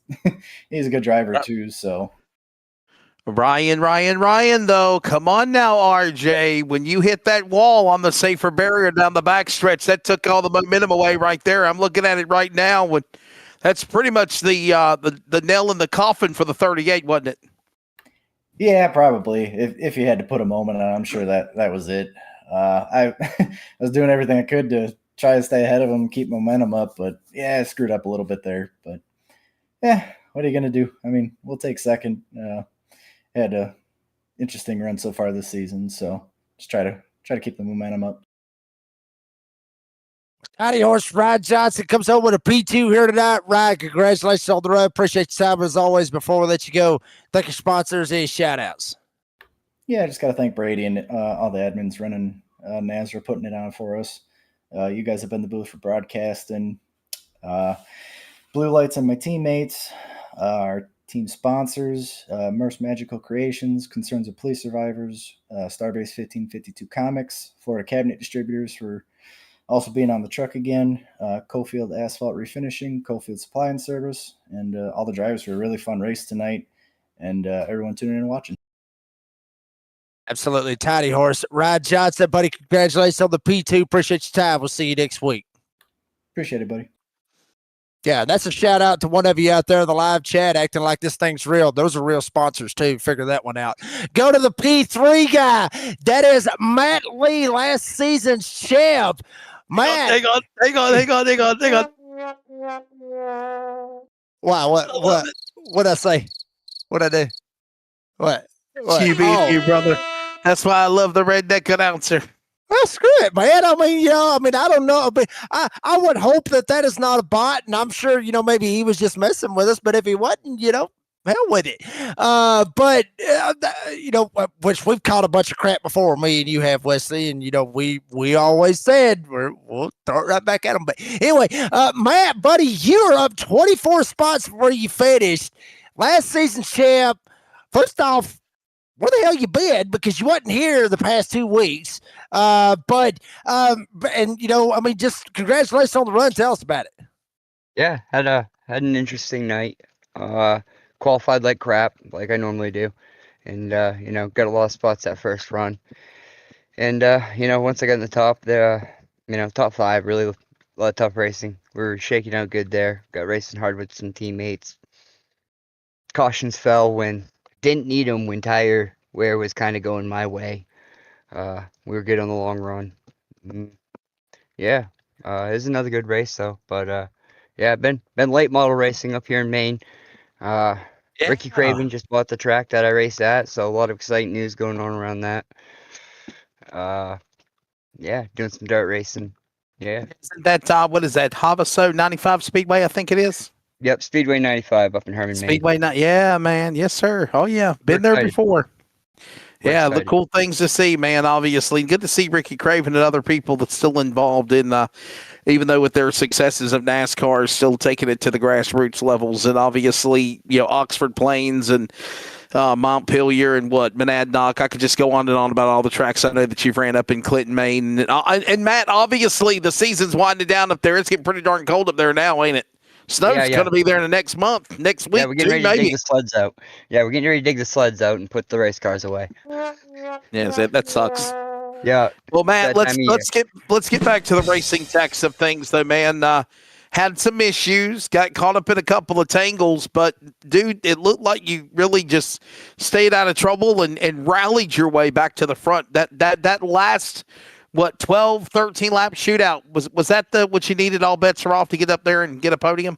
a good driver too, so. Ryan, though, come on now, RJ. When you hit that wall on the safer barrier down the backstretch, that took all the momentum away right there. I'm looking at it right now. That's pretty much the nail in the coffin for the 38, wasn't it? Yeah, probably. If you had to put a moment on, I'm sure that was it. I was doing everything I could to try to stay ahead of him, keep momentum up, but yeah, I screwed up a little bit there. But yeah, what are you gonna do? I mean, we'll take second. Had a interesting run so far this season, so just try to keep the momentum up. Tiny Horse Ryan Johnson comes home with a P2 here tonight. Ryan, congratulations on the road. Appreciate your time as always. Before we let you go, thank your sponsors. Any shout outs? Yeah, I just got to thank Brady and all the admins running Nazareth, putting it on for us. You guys have been the booth for broadcasting. Blue Lights and my teammates, our team sponsors, Merce Magical Creations, Concerns of Police Survivors, Starbase 1552 Comics, Florida Cabinet Distributors for also being on the truck again, Cofield Asphalt Refinishing, Cofield Supply and Service, and all the drivers for a really fun race tonight, and everyone tuning in and watching. Absolutely. Tiny Horse. Ryan Johnson, buddy, congratulations on the P2. Appreciate your time. We'll see you next week. Appreciate it, buddy. Yeah, that's a shout out to one of you out there in the live chat acting like this thing's real. Those are real sponsors too. Figure that one out. Go to the P3 guy. That is Matt Lee, last season's champ. Matt. Hang on. Wow, what'd I say? What'd I do? What? QB, brother. That's why I love the redneck announcer. Well, screw it, man. I don't know. But I would hope that is not a bot, and I'm sure, maybe he was just messing with us. But if he wasn't, hell with it. Which we've caught a bunch of crap before, me and you have, Wesley, and we always said we'll throw it right back at them. But anyway, Matt, buddy, you are up 24 spots from where you finished last season's champ. First off, where the hell you been? Because you wasn't here the past 2 weeks. Just congratulations on the run. Tell us about it. Yeah, had an interesting night. Qualified like crap, like I normally do, and got a lot of spots that first run. And once I got in the top, top 5, really a lot of tough racing. We were shaking out good there. Got racing hard with some teammates. Cautions fell when didn't need them when tire wear was kind of going my way. We were good on the long run. It was another good race though. But been late model racing up here in Maine. Ricky Craven just bought the track that I raced at, so a lot of exciting news going on around that. Doing some dirt racing. Yeah. Isn't that what is that? Havasu 95 Speedway, I think it is. Yep, Speedway 95 up in Herman, Maine. Speedway, yeah, man, yes, sir. Oh yeah, been there before. Yeah, the cool things to see, man. Obviously, good to see Ricky Craven and other people that's still involved in, even though with their successes of NASCAR, still taking it to the grassroots levels. And obviously, Oxford Plains and Montpelier and Monadnock. I could just go on and on about all the tracks I know that you've ran up in Clinton, Maine. And Matt, obviously, the season's winding down up there. It's getting pretty darn cold up there now, ain't it? Snow's going to be there in the next month, next week. Yeah, we're getting ready to dig the sleds out. Yeah, we're getting ready to dig the sleds out and put the race cars away. Yeah, that sucks. Yeah. Well, Matt, let's get back to the racing tax of things, though, man. Had some issues, got caught up in a couple of tangles, but dude, it looked like you really just stayed out of trouble and rallied your way back to the front. That last 12, 13 lap shootout, was that what you needed? All bets are off to get up there and get a podium?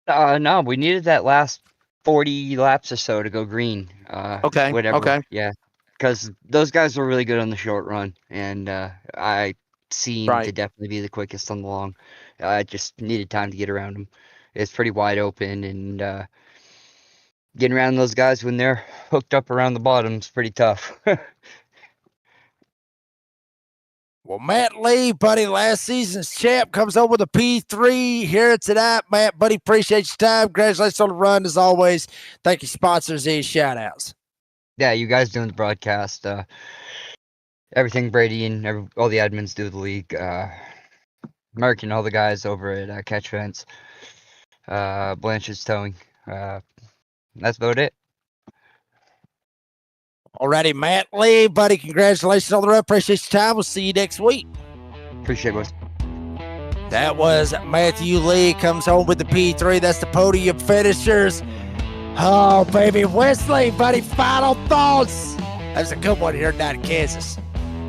No, we needed that last 40 laps or so to go green. Okay. Whatever. Okay. Yeah. Because those guys were really good on the short run, and I seemed to definitely be the quickest on the long. I just needed time to get around them. It's pretty wide open, and getting around those guys when they're hooked up around the bottom is pretty tough. Well, Matt Lee, buddy, last season's champ, comes over with a P3 here tonight. Matt, buddy, appreciate your time. Congratulations on the run, as always. Thank you, sponsors, these shout-outs. Yeah, you guys doing the broadcast. Everything Brady and all the admins do the league. Mark and all the guys over at Catch Fence. Blanchard's Towing. That's about it. Alrighty, Matt Lee, buddy, congratulations on the run. Appreciate your time. We'll see you next week. Appreciate it, boys. That was Matthew Lee, comes home with the P3. That's the podium finishers. Oh, baby. Wesley, buddy, final thoughts. That was a good one here tonight in Kansas.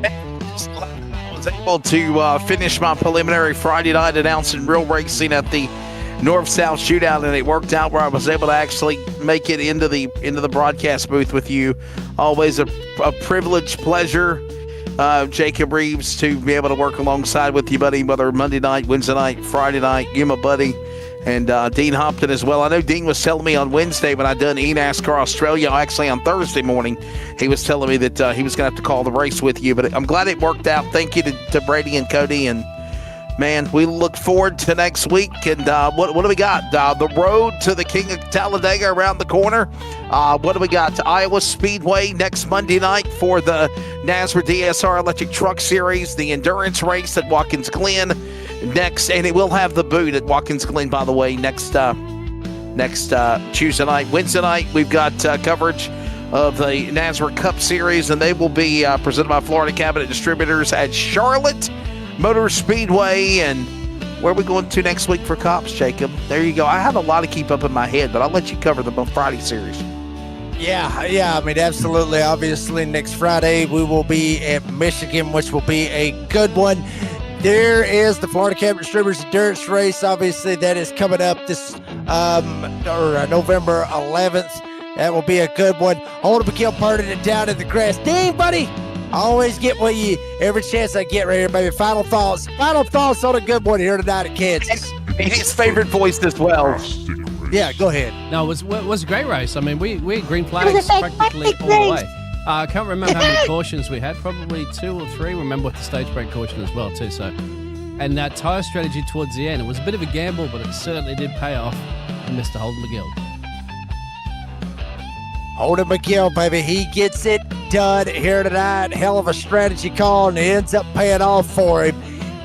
I was able to finish my preliminary Friday night announcing real racing at the North-South Shootout, and it worked out where I was able to actually make it into the broadcast booth with you. Always a privilege, pleasure, Jacob Reeves, to be able to work alongside with you, buddy, whether Monday night, Wednesday night, Friday night. You, my buddy, and Dean Hopton as well. I know Dean was telling me on Wednesday when I done eNASCAR Australia, actually on Thursday morning, he was telling me that he was going to have to call the race with you, but I'm glad it worked out. Thank you to Brady and Cody, and man, we look forward to next week. And what do we got? The road to the King of Talladega around the corner. What do we got? To Iowa Speedway next Monday night for the NASRA DSR Electric Truck Series. The endurance race at Watkins Glen next. And it will have the boot at Watkins Glen, by the way, next Tuesday night. Wednesday night, we've got coverage of the NASRA Cup Series, and they will be presented by Florida Cabinet Distributors at Charlotte Motor Speedway. And where are we going to next week for Cops, Jacob? There you go. I have a lot to keep up in my head, but I'll let you cover the Friday series. Yeah, I mean, absolutely. Obviously, next Friday we will be at Michigan, which will be a good one. there is the Florida Cabinet Distributors Endurance Race. Obviously, that is coming up this November 11th. That will be a good one. Hold up a kill, parting it down in the grass. Dang, buddy. I always get what you every chance I get right here, baby. Final thoughts on a good one here tonight at Kansas. His favorite voice as well. Yeah, go ahead. No, it was a great race. I mean, we had green flags practically all the way. I can't remember how many cautions we had, probably 2 or 3. Remember with the stage break caution as well too. So, and that tire strategy towards the end, it was a bit of a gamble, but it certainly did pay off for Mr. Holden McGill. Holden McGill, baby, he gets it done here tonight. Hell of a strategy call, and it ends up paying off for him.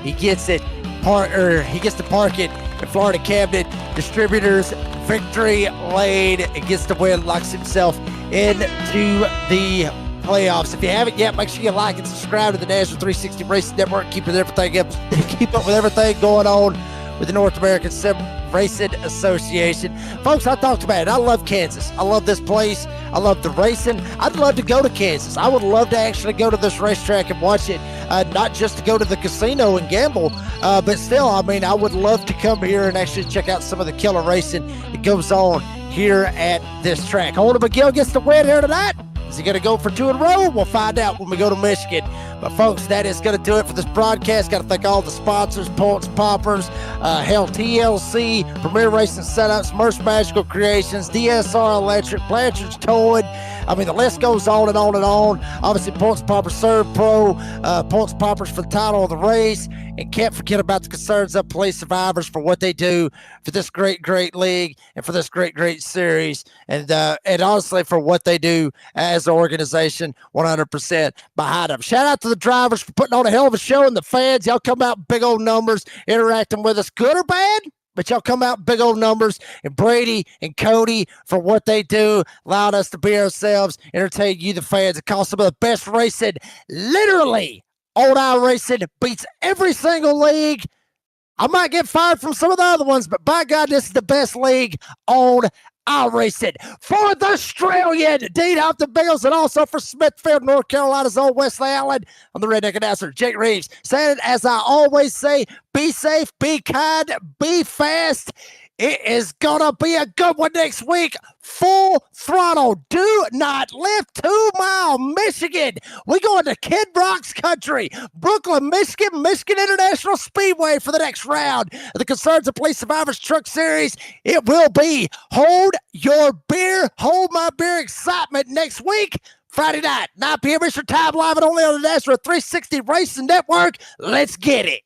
He gets it, he gets to park it at Florida Cabinet Distributors Victory Lane. It gets the win, locks himself into the playoffs. If you haven't yet, make sure you like and subscribe to the National 360 Racing Network. Keep up with everything going on with the North American Racing Association. Folks, I talked about it. I love Kansas. I love this place. I love the racing. I'd love to go to Kansas. I would love to actually go to this racetrack and watch it, not just to go to the casino and gamble, but still, I mean, I would love to come here and actually check out some of the killer racing that goes on here at this track. Holden McGill gets the win here tonight. Is he going to go for 2 in a row? We'll find out when we go to Michigan. But, folks, that is going to do it for this broadcast. Got to thank all the sponsors, Pultz, Poppers, TLC, Premier Racing Setups, Merch Magical Creations, DSR Electric, Blanchard's Towing. I mean, the list goes on and on and on. Obviously, Pultz Poppers Serve Pro, Pultz Poppers for the title of the race. And can't forget about the Concerns of Police Survivors for what they do for this great, great league and for this great, great series. And honestly, for what they do as an organization, 100% behind them. Shout out to the drivers for putting on a hell of a show, and the fans. Y'all come out in big old numbers, interacting with us, good or bad. But y'all come out in big old numbers, and Brady and Cody for what they do, allowed us to be ourselves, entertain you, the fans, and call some of the best racing, literally. Old iRacing beats every single league. I might get fired from some of the other ones, but by God, this is the best league on iRacing. For the Australian, Dean Huffman Bengals, and also for Smithfield, North Carolina's own Wesley Allen. I'm the redneck announcer, Jake Reeves. Saying it as I always say, be safe, be kind, be fast. It is going to be a good one next week. Full throttle. Do not lift 2 Mile, Michigan. We're going to Kid Rock's country. Brooklyn, Michigan, Michigan International Speedway for the next round of the Concerns of Police Survivors Truck Series. It will be Hold Your Beer, Hold My Beer excitement next week. Friday night, 9 p.m. Eastern Time, live and only on the National 360 Racing Network. Let's get it.